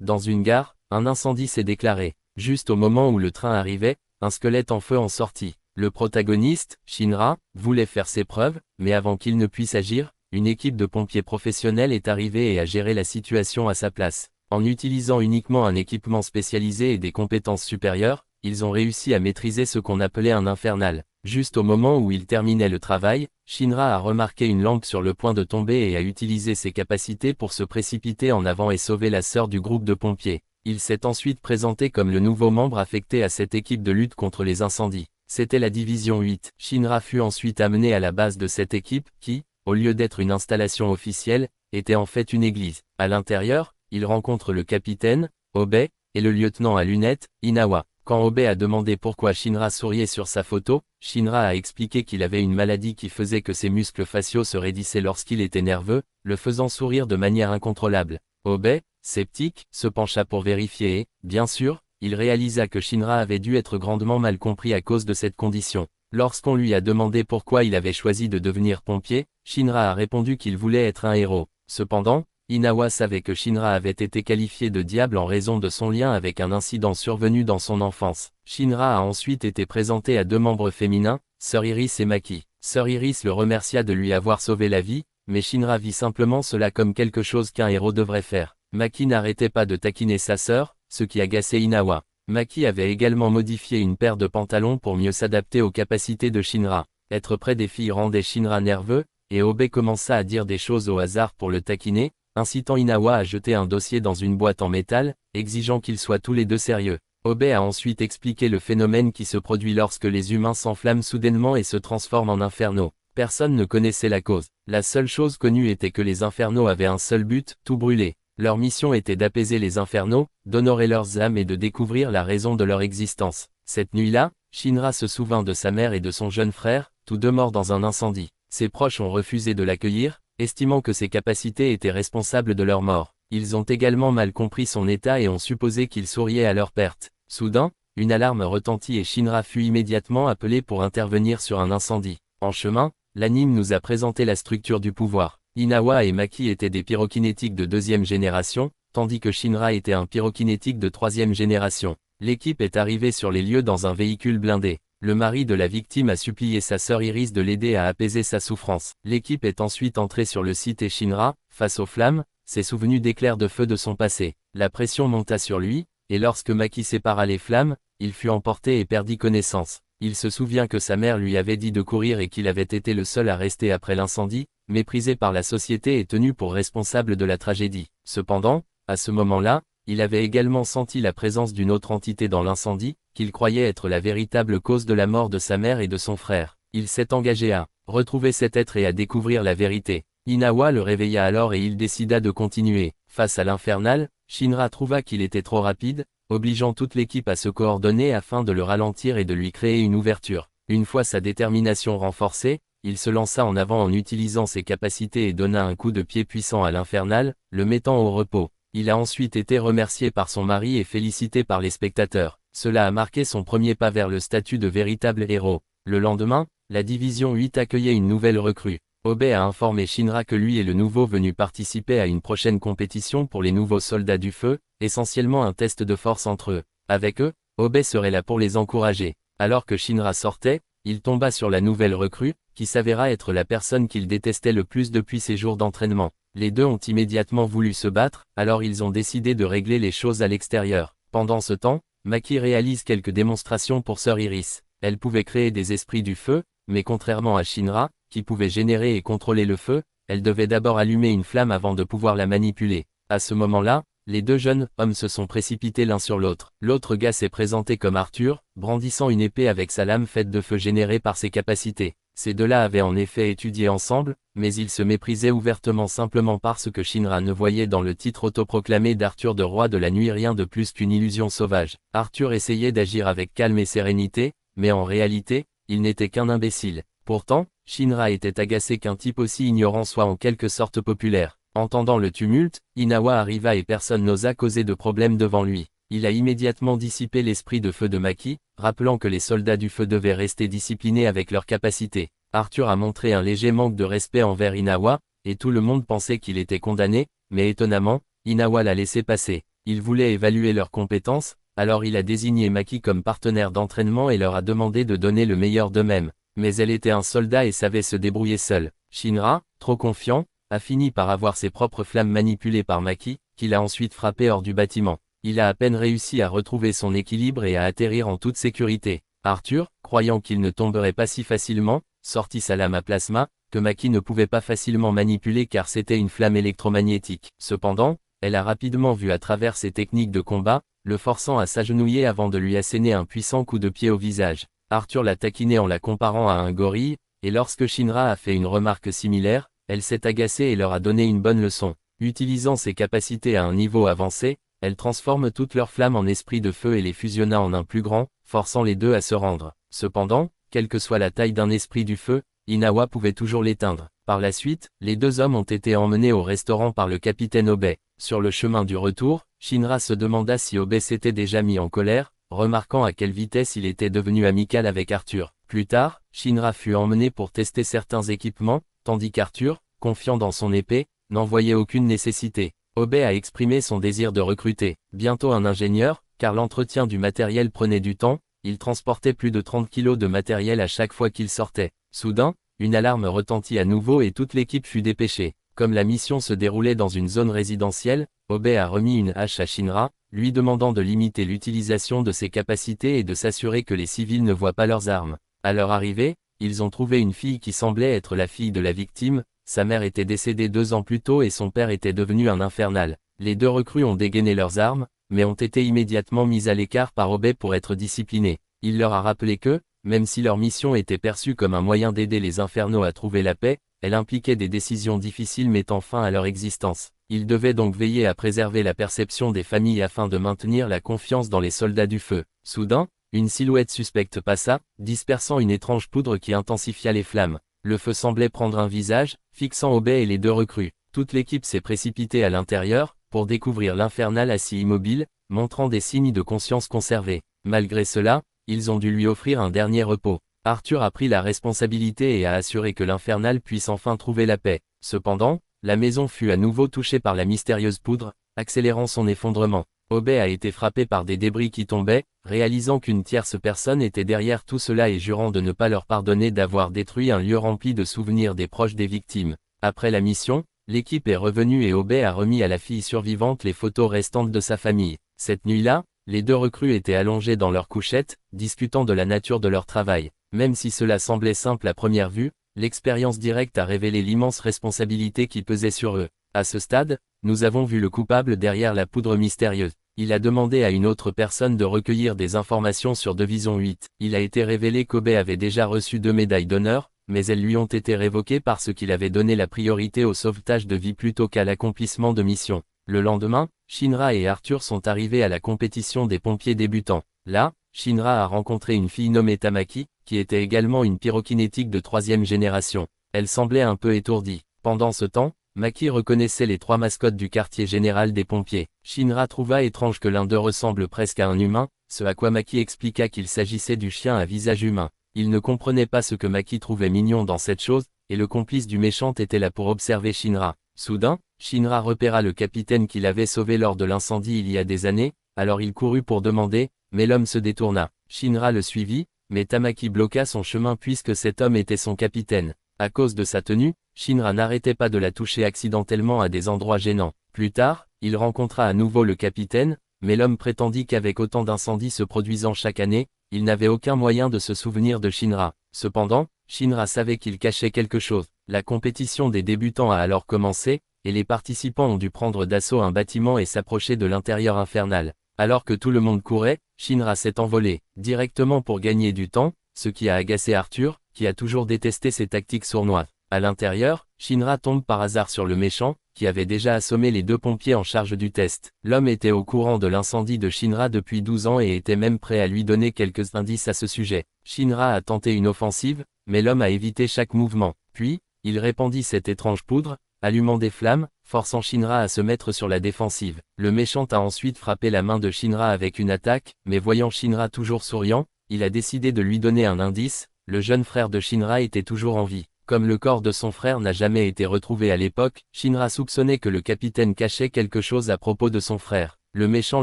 Dans une gare, un incendie s'est déclaré. Juste au moment où le train arrivait, un squelette en feu en sortit. Le protagoniste, Shinra, voulait faire ses preuves, mais avant qu'il ne puisse agir, une équipe de pompiers professionnels est arrivée et a géré la situation à sa place. En utilisant uniquement un équipement spécialisé et des compétences supérieures, ils ont réussi à maîtriser ce qu'on appelait un infernal. Juste au moment où il terminait le travail, Shinra a remarqué une lampe sur le point de tomber et a utilisé ses capacités pour se précipiter en avant et sauver la sœur du groupe de pompiers. Il s'est ensuite présenté comme le nouveau membre affecté à cette équipe de lutte contre les incendies. C'était la division 8. Shinra fut ensuite amené à la base de cette équipe qui, au lieu d'être une installation officielle, était en fait une église. À l'intérieur, il rencontre le capitaine, Obei, et le lieutenant à lunettes, Inawa. Quand Obei a demandé pourquoi Shinra souriait sur sa photo, Shinra a expliqué qu'il avait une maladie qui faisait que ses muscles faciaux se raidissaient lorsqu'il était nerveux, le faisant sourire de manière incontrôlable. Obei, sceptique, se pencha pour vérifier et, bien sûr, il réalisa que Shinra avait dû être grandement mal compris à cause de cette condition. Lorsqu'on lui a demandé pourquoi il avait choisi de devenir pompier, Shinra a répondu qu'il voulait être un héros. Cependant, Inawa savait que Shinra avait été qualifié de diable en raison de son lien avec un incident survenu dans son enfance. Shinra a ensuite été présenté à deux membres féminins, Sœur Iris et Maki. Sœur Iris le remercia de lui avoir sauvé la vie, mais Shinra vit simplement cela comme quelque chose qu'un héros devrait faire. Maki n'arrêtait pas de taquiner sa sœur, ce qui agaçait Inawa. Maki avait également modifié une paire de pantalons pour mieux s'adapter aux capacités de Shinra. Être près des filles rendait Shinra nerveux, et Obei commença à dire des choses au hasard pour le taquiner, incitant Inawa à jeter un dossier dans une boîte en métal, exigeant qu'ils soient tous les deux sérieux. Obei a ensuite expliqué le phénomène qui se produit lorsque les humains s'enflamment soudainement et se transforment en infernaux. Personne ne connaissait la cause. La seule chose connue était que les infernaux avaient un seul but, tout brûler. Leur mission était d'apaiser les infernaux, d'honorer leurs âmes et de découvrir la raison de leur existence. Cette nuit-là, Shinra se souvint de sa mère et de son jeune frère, tous deux morts dans un incendie. Ses proches ont refusé de l'accueillir, estimant que ses capacités étaient responsables de leur mort. Ils ont également mal compris son état et ont supposé qu'il souriait à leur perte. Soudain, une alarme retentit et Shinra fut immédiatement appelé pour intervenir sur un incendie. En chemin, l'anime nous a présenté la structure du pouvoir. Inawa et Maki étaient des pyrokinétiques de 2e génération, tandis que Shinra était un pyrokinétique de 3e génération. L'équipe est arrivée sur les lieux dans un véhicule blindé. Le mari de la victime a supplié sa sœur Iris de l'aider à apaiser sa souffrance. L'équipe est ensuite entrée sur le site et Shinra, face aux flammes, s'est souvenu d'éclairs de feu de son passé. La pression monta sur lui, et lorsque Maki sépara les flammes, il fut emporté et perdit connaissance. Il se souvient que sa mère lui avait dit de courir et qu'il avait été le seul à rester après l'incendie, méprisé par la société et tenu pour responsable de la tragédie. Cependant, à ce moment-là, il avait également senti la présence d'une autre entité dans l'incendie, qu'il croyait être la véritable cause de la mort de sa mère et de son frère. Il s'est engagé à retrouver cet être et à découvrir la vérité. Inawa le réveilla alors et il décida de continuer. Face à l'infernal, Shinra trouva qu'il était trop rapide, obligeant toute l'équipe à se coordonner afin de le ralentir et de lui créer une ouverture. Une fois sa détermination renforcée, il se lança en avant en utilisant ses capacités et donna un coup de pied puissant à l'infernal, le mettant au repos. Il a ensuite été remercié par son mari et félicité par les spectateurs. Cela a marqué son premier pas vers le statut de véritable héros. Le lendemain, la division 8 accueillait une nouvelle recrue. Obei a informé Shinra que lui et le nouveau venu participer à une prochaine compétition pour les nouveaux soldats du feu, essentiellement un test de force entre eux. Avec eux, Obei serait là pour les encourager. Alors que Shinra sortait, il tomba sur la nouvelle recrue, qui s'avéra être la personne qu'il détestait le plus depuis ses jours d'entraînement. Les deux ont immédiatement voulu se battre, alors ils ont décidé de régler les choses à l'extérieur. Pendant ce temps, Maki réalise quelques démonstrations pour Sœur Iris. Elle pouvait créer des esprits du feu, mais contrairement à Shinra, qui pouvait générer et contrôler le feu, elle devait d'abord allumer une flamme avant de pouvoir la manipuler. À ce moment-là, les deux jeunes hommes se sont précipités l'un sur l'autre. L'autre gars s'est présenté comme Arthur, brandissant une épée avec sa lame faite de feu générée par ses capacités. Ces deux-là avaient en effet étudié ensemble, mais ils se méprisaient ouvertement simplement parce que Shinra ne voyait dans le titre autoproclamé d'Arthur de roi de la nuit rien de plus qu'une illusion sauvage. Arthur essayait d'agir avec calme et sérénité, mais en réalité, il n'était qu'un imbécile. Pourtant, Shinra était agacé qu'un type aussi ignorant soit en quelque sorte populaire. Entendant le tumulte, Inawa arriva et personne n'osa causer de problème devant lui. Il a immédiatement dissipé l'esprit de feu de Maki, rappelant que les soldats du feu devaient rester disciplinés avec leurs capacités. Arthur a montré un léger manque de respect envers Inawa, et tout le monde pensait qu'il était condamné, mais étonnamment, Inawa l'a laissé passer. Il voulait évaluer leurs compétences, alors il a désigné Maki comme partenaire d'entraînement et leur a demandé de donner le meilleur d'eux-mêmes. Mais elle était un soldat et savait se débrouiller seule. Shinra, trop confiant, a fini par avoir ses propres flammes manipulées par Maki, qui l'a ensuite frappé hors du bâtiment. Il a à peine réussi à retrouver son équilibre et à atterrir en toute sécurité. Arthur, croyant qu'il ne tomberait pas si facilement, sortit sa lame à plasma, que Maki ne pouvait pas facilement manipuler car c'était une flamme électromagnétique. Cependant, elle a rapidement vu à travers ses techniques de combat, le forçant à s'agenouiller avant de lui asséner un puissant coup de pied au visage. Arthur l'a taquiné en la comparant à un gorille, et lorsque Shinra a fait une remarque similaire, elle s'est agacée et leur a donné une bonne leçon. Utilisant ses capacités à un niveau avancé, elle transforme toutes leurs flammes en esprits de feu et les fusionna en un plus grand, forçant les deux à se rendre. Cependant, quelle que soit la taille d'un esprit du feu, Inawa pouvait toujours l'éteindre. Par la suite, les deux hommes ont été emmenés au restaurant par le capitaine Obey. Sur le chemin du retour, Shinra se demanda si Obey s'était déjà mis en colère, remarquant à quelle vitesse il était devenu amical avec Arthur. Plus tard, Shinra fut emmené pour tester certains équipements, tandis qu'Arthur, confiant dans son épée, n'en voyait aucune nécessité. Obey a exprimé son désir de recruter bientôt un ingénieur, car l'entretien du matériel prenait du temps, il transportait plus de 30 kilos de matériel à chaque fois qu'il sortait. Soudain, une alarme retentit à nouveau et toute l'équipe fut dépêchée. Comme la mission se déroulait dans une zone résidentielle, Obey a remis une hache à Shinra, lui demandant de limiter l'utilisation de ses capacités et de s'assurer que les civils ne voient pas leurs armes. À leur arrivée, ils ont trouvé une fille qui semblait être la fille de la victime, sa mère était décédée 2 ans plus tôt et son père était devenu un infernal. Les deux recrues ont dégainé leurs armes, mais ont été immédiatement mises à l'écart par Obey pour être disciplinés. Il leur a rappelé que, même si leur mission était perçue comme un moyen d'aider les infernaux à trouver la paix, elle impliquait des décisions difficiles mettant fin à leur existence. Ils devaient donc veiller à préserver la perception des familles afin de maintenir la confiance dans les soldats du feu. Soudain, une silhouette suspecte passa, dispersant une étrange poudre qui intensifia les flammes. Le feu semblait prendre un visage, fixant Obey et les deux recrues. Toute l'équipe s'est précipitée à l'intérieur, pour découvrir l'infernal assis immobile, montrant des signes de conscience conservés. Malgré cela, ils ont dû lui offrir un dernier repos. Arthur a pris la responsabilité et a assuré que l'infernal puisse enfin trouver la paix. Cependant, la maison fut à nouveau touchée par la mystérieuse poudre, accélérant son effondrement. Obey a été frappé par des débris qui tombaient, réalisant qu'une tierce personne était derrière tout cela et jurant de ne pas leur pardonner d'avoir détruit un lieu rempli de souvenirs des proches des victimes. Après la mission, l'équipe est revenue et Obey a remis à la fille survivante les photos restantes de sa famille. Cette nuit-là, les deux recrues étaient allongées dans leur couchette, discutant de la nature de leur travail. Même si cela semblait simple à première vue, l'expérience directe a révélé l'immense responsabilité qui pesait sur eux. À ce stade, nous avons vu le coupable derrière la poudre mystérieuse. Il a demandé à une autre personne de recueillir des informations sur Division 8. Il a été révélé qu'Obey avait déjà reçu 2 médailles d'honneur, mais elles lui ont été révoquées parce qu'il avait donné la priorité au sauvetage de vie plutôt qu'à l'accomplissement de missions. Le lendemain, Shinra et Arthur sont arrivés à la compétition des pompiers débutants. Là, Shinra a rencontré une fille nommée Tamaki, qui était également une pyrokinétique de 3e génération. Elle semblait un peu étourdie. Pendant ce temps, Maki reconnaissait les 3 mascottes du quartier général des pompiers. Shinra trouva étrange que l'un d'eux ressemble presque à un humain, ce à quoi Maki expliqua qu'il s'agissait du chien à visage humain. Il ne comprenait pas ce que Maki trouvait mignon dans cette chose, et le complice du méchant était là pour observer Shinra. Soudain, Shinra repéra le capitaine qu'il avait sauvé lors de l'incendie il y a des années, alors il courut pour demander, mais l'homme se détourna. Shinra le suivit, mais Tamaki bloqua son chemin puisque cet homme était son capitaine. À cause de sa tenue, Shinra n'arrêtait pas de la toucher accidentellement à des endroits gênants. Plus tard, il rencontra à nouveau le capitaine, mais l'homme prétendit qu'avec autant d'incendies se produisant chaque année, il n'avait aucun moyen de se souvenir de Shinra. Cependant, Shinra savait qu'il cachait quelque chose. La compétition des débutants a alors commencé, et les participants ont dû prendre d'assaut un bâtiment et s'approcher de l'intérieur infernal. Alors que tout le monde courait, Shinra s'est envolé, directement pour gagner du temps, ce qui a agacé Arthur, qui a toujours détesté ses tactiques sournoises. À l'intérieur, Shinra tombe par hasard sur le méchant, qui avait déjà assommé les 2 pompiers en charge du test. L'homme était au courant de l'incendie de Shinra depuis 12 ans et était même prêt à lui donner quelques indices à ce sujet. Shinra a tenté une offensive, mais l'homme a évité chaque mouvement. Puis, il répandit cette étrange poudre, allumant des flammes, forçant Shinra à se mettre sur la défensive. Le méchant a ensuite frappé la main de Shinra avec une attaque, mais voyant Shinra toujours souriant, il a décidé de lui donner un indice, le jeune frère de Shinra était toujours en vie. Comme le corps de son frère n'a jamais été retrouvé à l'époque, Shinra soupçonnait que le capitaine cachait quelque chose à propos de son frère. Le méchant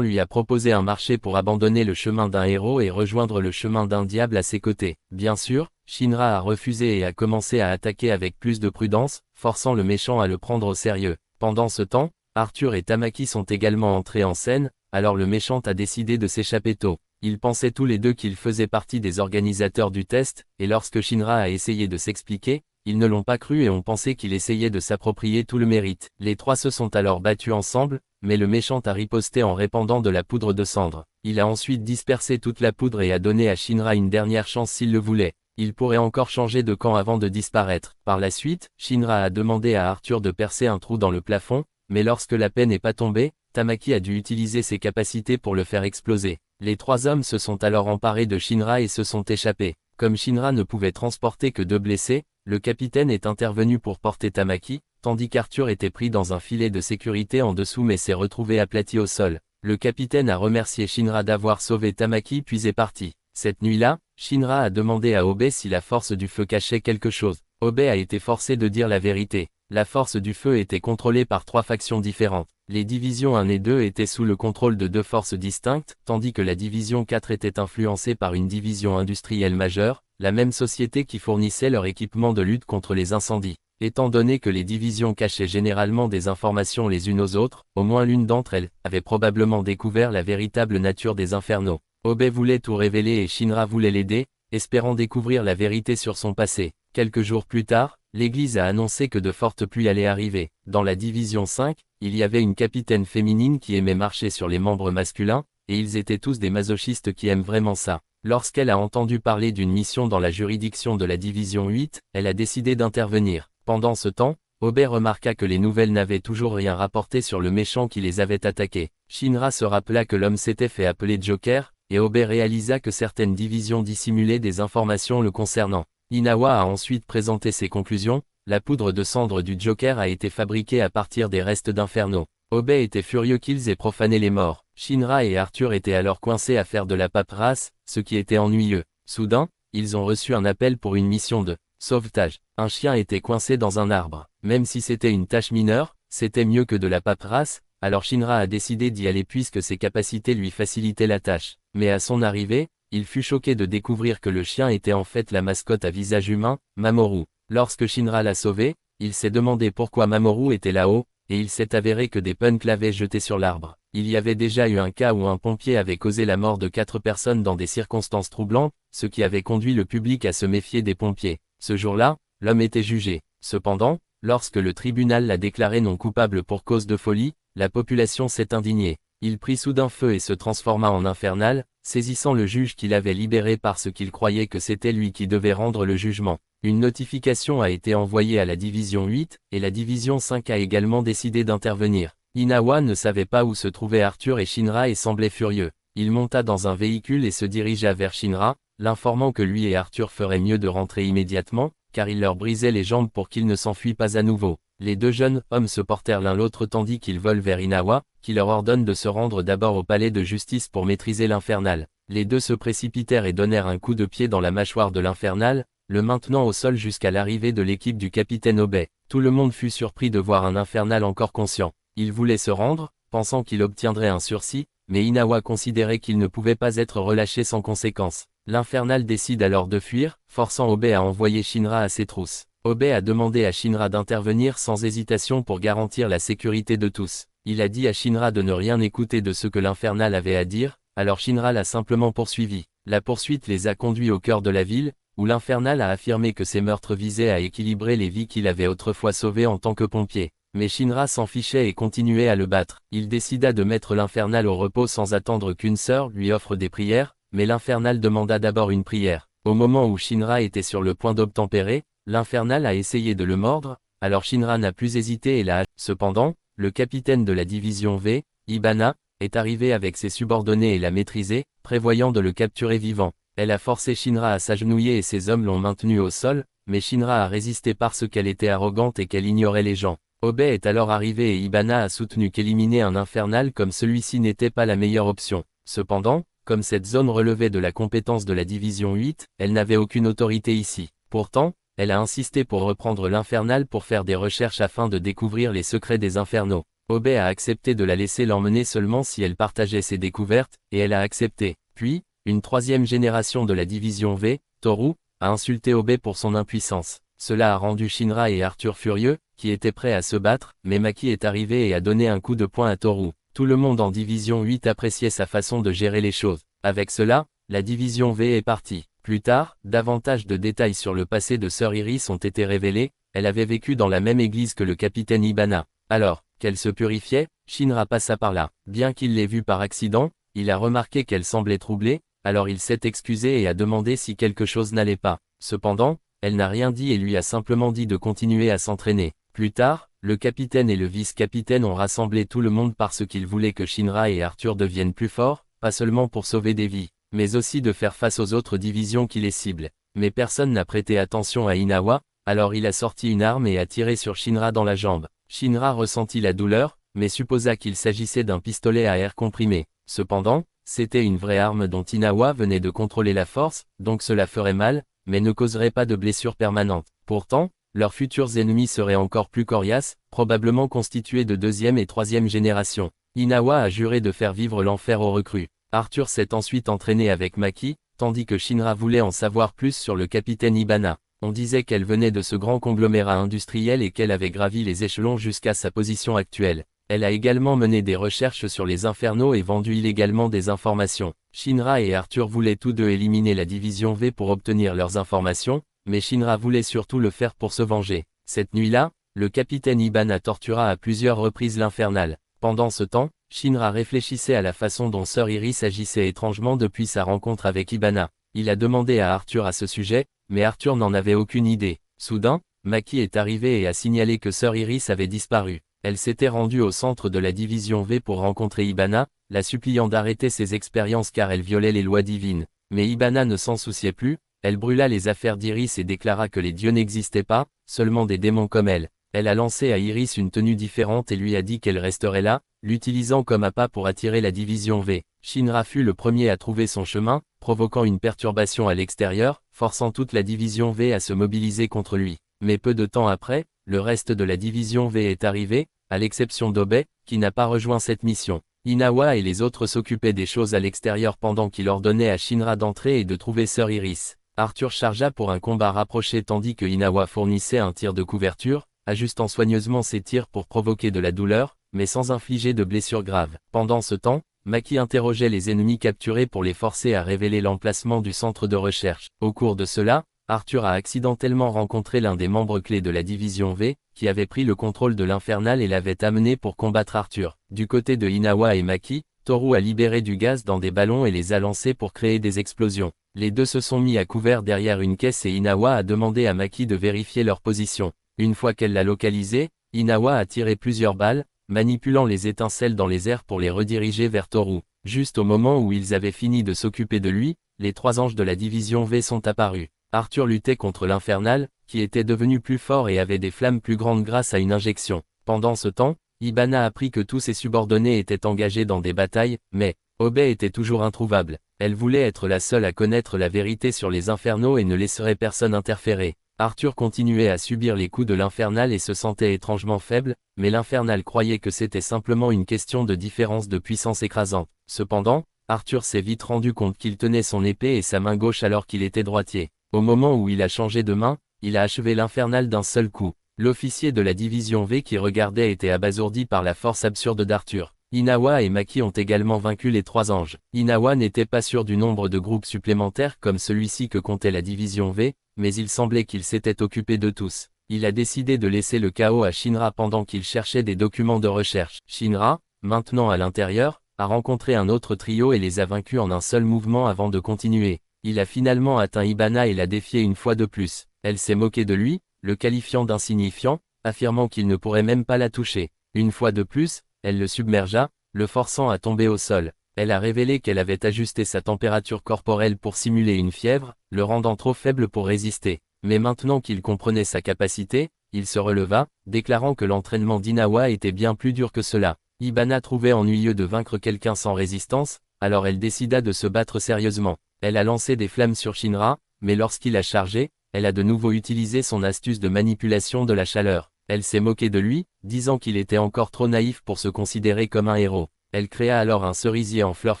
lui a proposé un marché pour abandonner le chemin d'un héros et rejoindre le chemin d'un diable à ses côtés. Bien sûr, Shinra a refusé et a commencé à attaquer avec plus de prudence, forçant le méchant à le prendre au sérieux. Pendant ce temps, Arthur et Tamaki sont également entrés en scène, alors le méchant a décidé de s'échapper tôt. Ils pensaient tous les deux qu'ils faisaient partie des organisateurs du test, et lorsque Shinra a essayé de s'expliquer, ils ne l'ont pas cru et ont pensé qu'il essayait de s'approprier tout le mérite. Les trois se sont alors battus ensemble, mais le méchant a riposté en répandant de la poudre de cendre. Il a ensuite dispersé toute la poudre et a donné à Shinra une dernière chance s'il le voulait. Il pourrait encore changer de camp avant de disparaître. Par la suite, Shinra a demandé à Arthur de percer un trou dans le plafond, mais lorsque la paix n'est pas tombée, Tamaki a dû utiliser ses capacités pour le faire exploser. Les trois hommes se sont alors emparés de Shinra et se sont échappés. Comme Shinra ne pouvait transporter que 2 blessés, le capitaine est intervenu pour porter Tamaki, tandis qu'Arthur était pris dans un filet de sécurité en dessous mais s'est retrouvé aplati au sol. Le capitaine a remercié Shinra d'avoir sauvé Tamaki puis est parti. Cette nuit-là, Shinra a demandé à Obe si la force du feu cachait quelque chose. Obe a été forcé de dire la vérité. La force du feu était contrôlée par 3 factions différentes. Les divisions 1 et 2 étaient sous le contrôle de 2 forces distinctes, tandis que la division 4 était influencée par une division industrielle majeure, la même société qui fournissait leur équipement de lutte contre les incendies. Étant donné que les divisions cachaient généralement des informations les unes aux autres, au moins l'une d'entre elles avait probablement découvert la véritable nature des infernaux. Obe voulait tout révéler et Shinra voulait l'aider, espérant découvrir la vérité sur son passé. Quelques jours plus tard, l'Église a annoncé que de fortes pluies allaient arriver. Dans la division 5, il y avait une capitaine féminine qui aimait marcher sur les membres masculins, et ils étaient tous des masochistes qui aiment vraiment ça. Lorsqu'elle a entendu parler d'une mission dans la juridiction de la division 8, elle a décidé d'intervenir. Pendant ce temps, Obe remarqua que les nouvelles n'avaient toujours rien rapporté sur le méchant qui les avait attaqués. Shinra se rappela que l'homme s'était fait appeler Joker, et Obe réalisa que certaines divisions dissimulaient des informations le concernant. Inawa a ensuite présenté ses conclusions. La poudre de cendre du Joker a été fabriquée à partir des restes d'Inferno. Obe était furieux qu'ils aient profané les morts. Shinra et Arthur étaient alors coincés à faire de la paperasse, ce qui était ennuyeux. Soudain, ils ont reçu un appel pour une mission de sauvetage. Un chien était coincé dans un arbre. Même si c'était une tâche mineure, c'était mieux que de la paperasse, alors Shinra a décidé d'y aller puisque ses capacités lui facilitaient la tâche. Mais à son arrivée, il fut choqué de découvrir que le chien était en fait la mascotte à visage humain, Mamoru. Lorsque Shinra l'a sauvé, il s'est demandé pourquoi Mamoru était là-haut, et il s'est avéré que des punks l'avaient jeté sur l'arbre. Il y avait déjà eu un cas où un pompier avait causé la mort de 4 personnes dans des circonstances troublantes, ce qui avait conduit le public à se méfier des pompiers. Ce jour-là, l'homme était jugé. Cependant, lorsque le tribunal l'a déclaré non coupable pour cause de folie, la population s'est indignée. Il prit soudain feu et se transforma en infernal, saisissant le juge qu'il avait libéré parce qu'il croyait que c'était lui qui devait rendre le jugement. Une notification a été envoyée à la division 8, et la division 5 a également décidé d'intervenir. Inawa ne savait pas où se trouvaient Arthur et Shinra et semblait furieux. Il monta dans un véhicule et se dirigea vers Shinra, l'informant que lui et Arthur feraient mieux de rentrer immédiatement, car il leur brisait les jambes pour qu'ils ne s'enfuient pas à nouveau. Les deux jeunes hommes se portèrent l'un l'autre tandis qu'ils volent vers Inawa, qui leur ordonne de se rendre d'abord au palais de justice pour maîtriser l'infernal. Les deux se précipitèrent et donnèrent un coup de pied dans la mâchoire de l'infernal, le maintenant au sol jusqu'à l'arrivée de l'équipe du capitaine Obe. Tout le monde fut surpris de voir un infernal encore conscient. Il voulait se rendre, pensant qu'il obtiendrait un sursis, mais Inawa considérait qu'il ne pouvait pas être relâché sans conséquence. L'infernal décide alors de fuir, forçant Obe à envoyer Shinra à ses trousses. Obe a demandé à Shinra d'intervenir sans hésitation pour garantir la sécurité de tous. Il a dit à Shinra de ne rien écouter de ce que l'infernal avait à dire, alors Shinra l'a simplement poursuivi. La poursuite les a conduits au cœur de la ville, où l'infernal a affirmé que ces meurtres visaient à équilibrer les vies qu'il avait autrefois sauvées en tant que pompier. Mais Shinra s'en fichait et continuait à le battre. Il décida de mettre l'infernal au repos sans attendre qu'une sœur lui offre des prières, mais l'infernal demanda d'abord une prière. Au moment où Shinra était sur le point d'obtempérer, l'infernal a essayé de le mordre, alors Shinra n'a plus hésité et l'a. Cependant, le capitaine de la division V, Ibana, est arrivé avec ses subordonnés et l'a maîtrisé, prévoyant de le capturer vivant. Elle a forcé Shinra à s'agenouiller et ses hommes l'ont maintenu au sol, mais Shinra a résisté parce qu'elle était arrogante et qu'elle ignorait les gens. Obe est alors arrivé et Ibana a soutenu qu'éliminer un infernal comme celui-ci n'était pas la meilleure option. Cependant, comme cette zone relevait de la compétence de la division 8, elle n'avait aucune autorité ici. Pourtant, elle a insisté pour reprendre l'infernal pour faire des recherches afin de découvrir les secrets des infernaux. Obe a accepté de la laisser l'emmener seulement si elle partageait ses découvertes, et elle a accepté. Puis, une troisième génération de la division V, Toru, a insulté Obe pour son impuissance. Cela a rendu Shinra et Arthur furieux, qui étaient prêts à se battre, mais Maki est arrivé et a donné un coup de poing à Toru. Tout le monde en division 8 appréciait sa façon de gérer les choses. Avec cela, la division V est partie. Plus tard, davantage de détails sur le passé de Sœur Iris ont été révélés. Elle avait vécu dans la même église que le capitaine Ibana. Alors qu'elle se purifiait, Shinra passa par là. Bien qu'il l'ait vue par accident, il a remarqué qu'elle semblait troublée, alors il s'est excusé et a demandé si quelque chose n'allait pas. Cependant, elle n'a rien dit et lui a simplement dit de continuer à s'entraîner. Plus tard, le capitaine et le vice-capitaine ont rassemblé tout le monde parce qu'ils voulaient que Shinra et Arthur deviennent plus forts, pas seulement pour sauver des vies, mais aussi de faire face aux autres divisions qui les ciblent. Mais personne n'a prêté attention à Inawa, alors il a sorti une arme et a tiré sur Shinra dans la jambe. Shinra ressentit la douleur, mais supposa qu'il s'agissait d'un pistolet à air comprimé. Cependant, c'était une vraie arme dont Inawa venait de contrôler la force, donc cela ferait mal, mais ne causerait pas de blessure permanente. Pourtant, leurs futurs ennemis seraient encore plus coriaces, probablement constitués de deuxième et troisième génération. Inawa a juré de faire vivre l'enfer aux recrues. Arthur s'est ensuite entraîné avec Maki, tandis que Shinra voulait en savoir plus sur le capitaine Ibana. On disait qu'elle venait de ce grand conglomérat industriel et qu'elle avait gravi les échelons jusqu'à sa position actuelle. Elle a également mené des recherches sur les infernaux et vendu illégalement des informations. Shinra et Arthur voulaient tous deux éliminer la division V pour obtenir leurs informations, mais Shinra voulait surtout le faire pour se venger. Cette nuit-là, le capitaine Ibana tortura à plusieurs reprises l'Infernal. Pendant ce temps, Shinra réfléchissait à la façon dont Sœur Iris agissait étrangement depuis sa rencontre avec Ibana. Il a demandé à Arthur à ce sujet, mais Arthur n'en avait aucune idée. Soudain, Maki est arrivé et a signalé que Sœur Iris avait disparu. Elle s'était rendue au centre de la division V pour rencontrer Ibana, la suppliant d'arrêter ses expériences car elle violait les lois divines. Mais Ibana ne s'en souciait plus, elle brûla les affaires d'Iris et déclara que les dieux n'existaient pas, seulement des démons comme elle. Elle a lancé à Iris une tenue différente et lui a dit qu'elle resterait là, l'utilisant comme appât pour attirer la division V. Shinra fut le premier à trouver son chemin, provoquant une perturbation à l'extérieur, forçant toute la division V à se mobiliser contre lui. Mais peu de temps après, le reste de la division V est arrivé, à l'exception d'Obe, qui n'a pas rejoint cette mission. Inawa et les autres s'occupaient des choses à l'extérieur pendant qu'il ordonnait à Shinra d'entrer et de trouver Sœur Iris. Arthur chargea pour un combat rapproché tandis que Inawa fournissait un tir de couverture, ajustant soigneusement ses tirs pour provoquer de la douleur, mais sans infliger de blessures graves. Pendant ce temps, Maki interrogeait les ennemis capturés pour les forcer à révéler l'emplacement du centre de recherche. Au cours de cela, Arthur a accidentellement rencontré l'un des membres clés de la division V, qui avait pris le contrôle de l'Infernal et l'avait amené pour combattre Arthur. Du côté de Inawa et Maki, Toru a libéré du gaz dans des ballons et les a lancés pour créer des explosions. Les deux se sont mis à couvert derrière une caisse et Inawa a demandé à Maki de vérifier leur position. Une fois qu'elle l'a localisé, Inawa a tiré plusieurs balles, manipulant les étincelles dans les airs pour les rediriger vers Toru. Juste au moment où ils avaient fini de s'occuper de lui, les trois anges de la division V sont apparus. Arthur luttait contre l'Infernal, qui était devenu plus fort et avait des flammes plus grandes grâce à une injection. Pendant ce temps, Ibana apprit que tous ses subordonnés étaient engagés dans des batailles, mais Obe était toujours introuvable. Elle voulait être la seule à connaître la vérité sur les infernaux et ne laisserait personne interférer. Arthur continuait à subir les coups de l'Infernal et se sentait étrangement faible, mais l'Infernal croyait que c'était simplement une question de différence de puissance écrasante. Cependant, Arthur s'est vite rendu compte qu'il tenait son épée et sa main gauche alors qu'il était droitier. Au moment où il a changé de main, il a achevé l'Infernal d'un seul coup. L'officier de la division V qui regardait était abasourdi par la force absurde d'Arthur. Inawa et Maki ont également vaincu les trois anges. Inawa n'était pas sûr du nombre de groupes supplémentaires comme celui-ci que comptait la division V, mais il semblait qu'il s'était occupé de tous. Il a décidé de laisser le chaos à Shinra pendant qu'il cherchait des documents de recherche. Shinra, maintenant à l'intérieur, a rencontré un autre trio et les a vaincus en un seul mouvement avant de continuer. Il a finalement atteint Ibana et l'a défié une fois de plus. Elle s'est moquée de lui, le qualifiant d'insignifiant, affirmant qu'il ne pourrait même pas la toucher. Une fois de plus, elle le submergea, le forçant à tomber au sol. Elle a révélé qu'elle avait ajusté sa température corporelle pour simuler une fièvre, le rendant trop faible pour résister. Mais maintenant qu'il comprenait sa capacité, il se releva, déclarant que l'entraînement d'Inawa était bien plus dur que cela. Ibana trouvait ennuyeux de vaincre quelqu'un sans résistance, alors elle décida de se battre sérieusement. Elle a lancé des flammes sur Shinra, mais lorsqu'il a chargé, elle a de nouveau utilisé son astuce de manipulation de la chaleur. Elle s'est moquée de lui, disant qu'il était encore trop naïf pour se considérer comme un héros. Elle créa alors un cerisier en fleurs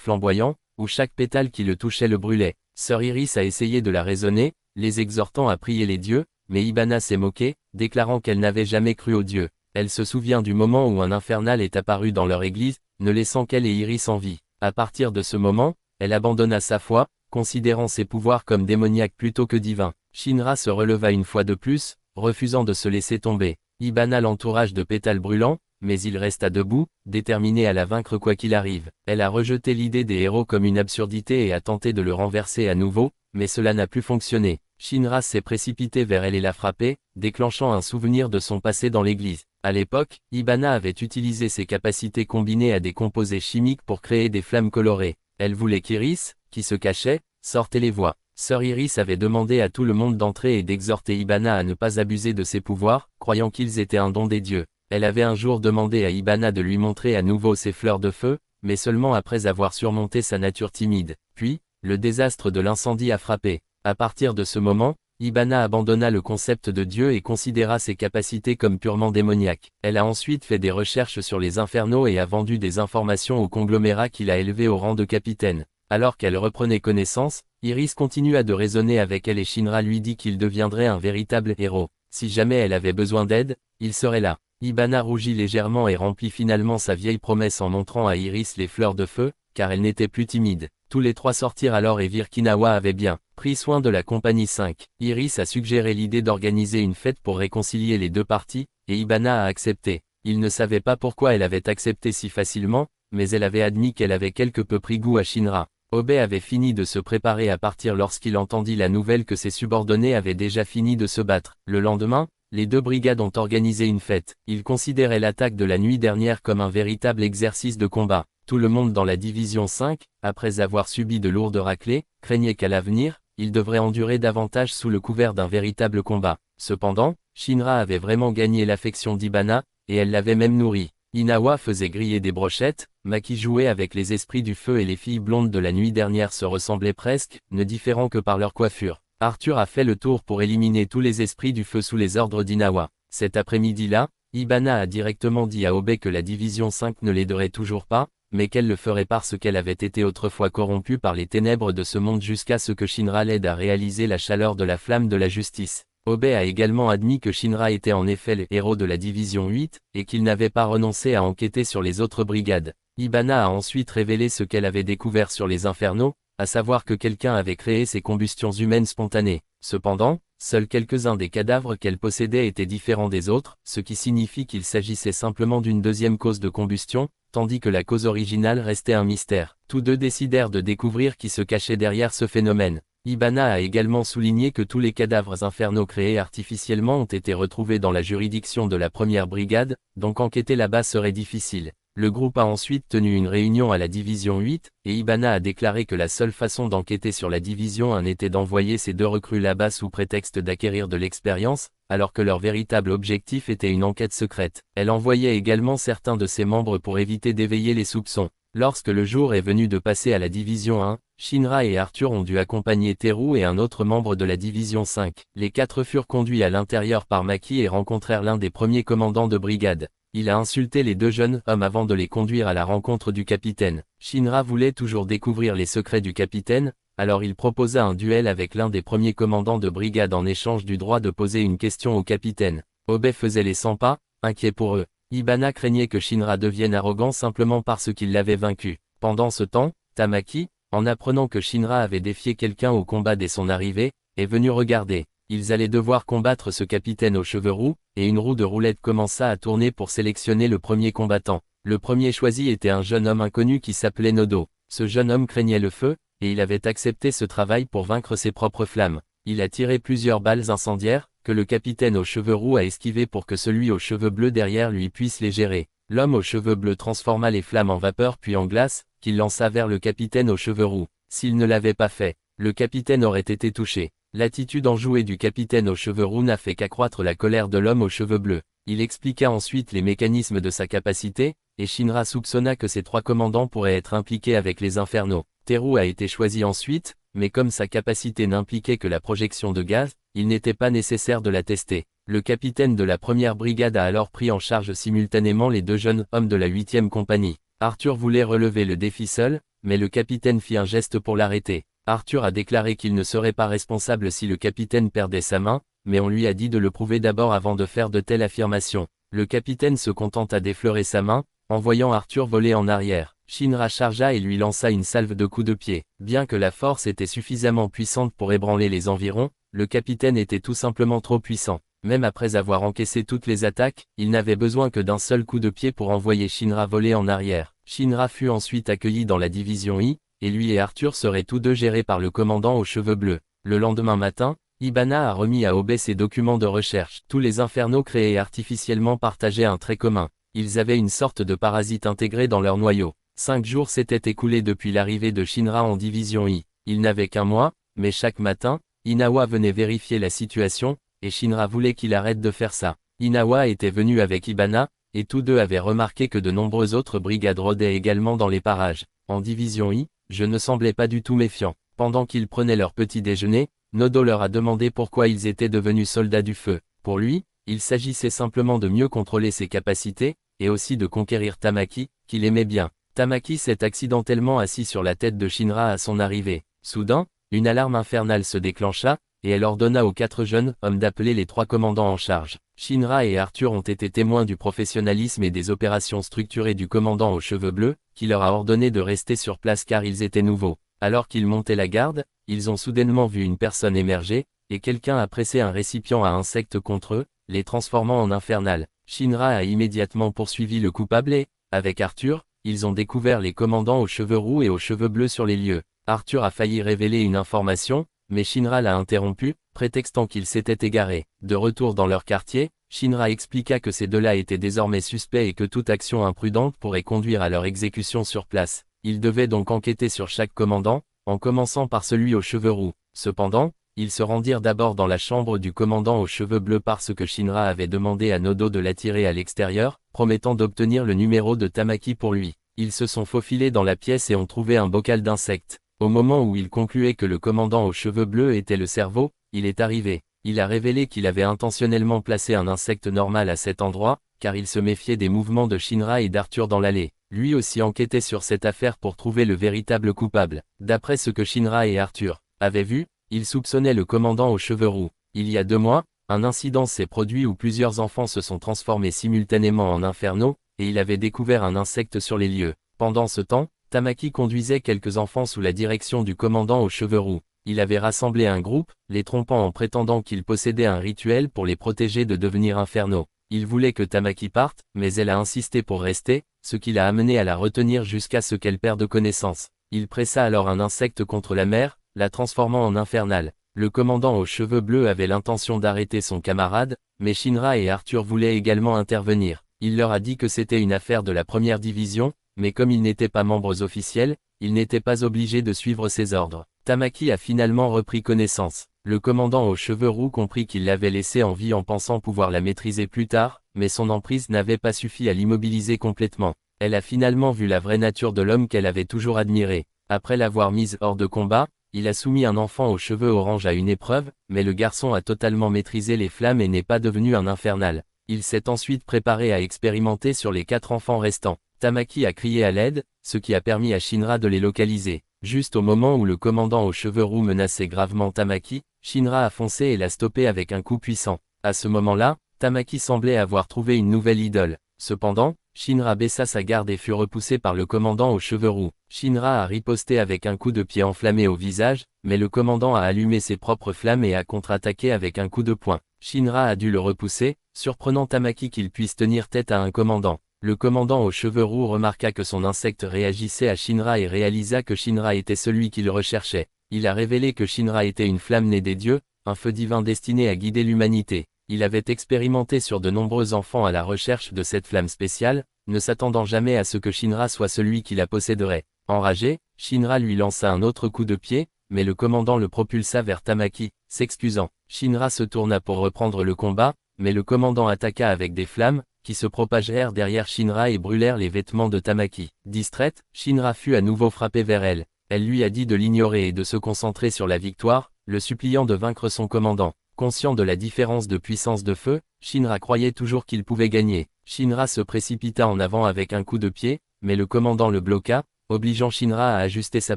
flamboyant, où chaque pétale qui le touchait le brûlait. Sœur Iris a essayé de la raisonner, les exhortant à prier les dieux, mais Ibana s'est moquée, déclarant qu'elle n'avait jamais cru aux dieux. Elle se souvient du moment où un infernal est apparu dans leur église, ne laissant qu'elle et Iris en vie. À partir de ce moment, elle abandonna sa foi, considérant ses pouvoirs comme démoniaques plutôt que divins. Shinra se releva une fois de plus, refusant de se laisser tomber. Ibana l'entourage de pétales brûlants, mais il resta debout, déterminé à la vaincre quoi qu'il arrive. Elle a rejeté l'idée des héros comme une absurdité et a tenté de le renverser à nouveau, mais cela n'a plus fonctionné. Shinra s'est précipité vers elle et l'a frappée, déclenchant un souvenir de son passé dans l'église. À l'époque, Ibana avait utilisé ses capacités combinées à des composés chimiques pour créer des flammes colorées. Elle voulait qu'Iris, qui se cachait, sorte et les voie. Sœur Iris avait demandé à tout le monde d'entrer et d'exhorter Ibana à ne pas abuser de ses pouvoirs, croyant qu'ils étaient un don des dieux. Elle avait un jour demandé à Ibana de lui montrer à nouveau ses fleurs de feu, mais seulement après avoir surmonté sa nature timide. Puis, le désastre de l'incendie a frappé. À partir de ce moment, Ibana abandonna le concept de Dieu et considéra ses capacités comme purement démoniaques. Elle a ensuite fait des recherches sur les infernaux et a vendu des informations au conglomérat qui l'a élevée au rang de capitaine. Alors qu'elle reprenait connaissance, Iris continua de raisonner avec elle et Shinra lui dit qu'il deviendrait un véritable héros. Si jamais elle avait besoin d'aide, il serait là. Ibana rougit légèrement et remplit finalement sa vieille promesse en montrant à Iris les fleurs de feu, car elle n'était plus timide. Tous les trois sortirent alors et virent qu'Inawa avait bien pris soin de la compagnie 5. Iris a suggéré l'idée d'organiser une fête pour réconcilier les deux parties, et Ibana a accepté. Il ne savait pas pourquoi elle avait accepté si facilement, mais elle avait admis qu'elle avait quelque peu pris goût à Shinra. Obe avait fini de se préparer à partir lorsqu'il entendit la nouvelle que ses subordonnés avaient déjà fini de se battre. Le lendemain, les deux brigades ont organisé une fête. Ils considéraient l'attaque de la nuit dernière comme un véritable exercice de combat. Tout le monde dans la division 5, après avoir subi de lourdes raclées, craignait qu'à l'avenir, ils devraient endurer davantage sous le couvert d'un véritable combat. Cependant, Shinra avait vraiment gagné l'affection d'Ibana, et elle l'avait même nourri. Inawa faisait griller des brochettes, Maki jouait avec les esprits du feu et les filles blondes de la nuit dernière se ressemblaient presque, ne différant que par leur coiffure. Arthur a fait le tour pour éliminer tous les esprits du feu sous les ordres d'Inawa. Cet après-midi-là, Ibana a directement dit à Obe que la division 5 ne l'aiderait toujours pas, mais qu'elle le ferait parce qu'elle avait été autrefois corrompue par les ténèbres de ce monde jusqu'à ce que Shinra l'aide à réaliser la chaleur de la flamme de la justice. Obe a également admis que Shinra était en effet le héros de la division 8, et qu'il n'avait pas renoncé à enquêter sur les autres brigades. Ibana a ensuite révélé ce qu'elle avait découvert sur les infernaux, à savoir que quelqu'un avait créé ces combustions humaines spontanées. Cependant, seuls quelques-uns des cadavres qu'elle possédait étaient différents des autres, ce qui signifie qu'il s'agissait simplement d'une deuxième cause de combustion, tandis que la cause originale restait un mystère. Tous deux décidèrent de découvrir qui se cachait derrière ce phénomène. Ibana a également souligné que tous les cadavres infernaux créés artificiellement ont été retrouvés dans la juridiction de la première brigade, donc enquêter là-bas serait difficile. Le groupe a ensuite tenu une réunion à la division 8, et Ibana a déclaré que la seule façon d'enquêter sur la division 1 était d'envoyer ces deux recrues là-bas sous prétexte d'acquérir de l'expérience, alors que leur véritable objectif était une enquête secrète. Elle envoyait également certains de ses membres pour éviter d'éveiller les soupçons. Lorsque le jour est venu de passer à la division 1, Shinra et Arthur ont dû accompagner Teru et un autre membre de la division 5. Les quatre furent conduits à l'intérieur par Maki et rencontrèrent l'un des premiers commandants de brigade. Il a insulté les deux jeunes hommes avant de les conduire à la rencontre du capitaine. Shinra voulait toujours découvrir les secrets du capitaine, alors il proposa un duel avec l'un des premiers commandants de brigade en échange du droit de poser une question au capitaine. Obe faisait les 100 pas, inquiet pour eux. Ibana craignait que Shinra devienne arrogant simplement parce qu'il l'avait vaincu. Pendant ce temps, Tamaki, en apprenant que Shinra avait défié quelqu'un au combat dès son arrivée, est venu regarder. Ils allaient devoir combattre ce capitaine aux cheveux roux, et une roue de roulette commença à tourner pour sélectionner le premier combattant. Le premier choisi était un jeune homme inconnu qui s'appelait Nodo. Ce jeune homme craignait le feu, et il avait accepté ce travail pour vaincre ses propres flammes. Il a tiré plusieurs balles incendiaires, que le capitaine aux cheveux roux a esquivé pour que celui aux cheveux bleus derrière lui puisse les gérer. L'homme aux cheveux bleus transforma les flammes en vapeur puis en glace, qu'il lança vers le capitaine aux cheveux roux. S'il ne l'avait pas fait, le capitaine aurait été touché. L'attitude enjouée du capitaine aux cheveux roux n'a fait qu'accroître la colère de l'homme aux cheveux bleus. Il expliqua ensuite les mécanismes de sa capacité, et Shinra soupçonna que ces trois commandants pourraient être impliqués avec les infernaux. Teru a été choisi ensuite, mais comme sa capacité n'impliquait que la projection de gaz, il n'était pas nécessaire de la tester. Le capitaine de la première brigade a alors pris en charge simultanément les 2 jeunes hommes de la 8e compagnie. Arthur voulait relever le défi seul, mais le capitaine fit un geste pour l'arrêter. Arthur a déclaré qu'il ne serait pas responsable si le capitaine perdait sa main, mais on lui a dit de le prouver d'abord avant de faire de telles affirmations. Le capitaine se contenta d'effleurer sa main, en voyant Arthur voler en arrière. Shinra chargea et lui lança une salve de coups de pied. Bien que la force était suffisamment puissante pour ébranler les environs, le capitaine était tout simplement trop puissant. Même après avoir encaissé toutes les attaques, il n'avait besoin que d'un seul coup de pied pour envoyer Shinra voler en arrière. Shinra fut ensuite accueilli dans la division I, et lui et Arthur seraient tous deux gérés par le commandant aux cheveux bleus. Le lendemain matin, Ibana a remis à Obe ses documents de recherche. Tous les infernaux créés artificiellement partageaient un trait commun. Ils avaient une sorte de parasite intégré dans leur noyau. 5 jours s'étaient écoulés depuis l'arrivée de Shinra en division I. Il n'avait qu'un mois, mais chaque matin, Inawa venait vérifier la situation, et Shinra voulait qu'il arrête de faire ça. Inawa était venu avec Ibana, et tous deux avaient remarqué que de nombreuses autres brigades rôdaient également dans les parages. En division I, je ne semblais pas du tout méfiant. Pendant qu'ils prenaient leur petit déjeuner, Nodo leur a demandé pourquoi ils étaient devenus soldats du feu. Pour lui, il s'agissait simplement de mieux contrôler ses capacités, et aussi de conquérir Tamaki, qu'il aimait bien. Tamaki s'est accidentellement assis sur la tête de Shinra à son arrivée. Soudain, une alarme infernale se déclencha, et elle ordonna aux 4 jeunes hommes d'appeler les 3 commandants en charge. Shinra et Arthur ont été témoins du professionnalisme et des opérations structurées du commandant aux cheveux bleus, qui leur a ordonné de rester sur place car ils étaient nouveaux. Alors qu'ils montaient la garde, ils ont soudainement vu une personne émerger, et quelqu'un a pressé un récipient à insectes contre eux, les transformant en infernales. Shinra a immédiatement poursuivi le coupable et, avec Arthur, ils ont découvert les commandants aux cheveux roux et aux cheveux bleus sur les lieux. Arthur a failli révéler une information, mais Shinra l'a interrompu, prétextant qu'il s'était égaré. De retour dans leur quartier, Shinra expliqua que ces deux-là étaient désormais suspects et que toute action imprudente pourrait conduire à leur exécution sur place. Ils devaient donc enquêter sur chaque commandant, en commençant par celui aux cheveux roux. Cependant, ils se rendirent d'abord dans la chambre du commandant aux cheveux bleus parce que Shinra avait demandé à Nodo de l'attirer à l'extérieur, promettant d'obtenir le numéro de Tamaki pour lui. Ils se sont faufilés dans la pièce et ont trouvé un bocal d'insectes. Au moment où il concluait que le commandant aux cheveux bleus était le cerveau, il est arrivé. Il a révélé qu'il avait intentionnellement placé un insecte normal à cet endroit, car il se méfiait des mouvements de Shinra et d'Arthur dans l'allée. Lui aussi enquêtait sur cette affaire pour trouver le véritable coupable. D'après ce que Shinra et Arthur avaient vu, ils soupçonnaient le commandant aux cheveux roux. Il y a 2 mois, un incident s'est produit où plusieurs enfants se sont transformés simultanément en infernaux, et il avait découvert un insecte sur les lieux. Pendant ce temps, Tamaki conduisait quelques enfants sous la direction du commandant aux cheveux roux. Il avait rassemblé un groupe, les trompant en prétendant qu'il possédait un rituel pour les protéger de devenir infernaux. Il voulait que Tamaki parte, mais elle a insisté pour rester, ce qui l'a amené à la retenir jusqu'à ce qu'elle perde connaissance. Il pressa alors un insecte contre la mère, la transformant en infernale. Le commandant aux cheveux bleus avait l'intention d'arrêter son camarade, mais Shinra et Arthur voulaient également intervenir. Il leur a dit que c'était une affaire de la première division, mais comme ils n'étaient pas membres officiels, ils n'étaient pas obligés de suivre ses ordres. Tamaki a finalement repris connaissance. Le commandant aux cheveux roux comprit qu'il l'avait laissée en vie en pensant pouvoir la maîtriser plus tard, mais son emprise n'avait pas suffi à l'immobiliser complètement. Elle a finalement vu la vraie nature de l'homme qu'elle avait toujours admiré. Après l'avoir mise hors de combat, il a soumis un enfant aux cheveux orange à une épreuve, mais le garçon a totalement maîtrisé les flammes et n'est pas devenu un infernal. Il s'est ensuite préparé à expérimenter sur les 4 enfants restants. Tamaki a crié à l'aide, ce qui a permis à Shinra de les localiser. Juste au moment où le commandant aux cheveux roux menaçait gravement Tamaki, Shinra a foncé et l'a stoppé avec un coup puissant. À ce moment-là, Tamaki semblait avoir trouvé une nouvelle idole. Cependant, Shinra baissa sa garde et fut repoussé par le commandant aux cheveux roux. Shinra a riposté avec un coup de pied enflammé au visage, mais le commandant a allumé ses propres flammes et a contre-attaqué avec un coup de poing. Shinra a dû le repousser, surprenant Tamaki qu'il puisse tenir tête à un commandant. Le commandant aux cheveux roux remarqua que son insecte réagissait à Shinra et réalisa que Shinra était celui qu'il recherchait. Il a révélé que Shinra était une flamme née des dieux, un feu divin destiné à guider l'humanité. Il avait expérimenté sur de nombreux enfants à la recherche de cette flamme spéciale, ne s'attendant jamais à ce que Shinra soit celui qui la posséderait. Enragé, Shinra lui lança un autre coup de pied, mais le commandant le propulsa vers Tamaki, s'excusant. Shinra se tourna pour reprendre le combat, mais le commandant attaqua avec des flammes, qui se propagèrent derrière Shinra et brûlèrent les vêtements de Tamaki. Distraite, Shinra fut à nouveau frappé vers elle. Elle lui a dit de l'ignorer et de se concentrer sur la victoire, le suppliant de vaincre son commandant. Conscient de la différence de puissance de feu, Shinra croyait toujours qu'il pouvait gagner. Shinra se précipita en avant avec un coup de pied, mais le commandant le bloqua, obligeant Shinra à ajuster sa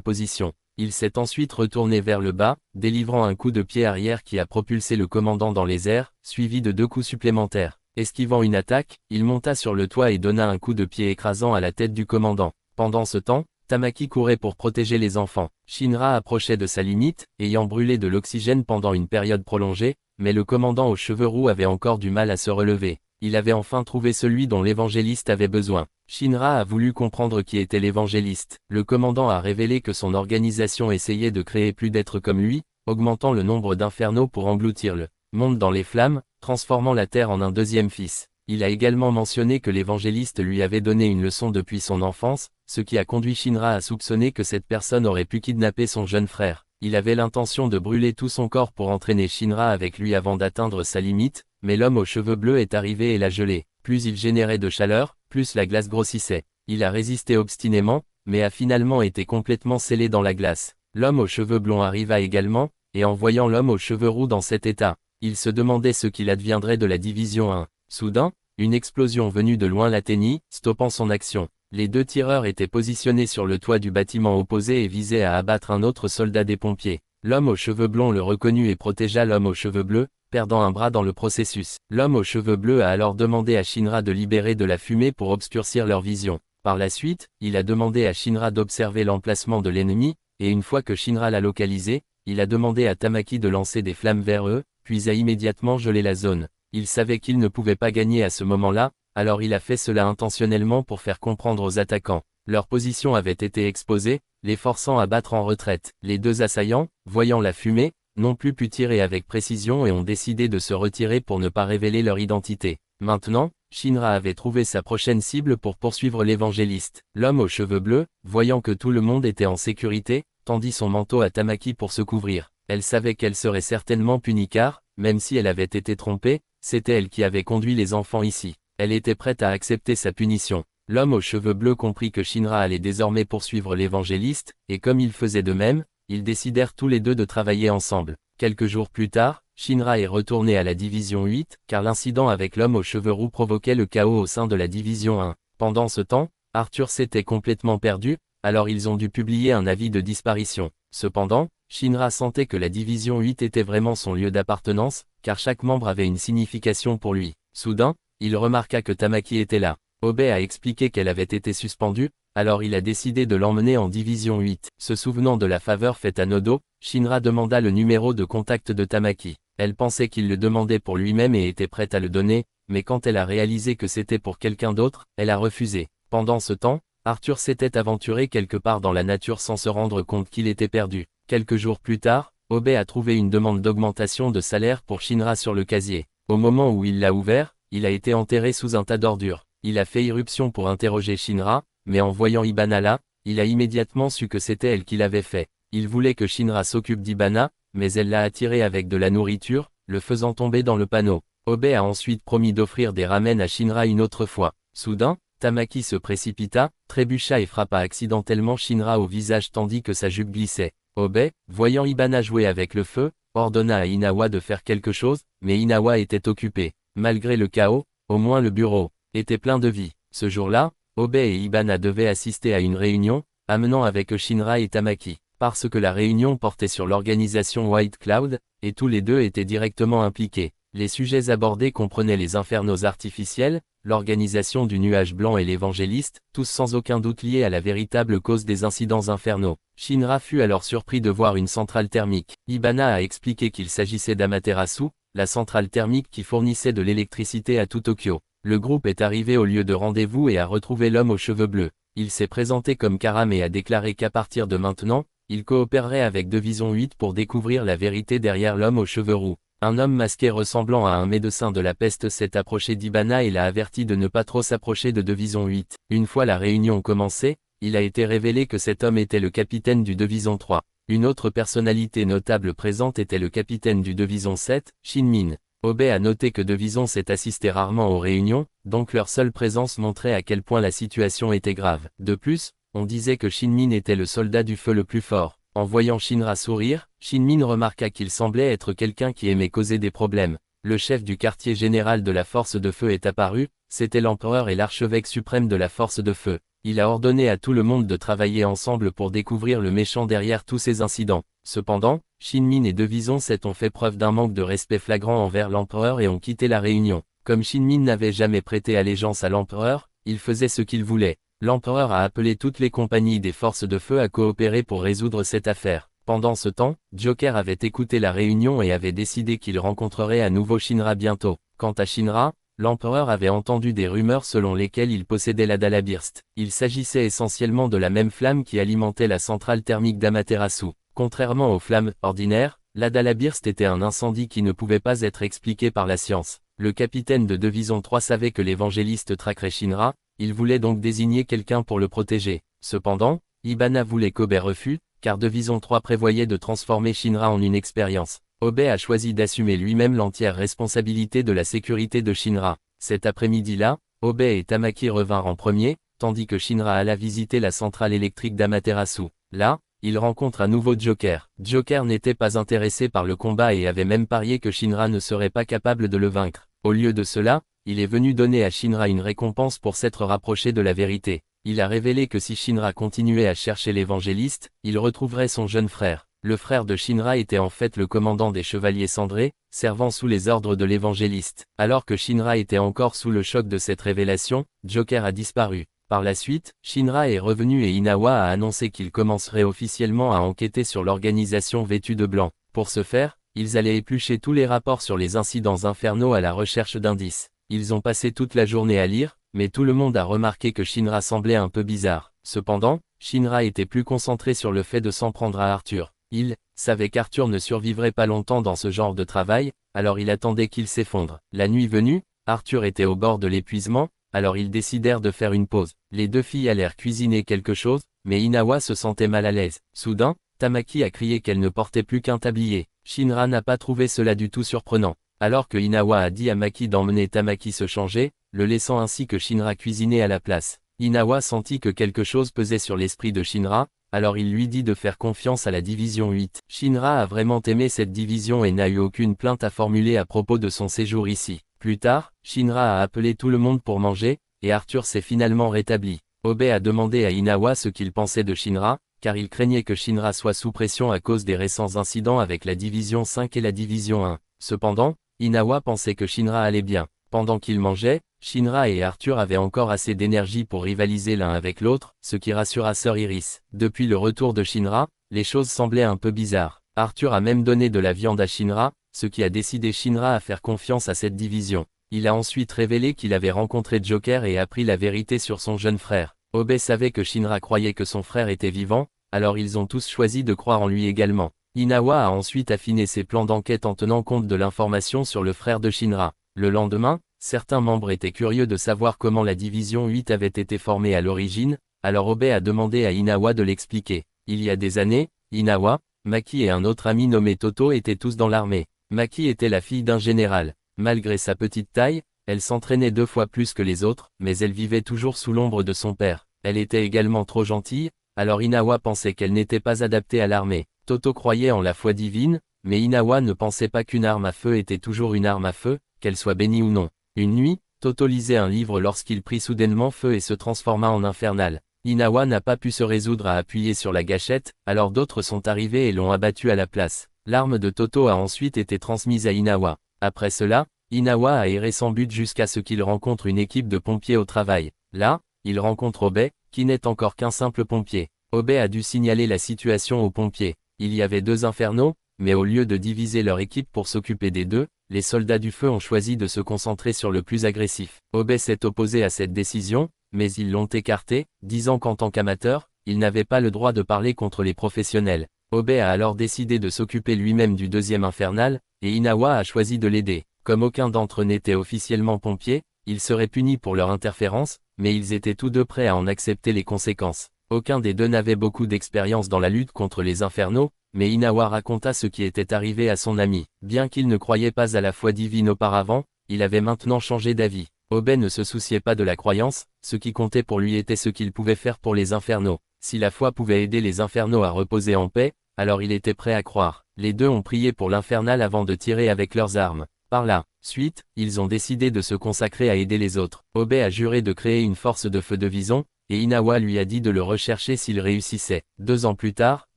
position. Il s'est ensuite retourné vers le bas, délivrant un coup de pied arrière qui a propulsé le commandant dans les airs, suivi de 2 coups supplémentaires. Esquivant une attaque, il monta sur le toit et donna un coup de pied écrasant à la tête du commandant. Pendant ce temps, Tamaki courait pour protéger les enfants. Shinra approchait de sa limite, ayant brûlé de l'oxygène pendant une période prolongée, mais le commandant aux cheveux roux avait encore du mal à se relever. Il avait enfin trouvé celui dont l'évangéliste avait besoin. Shinra a voulu comprendre qui était l'évangéliste. Le commandant a révélé que son organisation essayait de créer plus d'êtres comme lui, augmentant le nombre d'infernaux pour engloutir le monde dans les flammes, transformant la terre en un deuxième fils. Il a également mentionné que l'évangéliste lui avait donné une leçon depuis son enfance, ce qui a conduit Shinra à soupçonner que cette personne aurait pu kidnapper son jeune frère. Il avait l'intention de brûler tout son corps pour entraîner Shinra avec lui avant d'atteindre sa limite, mais l'homme aux cheveux bleus est arrivé et l'a gelé. Plus il générait de chaleur, plus la glace grossissait. Il a résisté obstinément, mais a finalement été complètement scellé dans la glace. L'homme aux cheveux blonds arriva également, et en voyant l'homme aux cheveux roux dans cet état, il se demandait ce qu'il adviendrait de la division 1. Soudain, une explosion venue de loin l'atteignit, stoppant son action. Les 2 tireurs étaient positionnés sur le toit du bâtiment opposé et visaient à abattre un autre soldat des pompiers. L'homme aux cheveux blonds le reconnut et protégea l'homme aux cheveux bleus, perdant un bras dans le processus. L'homme aux cheveux bleus a alors demandé à Shinra de libérer de la fumée pour obscurcir leur vision. Par la suite, il a demandé à Shinra d'observer l'emplacement de l'ennemi, et une fois que Shinra l'a localisé, il a demandé à Tamaki de lancer des flammes vers eux, puis a immédiatement gelé la zone. Il savait qu'il ne pouvait pas gagner à ce moment-là, alors il a fait cela intentionnellement pour faire comprendre aux attaquants. Leur position avait été exposée, les forçant à battre en retraite. Les 2 assaillants, voyant la fumée, n'ont plus pu tirer avec précision et ont décidé de se retirer pour ne pas révéler leur identité. Maintenant, Shinra avait trouvé sa prochaine cible pour poursuivre l'évangéliste. L'homme aux cheveux bleus, voyant que tout le monde était en sécurité, tendit son manteau à Tamaki pour se couvrir. Elle savait qu'elle serait certainement punie car, même si elle avait été trompée, c'était elle qui avait conduit les enfants ici. Elle était prête à accepter sa punition. L'homme aux cheveux bleus comprit que Shinra allait désormais poursuivre l'évangéliste, et comme il faisait de même, ils décidèrent tous les 2 de travailler ensemble. Quelques jours plus tard, Shinra est retourné à la division 8, car l'incident avec l'homme aux cheveux roux provoquait le chaos au sein de la division 1. Pendant ce temps, Arthur s'était complètement perdu, alors ils ont dû publier un avis de disparition. Cependant, Shinra sentait que la division 8 était vraiment son lieu d'appartenance, car chaque membre avait une signification pour lui. Soudain, il remarqua que Tamaki était là. Obe a expliqué qu'elle avait été suspendue, alors il a décidé de l'emmener en division 8. Se souvenant de la faveur faite à Nodo, Shinra demanda le numéro de contact de Tamaki. Elle pensait qu'il le demandait pour lui-même et était prête à le donner, mais quand elle a réalisé que c'était pour quelqu'un d'autre, elle a refusé. Pendant ce temps, Arthur s'était aventuré quelque part dans la nature sans se rendre compte qu'il était perdu. Quelques jours plus tard, Obe a trouvé une demande d'augmentation de salaire pour Shinra sur le casier. Au moment où il l'a ouvert, il a été enterré sous un tas d'ordures. Il a fait irruption pour interroger Shinra, mais en voyant Ibana là, il a immédiatement su que c'était elle qui l'avait fait. Il voulait que Shinra s'occupe d'Ibana, mais elle l'a attiré avec de la nourriture, le faisant tomber dans le panneau. Obe a ensuite promis d'offrir des ramen à Shinra une autre fois. Soudain, Tamaki se précipita, trébucha et frappa accidentellement Shinra au visage tandis que sa jupe glissait. Obe, voyant Ibana jouer avec le feu, ordonna à Inawa de faire quelque chose, mais Inawa était occupé. Malgré le chaos, au moins le bureau était plein de vie. Ce jour-là, Obe et Ibana devaient assister à une réunion, amenant avec eux Shinra et Tamaki. Parce que la réunion portait sur l'organisation White Cloud, et tous les 2 étaient directement impliqués. Les sujets abordés comprenaient les infernos artificiels, l'organisation du nuage blanc et l'évangéliste, tous sans aucun doute liés à la véritable cause des incidents infernaux. Shinra fut alors surpris de voir une centrale thermique. Ibana a expliqué qu'il s'agissait d'Amaterasu, la centrale thermique qui fournissait de l'électricité à tout Tokyo. Le groupe est arrivé au lieu de rendez-vous et a retrouvé l'homme aux cheveux bleus. Il s'est présenté comme Karam et a déclaré qu'à partir de maintenant, il coopérerait avec Division 8 pour découvrir la vérité derrière l'homme aux cheveux roux. Un homme masqué ressemblant à un médecin de la peste s'est approché d'Ibana et l'a averti de ne pas trop s'approcher de Division 8. Une fois la réunion commencée, il a été révélé que cet homme était le capitaine du Division 3. Une autre personnalité notable présente était le capitaine du Division 7, Shinmin. Obe a noté que Division s'est assisté rarement aux réunions, donc leur seule présence montrait à quel point la situation était grave. De plus, on disait que Shinmin était le soldat du feu le plus fort. En voyant Shinra sourire, Shinmin remarqua qu'il semblait être quelqu'un qui aimait causer des problèmes. Le chef du quartier général de la force de feu est apparu, c'était l'empereur et l'archevêque suprême de la force de feu. Il a ordonné à tout le monde de travailler ensemble pour découvrir le méchant derrière tous ces incidents. Cependant, Shinmin et Devison 7 ont fait preuve d'un manque de respect flagrant envers l'empereur et ont quitté la réunion. Comme Shinmin n'avait jamais prêté allégeance à l'empereur, il faisait ce qu'il voulait. L'empereur a appelé toutes les compagnies des forces de feu à coopérer pour résoudre cette affaire. Pendant ce temps, Joker avait écouté la réunion et avait décidé qu'il rencontrerait à nouveau Shinra bientôt. Quant à Shinra, l'empereur avait entendu des rumeurs selon lesquelles il possédait la Dalaburst. Il s'agissait essentiellement de la même flamme qui alimentait la centrale thermique d'Amaterasu. Contrairement aux flammes ordinaires, la Dalaburst était un incendie qui ne pouvait pas être expliqué par la science. Le capitaine de Devison 3 savait que l'évangéliste traquerait Shinra, il voulait donc désigner quelqu'un pour le protéger. Cependant, Ibana voulait qu'Obe refuse, car Devison 3 prévoyait de transformer Shinra en une expérience. Obe a choisi d'assumer lui-même l'entière responsabilité de la sécurité de Shinra. Cet après-midi-là, Obe et Tamaki revinrent en premier, tandis que Shinra alla visiter la centrale électrique d'Amaterasu. Là, il rencontre à nouveau Joker. Joker n'était pas intéressé par le combat et avait même parié que Shinra ne serait pas capable de le vaincre. Au lieu de cela, il est venu donner à Shinra une récompense pour s'être rapproché de la vérité. Il a révélé que si Shinra continuait à chercher l'évangéliste, il retrouverait son jeune frère. Le frère de Shinra était en fait le commandant des Chevaliers Cendrés, servant sous les ordres de l'évangéliste. Alors que Shinra était encore sous le choc de cette révélation, Joker a disparu. Par la suite, Shinra est revenu et Inawa a annoncé qu'il commencerait officiellement à enquêter sur l'organisation vêtue de blanc. Pour ce faire, ils allaient éplucher tous les rapports sur les incidents infernaux à la recherche d'indices. Ils ont passé toute la journée à lire, mais tout le monde a remarqué que Shinra semblait un peu bizarre. Cependant, Shinra était plus concentré sur le fait de s'en prendre à Arthur. Il savait qu'Arthur ne survivrait pas longtemps dans ce genre de travail, alors il attendait qu'il s'effondre. La nuit venue, Arthur était au bord de l'épuisement, alors ils décidèrent de faire une pause. Les deux filles allèrent cuisiner quelque chose, mais Inawa se sentait mal à l'aise. Soudain, Tamaki a crié qu'elle ne portait plus qu'un tablier. Shinra n'a pas trouvé cela du tout surprenant. Alors que Inawa a dit à Maki d'emmener Tamaki se changer, le laissant ainsi que Shinra cuisiner à la place. Inawa sentit que quelque chose pesait sur l'esprit de Shinra, alors il lui dit de faire confiance à la division 8. Shinra a vraiment aimé cette division et n'a eu aucune plainte à formuler à propos de son séjour ici. Plus tard, Shinra a appelé tout le monde pour manger, et Arthur s'est finalement rétabli. Obe a demandé à Inawa ce qu'il pensait de Shinra, car il craignait que Shinra soit sous pression à cause des récents incidents avec la division 5 et la division 1. Cependant, Inawa pensait que Shinra allait bien. Pendant qu'ils mangeaient, Shinra et Arthur avaient encore assez d'énergie pour rivaliser l'un avec l'autre, ce qui rassura Sœur Iris. Depuis le retour de Shinra, les choses semblaient un peu bizarres. Arthur a même donné de la viande à Shinra, ce qui a décidé Shinra à faire confiance à cette division. Il a ensuite révélé qu'il avait rencontré Joker et appris la vérité sur son jeune frère. Obe savait que Shinra croyait que son frère était vivant, alors ils ont tous choisi de croire en lui également. Inawa a ensuite affiné ses plans d'enquête en tenant compte de l'information sur le frère de Shinra. Le lendemain, certains membres étaient curieux de savoir comment la division 8 avait été formée à l'origine, alors Obe a demandé à Inawa de l'expliquer. Il y a des années, Inawa, Maki et un autre ami nommé Toto étaient tous dans l'armée. Maki était la fille d'un général. Malgré sa petite taille, elle s'entraînait 2 fois plus que les autres, mais elle vivait toujours sous l'ombre de son père. Elle était également trop gentille, alors Inawa pensait qu'elle n'était pas adaptée à l'armée. Toto croyait en la foi divine, mais Inawa ne pensait pas qu'une arme à feu était toujours une arme à feu, qu'elle soit bénie ou non. Une nuit, Toto lisait un livre lorsqu'il prit soudainement feu et se transforma en infernal. Inawa n'a pas pu se résoudre à appuyer sur la gâchette, alors d'autres sont arrivés et l'ont abattu à la place. L'arme de Toto a ensuite été transmise à Inawa. Après cela, Inawa a erré sans but jusqu'à ce qu'il rencontre une équipe de pompiers au travail. Là, il rencontre Obe, qui n'est encore qu'un simple pompier. Obe a dû signaler la situation aux pompiers. Il y avait 2 infernaux, mais au lieu de diviser leur équipe pour s'occuper des 2, les soldats du feu ont choisi de se concentrer sur le plus agressif. Obe s'est opposé à cette décision, mais ils l'ont écarté, disant qu'en tant qu'amateur, il n'avait pas le droit de parler contre les professionnels. Obe a alors décidé de s'occuper lui-même du 2e infernal, et Inawa a choisi de l'aider. Comme aucun d'entre eux n'était officiellement pompier, ils seraient punis pour leur interférence, mais ils étaient tous deux prêts à en accepter les conséquences. Aucun des deux n'avait beaucoup d'expérience dans la lutte contre les infernaux, mais Inawa raconta ce qui était arrivé à son ami. Bien qu'il ne croyait pas à la foi divine auparavant, il avait maintenant changé d'avis. Obe ne se souciait pas de la croyance, ce qui comptait pour lui était ce qu'il pouvait faire pour les infernaux. Si la foi pouvait aider les infernaux à reposer en paix, alors il était prêt à croire. Les deux ont prié pour l'infernal avant de tirer avec leurs armes. Par la suite, ils ont décidé de se consacrer à aider les autres. Obe a juré de créer une force de feu de Vison, et Inawa lui a dit de le rechercher s'il réussissait. 2 ans plus tard,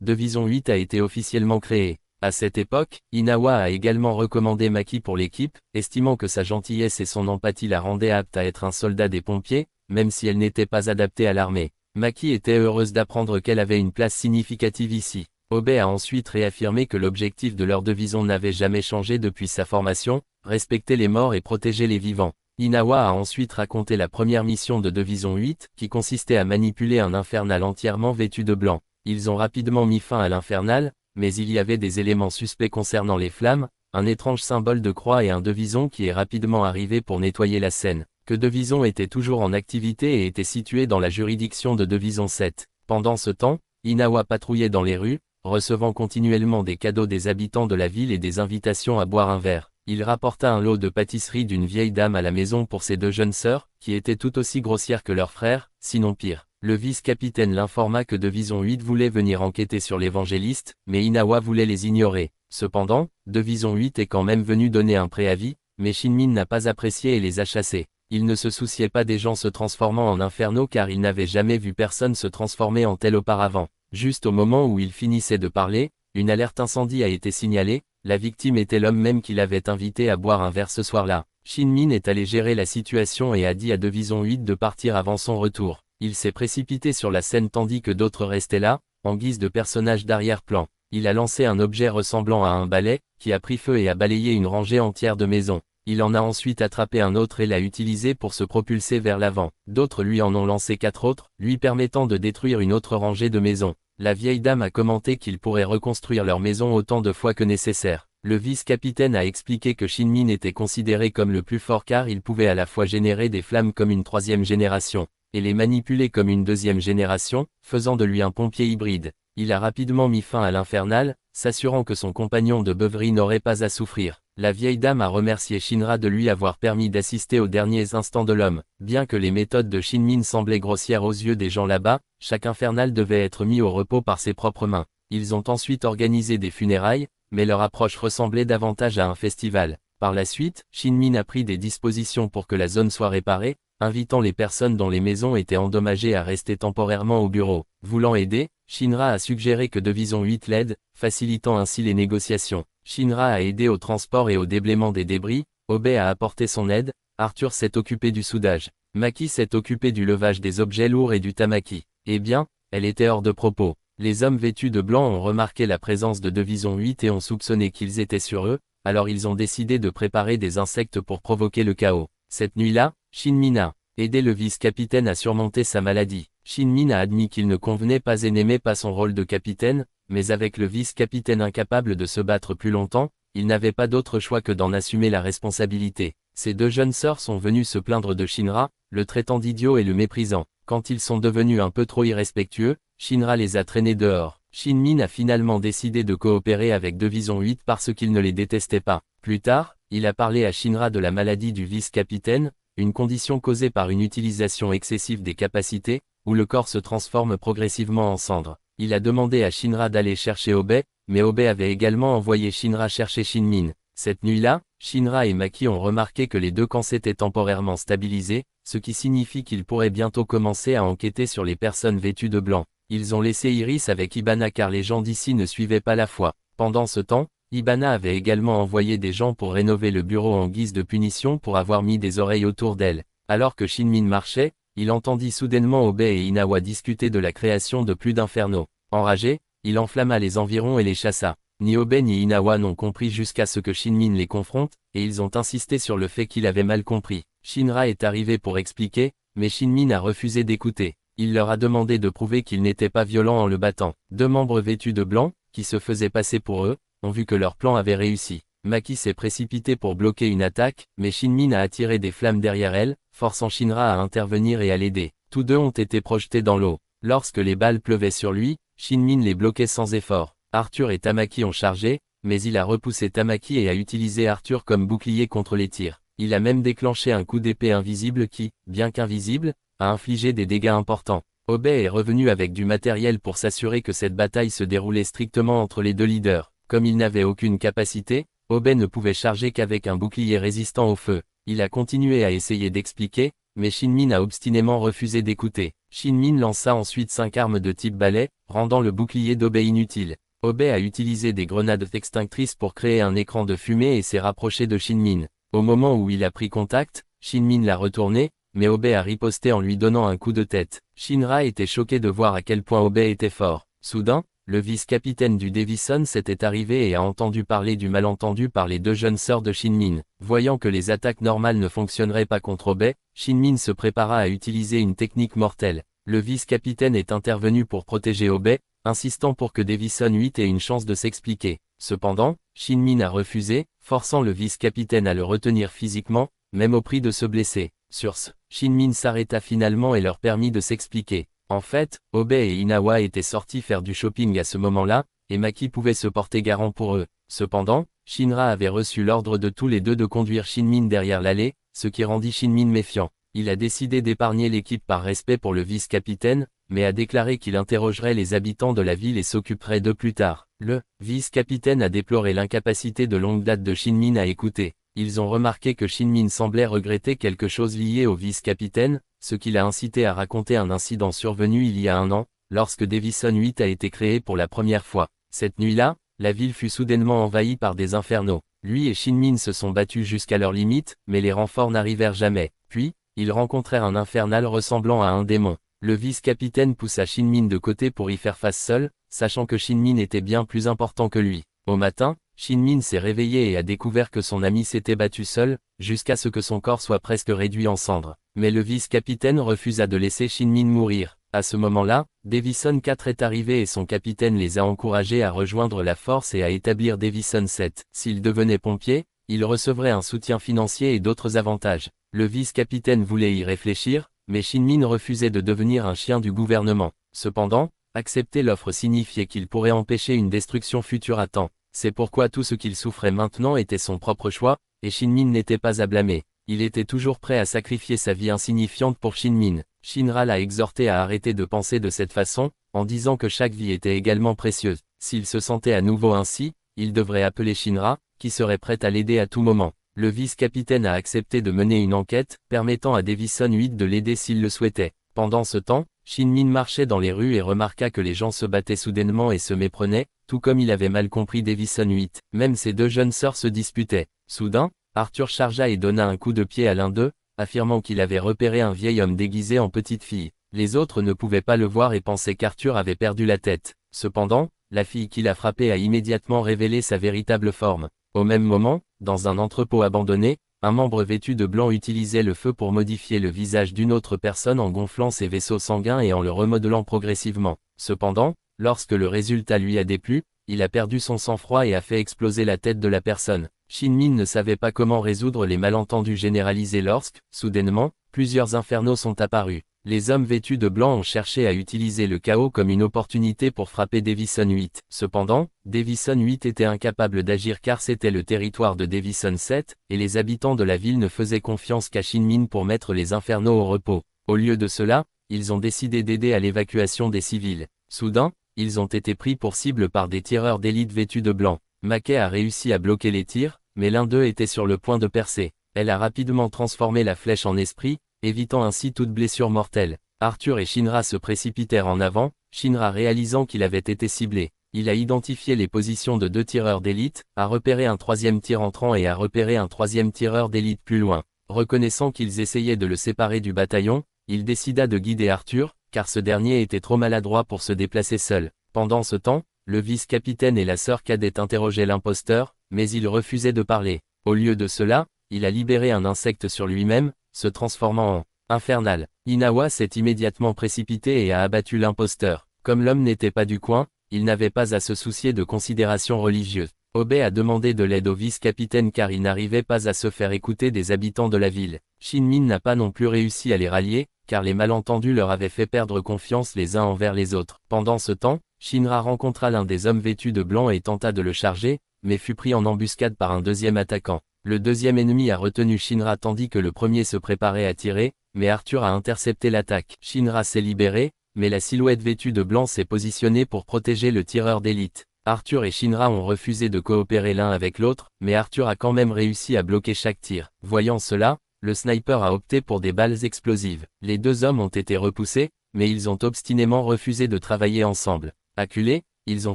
Division 8 a été officiellement créée. À cette époque, Inawa a également recommandé Maki pour l'équipe, estimant que sa gentillesse et son empathie la rendaient apte à être un soldat des pompiers, même si elle n'était pas adaptée à l'armée. Maki était heureuse d'apprendre qu'elle avait une place significative ici. Obe a ensuite réaffirmé que l'objectif de leur division n'avait jamais changé depuis sa formation, respecter les morts et protéger les vivants. Inawa a ensuite raconté la première mission de Division 8, qui consistait à manipuler un infernal entièrement vêtu de blanc. Ils ont rapidement mis fin à l'infernal, mais il y avait des éléments suspects concernant les flammes, un étrange symbole de croix et un Devison qui est rapidement arrivé pour nettoyer la scène. Que Devison était toujours en activité et était situé dans la juridiction de Division 7. Pendant ce temps, Inawa patrouillait dans les rues, recevant continuellement des cadeaux des habitants de la ville et des invitations à boire un verre. Il rapporta un lot de pâtisseries d'une vieille dame à la maison pour ses 2 jeunes sœurs, qui étaient tout aussi grossières que leurs frères, sinon pire. Le vice-capitaine l'informa que Division 8 voulait venir enquêter sur l'évangéliste, mais Inawa voulait les ignorer. Cependant, Division 8 est quand même venu donner un préavis, mais Shinmin n'a pas apprécié et les a chassés. Il ne se souciait pas des gens se transformant en infernaux car il n'avait jamais vu personne se transformer en tel auparavant. Juste au moment où il finissait de parler, une alerte incendie a été signalée, la victime était l'homme même qu'il avait invité à boire un verre ce soir-là. Shinmin est allé gérer la situation et a dit à Division 8 de partir avant son retour. Il s'est précipité sur la scène tandis que d'autres restaient là, en guise de personnage d'arrière-plan. Il a lancé un objet ressemblant à un balai, qui a pris feu et a balayé une rangée entière de maisons. Il en a ensuite attrapé un autre et l'a utilisé pour se propulser vers l'avant. D'autres lui en ont lancé 4 autres, lui permettant de détruire une autre rangée de maisons. La vieille dame a commenté qu'ils pourraient reconstruire leur maison autant de fois que nécessaire. Le vice-capitaine a expliqué que Shinmin était considéré comme le plus fort car il pouvait à la fois générer des flammes comme une 3e génération, et les manipuler comme une 2e génération, faisant de lui un pompier hybride. Il a rapidement mis fin à l'infernal, s'assurant que son compagnon de beuverie n'aurait pas à souffrir. La vieille dame a remercié Shinra de lui avoir permis d'assister aux derniers instants de l'homme. Bien que les méthodes de Shinmin semblaient grossières aux yeux des gens là-bas, chaque infernal devait être mis au repos par ses propres mains. Ils ont ensuite organisé des funérailles, mais leur approche ressemblait davantage à un festival. Par la suite, Shinmin a pris des dispositions pour que la zone soit réparée, invitant les personnes dont les maisons étaient endommagées à rester temporairement au bureau. Voulant aider, Shinra a suggéré que Division 8 l'aide, facilitant ainsi les négociations. Shinra a aidé au transport et au déblaiement des débris, Obe a apporté son aide, Arthur s'est occupé du soudage. Maki s'est occupé du levage des objets lourds et du tamaki. Eh bien, elle était hors de propos. Les hommes vêtus de blanc ont remarqué la présence de Division 8 et ont soupçonné qu'ils étaient sur eux, alors ils ont décidé de préparer des insectes pour provoquer le chaos. Cette nuit-là, Shinmin a aidé le vice-capitaine à surmonter sa maladie. Shinmin a admis qu'il ne convenait pas et n'aimait pas son rôle de capitaine, mais avec le vice-capitaine incapable de se battre plus longtemps, il n'avait pas d'autre choix que d'en assumer la responsabilité. Ses 2 jeunes sœurs sont venues se plaindre de Shinra, le traitant d'idiot et le méprisant. Quand ils sont devenus un peu trop irrespectueux, Shinra les a traînés dehors. Shinmin a finalement décidé de coopérer avec Division 8 parce qu'il ne les détestait pas. Plus tard, il a parlé à Shinra de la maladie du vice-capitaine, une condition causée par une utilisation excessive des capacités, où le corps se transforme progressivement en cendres. Il a demandé à Shinra d'aller chercher Obe, mais Obe avait également envoyé Shinra chercher Shinmin. Cette nuit-là, Shinra et Maki ont remarqué que les 2 camps s'étaient temporairement stabilisés, ce qui signifie qu'ils pourraient bientôt commencer à enquêter sur les personnes vêtues de blanc. Ils ont laissé Iris avec Ibana car les gens d'ici ne suivaient pas la foi. Pendant ce temps, Ibana avait également envoyé des gens pour rénover le bureau en guise de punition pour avoir mis des oreilles autour d'elle. Alors que Shinmin marchait, il entendit soudainement Obe et Inawa discuter de la création de plus d'infernaux. Enragé, il enflamma les environs et les chassa. Ni Obe ni Inawa n'ont compris jusqu'à ce que Shinmin les confronte, et ils ont insisté sur le fait qu'il avait mal compris. Shinra est arrivé pour expliquer, mais Shinmin a refusé d'écouter. Il leur a demandé de prouver qu'il n'était pas violent en le battant. 2 membres vêtus de blanc, qui se faisaient passer pour eux, ont vu que leur plan avait réussi. Maki s'est précipité pour bloquer une attaque, mais Shinmin a attiré des flammes derrière elle, forçant Shinra à intervenir et à l'aider. Tous 2 ont été projetés dans l'eau. Lorsque les balles pleuvaient sur lui, Shinmin les bloquait sans effort. Arthur et Tamaki ont chargé, mais il a repoussé Tamaki et a utilisé Arthur comme bouclier contre les tirs. Il a même déclenché un coup d'épée invisible qui, bien qu'invisible, a infligé des dégâts importants. Obe est revenu avec du matériel pour s'assurer que cette bataille se déroulait strictement entre les deux leaders. Comme il n'avait aucune capacité, Obe ne pouvait charger qu'avec un bouclier résistant au feu. Il a continué à essayer d'expliquer, mais Shinmin a obstinément refusé d'écouter. Shinmin lança ensuite 5 armes de type balai, rendant le bouclier d'Obe inutile. Obe a utilisé des grenades extinctrices pour créer un écran de fumée et s'est rapproché de Shinmin. Au moment où il a pris contact, Shinmin l'a retourné, mais Obe a riposté en lui donnant un coup de tête. Shinra était choqué de voir à quel point Obe était fort. Soudain, le vice-capitaine du Davison s'était arrivé et a entendu parler du malentendu par les deux jeunes sœurs de Shinmin. Voyant que les attaques normales ne fonctionneraient pas contre Obe, Shinmin se prépara à utiliser une technique mortelle. Le vice-capitaine est intervenu pour protéger Obe, insistant pour que Davison 8 ait une chance de s'expliquer. Cependant, Shinmin a refusé, forçant le vice-capitaine à le retenir physiquement, même au prix de se blesser. Sur ce, Shinmin s'arrêta finalement et leur permit de s'expliquer. En fait, Obe et Inawa étaient sortis faire du shopping à ce moment-là, et Maki pouvait se porter garant pour eux. Cependant, Shinra avait reçu l'ordre de tous les deux de conduire Shinmin derrière l'allée, ce qui rendit Shinmin méfiant. Il a décidé d'épargner l'équipe par respect pour le vice-capitaine, mais a déclaré qu'il interrogerait les habitants de la ville et s'occuperait d'eux plus tard. Le vice-capitaine a déploré l'incapacité de longue date de Shinmin à écouter. Ils ont remarqué que Shinmin semblait regretter quelque chose lié au vice-capitaine, ce qui l'a incité à raconter un incident survenu il y a 1 an, lorsque Davison 8 a été créé pour la première fois. Cette nuit-là, la ville fut soudainement envahie par des infernaux. Lui et Shinmin se sont battus jusqu'à leur limite, mais les renforts n'arrivèrent jamais. Puis, ils rencontrèrent un infernal ressemblant à un démon. Le vice-capitaine poussa Shinmin de côté pour y faire face seul, sachant que Shinmin était bien plus important que lui. Au matin, Shinmin s'est réveillé et a découvert que son ami s'était battu seul, jusqu'à ce que son corps soit presque réduit en cendres. Mais le vice-capitaine refusa de laisser Shinmin mourir. À ce moment-là, Davison 4 est arrivé et son capitaine les a encouragés à rejoindre la force et à établir Davison 7. S'il devenait pompier, il recevrait un soutien financier et d'autres avantages. Le vice-capitaine voulait y réfléchir, mais Shinmin refusait de devenir un chien du gouvernement. Cependant, accepter l'offre signifiait qu'il pourrait empêcher une destruction future à temps. C'est pourquoi tout ce qu'il souffrait maintenant était son propre choix, et Shinmin n'était pas à blâmer. Il était toujours prêt à sacrifier sa vie insignifiante pour Shinmin. Shinra l'a exhorté à arrêter de penser de cette façon, en disant que chaque vie était également précieuse. S'il se sentait à nouveau ainsi, il devrait appeler Shinra, qui serait prêt à l'aider à tout moment. Le vice-capitaine a accepté de mener une enquête, permettant à Davison 8 de l'aider s'il le souhaitait. Pendant ce temps, Shinmin marchait dans les rues et remarqua que les gens se battaient soudainement et se méprenaient, tout comme il avait mal compris Davison 8. Même ses deux jeunes sœurs se disputaient. Soudain, Arthur chargea et donna un coup de pied à l'un d'eux, affirmant qu'il avait repéré un vieil homme déguisé en petite fille. Les autres ne pouvaient pas le voir et pensaient qu'Arthur avait perdu la tête. Cependant, la fille qui l'a frappé a immédiatement révélé sa véritable forme. Au même moment, dans un entrepôt abandonné, un membre vêtu de blanc utilisait le feu pour modifier le visage d'une autre personne en gonflant ses vaisseaux sanguins et en le remodelant progressivement. Cependant, lorsque le résultat lui a déplu, il a perdu son sang-froid et a fait exploser la tête de la personne. Shinmin ne savait pas comment résoudre les malentendus généralisés lorsque, soudainement, plusieurs infernaux sont apparus. Les hommes vêtus de blanc ont cherché à utiliser le chaos comme une opportunité pour frapper Davison 8. Cependant, Davison 8 était incapable d'agir car c'était le territoire de Davison 7, et les habitants de la ville ne faisaient confiance qu'à Shinmin pour mettre les infernaux au repos. Au lieu de cela, ils ont décidé d'aider à l'évacuation des civils. Soudain, ils ont été pris pour cible par des tireurs d'élite vêtus de blanc. Mackay a réussi à bloquer les tirs, mais l'un d'eux était sur le point de percer. Elle a rapidement transformé la flèche en esprit, évitant ainsi toute blessure mortelle. Arthur et Shinra se précipitèrent en avant, Shinra réalisant qu'il avait été ciblé. Il a identifié les positions de 2 tireurs d'élite, a repéré un 3e tir entrant et a repéré un 3e tireur d'élite plus loin. Reconnaissant qu'ils essayaient de le séparer du bataillon, il décida de guider Arthur, car ce dernier était trop maladroit pour se déplacer seul. Pendant ce temps, le vice-capitaine et la sœur cadette interrogeaient l'imposteur, mais il refusait de parler. Au lieu de cela, il a libéré un insecte sur lui-même, se transformant en infernal. Inawa s'est immédiatement précipité et a abattu l'imposteur. Comme l'homme n'était pas du coin, il n'avait pas à se soucier de considérations religieuses. Obe a demandé de l'aide au vice-capitaine car il n'arrivait pas à se faire écouter des habitants de la ville. Shinmin n'a pas non plus réussi à les rallier, car les malentendus leur avaient fait perdre confiance les uns envers les autres. Pendant ce temps, Shinra rencontra l'un des hommes vêtus de blanc et tenta de le charger, mais fut pris en embuscade par un deuxième attaquant. Le deuxième ennemi a retenu Shinra tandis que le premier se préparait à tirer, mais Arthur a intercepté l'attaque. Shinra s'est libéré, mais la silhouette vêtue de blanc s'est positionnée pour protéger le tireur d'élite. Arthur et Shinra ont refusé de coopérer l'un avec l'autre, mais Arthur a quand même réussi à bloquer chaque tir. Voyant cela, le sniper a opté pour des balles explosives. Les deux hommes ont été repoussés, mais ils ont obstinément refusé de travailler ensemble. Acculés, ils ont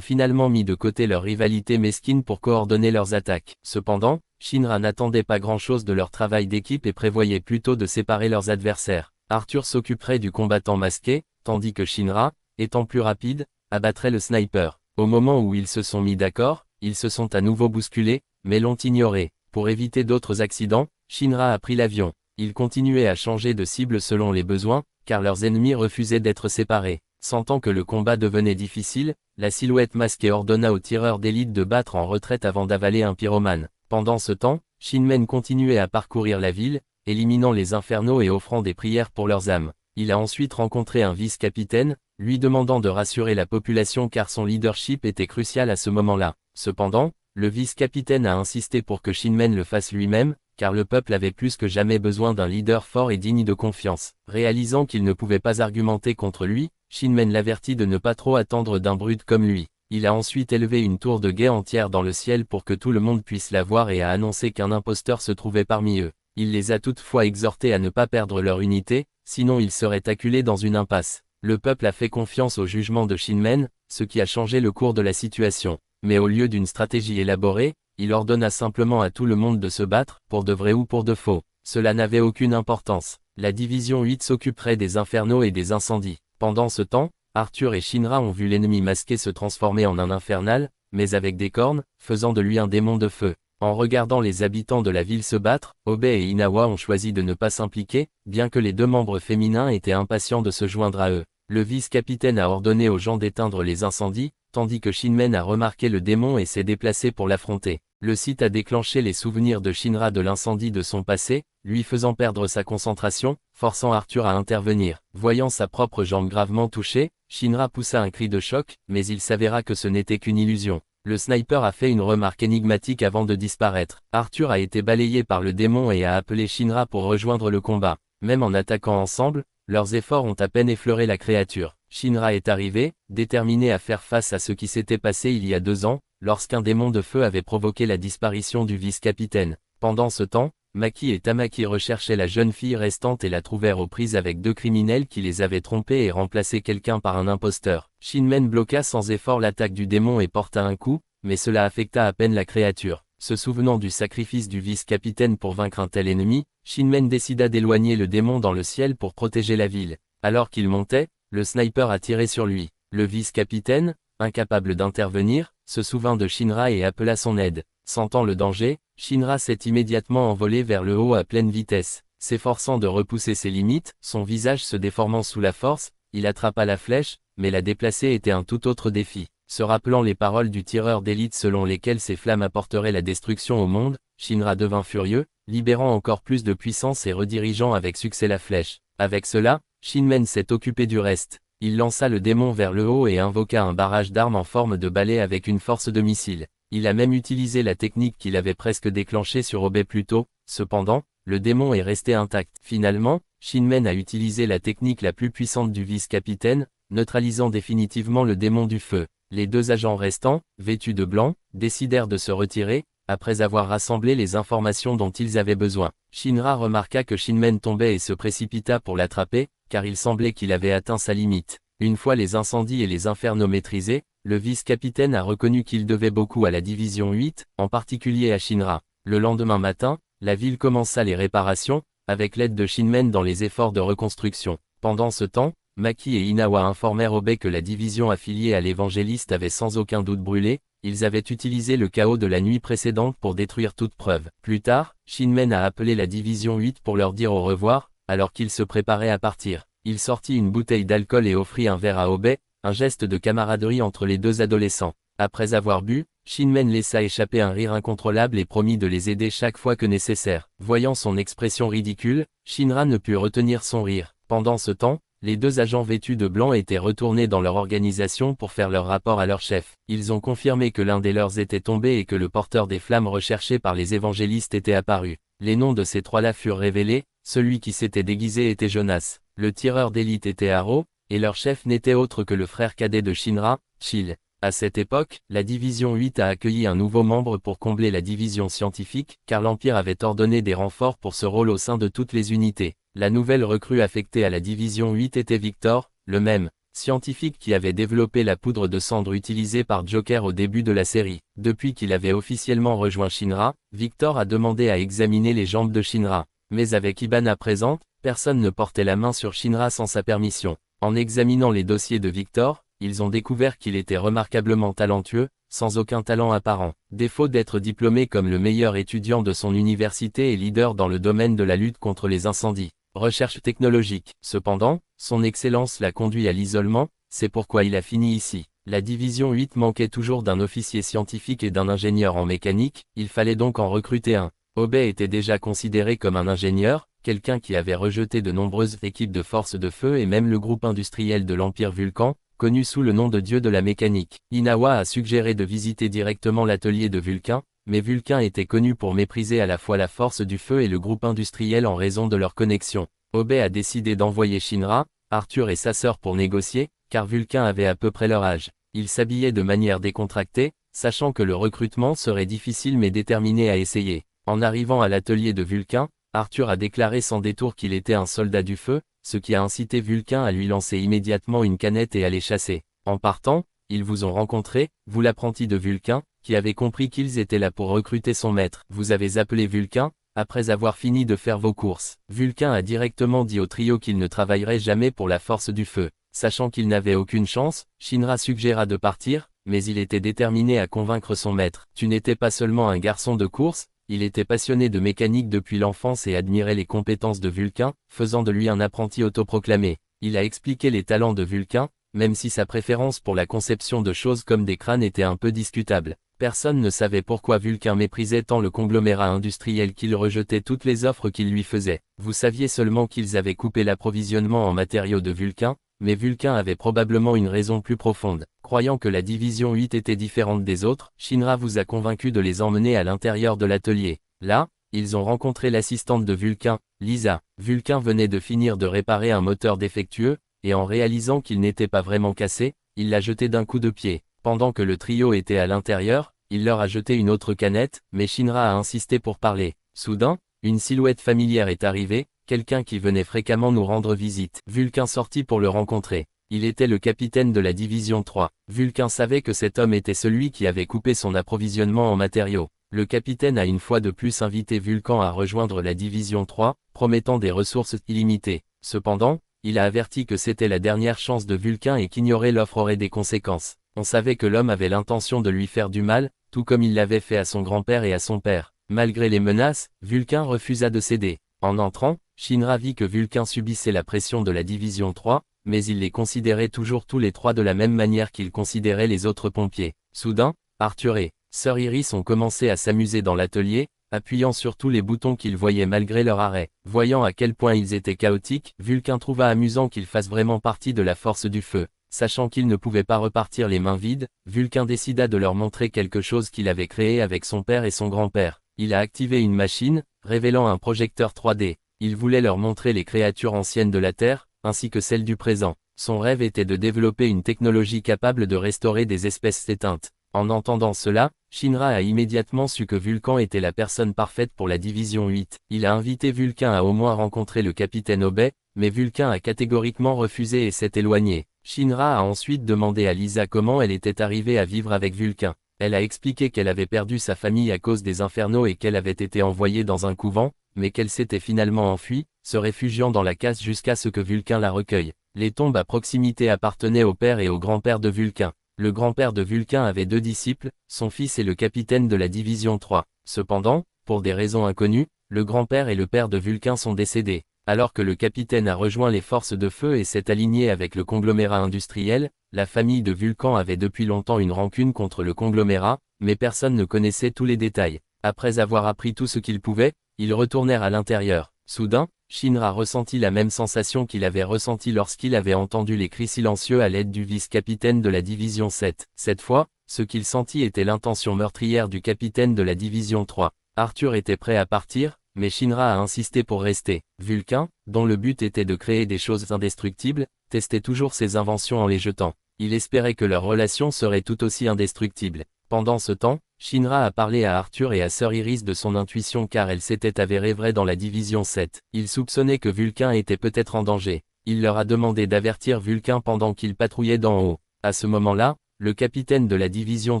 finalement mis de côté leur rivalité mesquine pour coordonner leurs attaques. Cependant, Shinra n'attendait pas grand-chose de leur travail d'équipe et prévoyait plutôt de séparer leurs adversaires. Arthur s'occuperait du combattant masqué, tandis que Shinra, étant plus rapide, abattrait le sniper. Au moment où ils se sont mis d'accord, ils se sont à nouveau bousculés, mais l'ont ignoré. Pour éviter d'autres accidents, Shinra a pris l'avion. Ils continuaient à changer de cible selon les besoins, car leurs ennemis refusaient d'être séparés. Sentant que le combat devenait difficile, la silhouette masquée ordonna aux tireurs d'élite de battre en retraite avant d'avaler un pyromane. Pendant ce temps, Shinmen continuait à parcourir la ville, éliminant les infernaux et offrant des prières pour leurs âmes. Il a ensuite rencontré un vice-capitaine, lui demandant de rassurer la population car son leadership était crucial à ce moment-là. Cependant, le vice-capitaine a insisté pour que Shinmen le fasse lui-même, car le peuple avait plus que jamais besoin d'un leader fort et digne de confiance. Réalisant qu'il ne pouvait pas argumenter contre lui, Shinmen l'avertit de ne pas trop attendre d'un brute comme lui. Il a ensuite élevé une tour de guet entière dans le ciel pour que tout le monde puisse la voir et a annoncé qu'un imposteur se trouvait parmi eux. Il les a toutefois exhortés à ne pas perdre leur unité, sinon ils seraient acculés dans une impasse. Le peuple a fait confiance au jugement de Shinmen, ce qui a changé le cours de la situation. Mais au lieu d'une stratégie élaborée, il ordonna simplement à tout le monde de se battre, pour de vrai ou pour de faux. Cela n'avait aucune importance. La division 8 s'occuperait des infernaux et des incendies. Pendant ce temps, Arthur et Shinra ont vu l'ennemi masqué se transformer en un infernal, mais avec des cornes, faisant de lui un démon de feu. En regardant les habitants de la ville se battre, Obe et Inawa ont choisi de ne pas s'impliquer, bien que les deux membres féminins étaient impatients de se joindre à eux. Le vice-capitaine a ordonné aux gens d'éteindre les incendies, tandis que Shinmen a remarqué le démon et s'est déplacé pour l'affronter. Le site a déclenché les souvenirs de Shinra de l'incendie de son passé, lui faisant perdre sa concentration, forçant Arthur à intervenir. Voyant sa propre jambe gravement touchée, Shinra poussa un cri de choc, mais il s'avéra que ce n'était qu'une illusion. Le sniper a fait une remarque énigmatique avant de disparaître. Arthur a été balayé par le démon et a appelé Shinra pour rejoindre le combat. Même en attaquant ensemble, leurs efforts ont à peine effleuré la créature. Shinra est arrivé, déterminé à faire face à ce qui s'était passé il y a 2 ans, lorsqu'un démon de feu avait provoqué la disparition du vice-capitaine. Pendant ce temps, Maki et Tamaki recherchaient la jeune fille restante et la trouvèrent aux prises avec 2 criminels qui les avaient trompés et remplacé quelqu'un par un imposteur. Shinmen bloqua sans effort l'attaque du démon et porta un coup, mais cela affecta à peine la créature. Se souvenant du sacrifice du vice-capitaine pour vaincre un tel ennemi, Shinmen décida d'éloigner le démon dans le ciel pour protéger la ville. Alors qu'il montait, le sniper a tiré sur lui. Le vice-capitaine, incapable d'intervenir, se souvint de Shinra et appela son aide. Sentant le danger, Shinra s'est immédiatement envolé vers le haut à pleine vitesse. S'efforçant de repousser ses limites, son visage se déformant sous la force, il attrapa la flèche, mais la déplacer était un tout autre défi. Se rappelant les paroles du tireur d'élite selon lesquelles ces flammes apporteraient la destruction au monde, Shinra devint furieux, libérant encore plus de puissance et redirigeant avec succès la flèche. Avec cela, Shinmen s'est occupé du reste. Il lança le démon vers le haut et invoqua un barrage d'armes en forme de balai avec une force de missile. Il a même utilisé la technique qu'il avait presque déclenchée sur Obe plus tôt, cependant, le démon est resté intact. Finalement, Shinmen a utilisé la technique la plus puissante du vice-capitaine, neutralisant définitivement le démon du feu. Les 2 agents restants, vêtus de blanc, décidèrent de se retirer, après avoir rassemblé les informations dont ils avaient besoin. Shinra remarqua que Shinmen tombait et se précipita pour l'attraper, car il semblait qu'il avait atteint sa limite. Une fois les incendies et les infernaux maîtrisés, le vice-capitaine a reconnu qu'il devait beaucoup à la division 8, en particulier à Shinra. Le lendemain matin, la ville commença les réparations, avec l'aide de Shinmen dans les efforts de reconstruction. Pendant ce temps, Maki et Inawa informèrent Obe que la division affiliée à l'évangéliste avait sans aucun doute brûlé, ils avaient utilisé le chaos de la nuit précédente pour détruire toute preuve. Plus tard, Shinmen a appelé la division 8 pour leur dire au revoir, alors qu'ils se préparaient à partir. Il sortit une bouteille d'alcool et offrit un verre à Obe, un geste de camaraderie entre les 2 adolescents. Après avoir bu, Shinmen laissa échapper un rire incontrôlable et promit de les aider chaque fois que nécessaire. Voyant son expression ridicule, Shinra ne put retenir son rire. Pendant ce temps, les 2 agents vêtus de blanc étaient retournés dans leur organisation pour faire leur rapport à leur chef. Ils ont confirmé que l'un des leurs était tombé et que le porteur des flammes recherché par les évangélistes était apparu. Les noms de ces 3-là furent révélés, celui qui s'était déguisé était Jonas, le tireur d'élite était Haro, et leur chef n'était autre que le frère cadet de Shinra, Chill. À cette époque, la division 8 a accueilli un nouveau membre pour combler la division scientifique, car l'Empire avait ordonné des renforts pour ce rôle au sein de toutes les unités. La nouvelle recrue affectée à la division 8 était Victor, le même scientifique qui avait développé la poudre de cendre utilisée par Joker au début de la série. Depuis qu'il avait officiellement rejoint Shinra, Victor a demandé à examiner les jambes de Shinra. Mais avec Hibana présente, personne ne portait la main sur Shinra sans sa permission. En examinant les dossiers de Victor, ils ont découvert qu'il était remarquablement talentueux, sans aucun talent apparent. Défaut d'être diplômé comme le meilleur étudiant de son université et leader dans le domaine de la lutte contre les incendies. Recherche technologique. Cependant, son excellence l'a conduit à l'isolement, c'est pourquoi il a fini ici. La division 8 manquait toujours d'un officier scientifique et d'un ingénieur en mécanique, il fallait donc en recruter un. Obey était déjà considéré comme un ingénieur, quelqu'un qui avait rejeté de nombreuses équipes de forces de feu et même le groupe industriel de l'Empire Vulcan, connu sous le nom de dieu de la mécanique. Inawa a suggéré de visiter directement l'atelier de Vulcain, mais Vulcain était connu pour mépriser à la fois la force du feu et le groupe industriel en raison de leur connexion. Obey a décidé d'envoyer Shinra, Arthur et sa sœur pour négocier, car Vulcain avait à peu près leur âge. Ils s'habillaient de manière décontractée, sachant que le recrutement serait difficile mais déterminés à essayer. En arrivant à l'atelier de Vulcain, Arthur a déclaré sans détour qu'il était un soldat du feu, ce qui a incité Vulcain à lui lancer immédiatement une canette et à les chasser. En partant, ils vous ont rencontré, vous l'apprenti de Vulcain, qui avait compris qu'ils étaient là pour recruter son maître. Vous avez appelé Vulcain, après avoir fini de faire vos courses. Vulcain a directement dit au trio qu'il ne travaillerait jamais pour la force du feu. Sachant qu'il n'avait aucune chance, Shinra suggéra de partir, mais il était déterminé à convaincre son maître. Tu n'étais pas seulement un garçon de course, il était passionné de mécanique depuis l'enfance et admirait les compétences de Vulcain, faisant de lui un apprenti autoproclamé. Il a expliqué les talents de Vulcain, même si sa préférence pour la conception de choses comme des crânes était un peu discutable. Personne ne savait pourquoi Vulcain méprisait tant le conglomérat industriel qu'il rejetait toutes les offres qu'il lui faisait. Vous saviez seulement qu'ils avaient coupé l'approvisionnement en matériaux de Vulcain, mais Vulcain avait probablement une raison plus profonde. Croyant que la division 8 était différente des autres, Shinra vous a convaincu de les emmener à l'intérieur de l'atelier. Là, ils ont rencontré l'assistante de Vulcain, Lisa. Vulcain venait de finir de réparer un moteur défectueux, et en réalisant qu'il n'était pas vraiment cassé, il l'a jeté d'un coup de pied. Pendant que le trio était à l'intérieur, il leur a jeté une autre canette, mais Shinra a insisté pour parler. Soudain, une silhouette familière est arrivée, quelqu'un qui venait fréquemment nous rendre visite. Vulcain sortit pour le rencontrer. Il était le capitaine de la division 3. Vulcain savait que cet homme était celui qui avait coupé son approvisionnement en matériaux. Le capitaine a une fois de plus invité Vulcain à rejoindre la division 3, promettant des ressources illimitées. Cependant, il a averti que c'était la dernière chance de Vulcain et qu'ignorer l'offre aurait des conséquences. On savait que l'homme avait l'intention de lui faire du mal, tout comme il l'avait fait à son grand-père et à son père. Malgré les menaces, Vulcain refusa de céder. En entrant, Shinra vit que Vulcain subissait la pression de la division 3, mais il les considérait toujours tous les trois de la même manière qu'il considérait les autres pompiers. Soudain, Arthur et Sœur Iris ont commencé à s'amuser dans l'atelier, appuyant sur tous les boutons qu'ils voyaient malgré leur arrêt. Voyant à quel point ils étaient chaotiques, Vulcain trouva amusant qu'ils fassent vraiment partie de la force du feu. Sachant qu'ils ne pouvaient pas repartir les mains vides, Vulcain décida de leur montrer quelque chose qu'il avait créé avec son père et son grand-père. Il a activé une machine, révélant un projecteur 3D. Il voulait leur montrer les créatures anciennes de la Terre, ainsi que celles du présent. Son rêve était de développer une technologie capable de restaurer des espèces éteintes. En entendant cela, Shinra a immédiatement su que Vulcain était la personne parfaite pour la division 8. Il a invité Vulcain à au moins rencontrer le capitaine Obey, mais Vulcain a catégoriquement refusé et s'est éloigné. Shinra a ensuite demandé à Lisa comment elle était arrivée à vivre avec Vulcain. Elle a expliqué qu'elle avait perdu sa famille à cause des infernaux et qu'elle avait été envoyée dans un couvent, mais qu'elle s'était finalement enfuie, se réfugiant dans la casse jusqu'à ce que Vulcain la recueille. Les tombes à proximité appartenaient au père et au grand-père de Vulcain. Le grand-père de Vulcain avait deux disciples, son fils et le capitaine de la division 3. Cependant, pour des raisons inconnues, le grand-père et le père de Vulcain sont décédés. Alors que le capitaine a rejoint les forces de feu et s'est aligné avec le conglomérat industriel, la famille de Vulcain avait depuis longtemps une rancune contre le conglomérat, mais personne ne connaissait tous les détails. Après avoir appris tout ce qu'ils pouvaient, ils retournèrent à l'intérieur. Soudain, Shinra ressentit la même sensation qu'il avait ressentie lorsqu'il avait entendu les cris silencieux à l'aide du vice-capitaine de la division 7. Cette fois, ce qu'il sentit était l'intention meurtrière du capitaine de la division 3. Arthur était prêt à partir, mais Shinra a insisté pour rester. Vulcain, dont le but était de créer des choses indestructibles, testait toujours ses inventions en les jetant. Il espérait que leur relation serait tout aussi indestructible. Pendant ce temps, Shinra a parlé à Arthur et à Sœur Iris de son intuition car elle s'était avérée vraie dans la division 7. Il soupçonnait que Vulcain était peut-être en danger. Il leur a demandé d'avertir Vulcain pendant qu'il patrouillait d'en haut. À ce moment-là, le capitaine de la division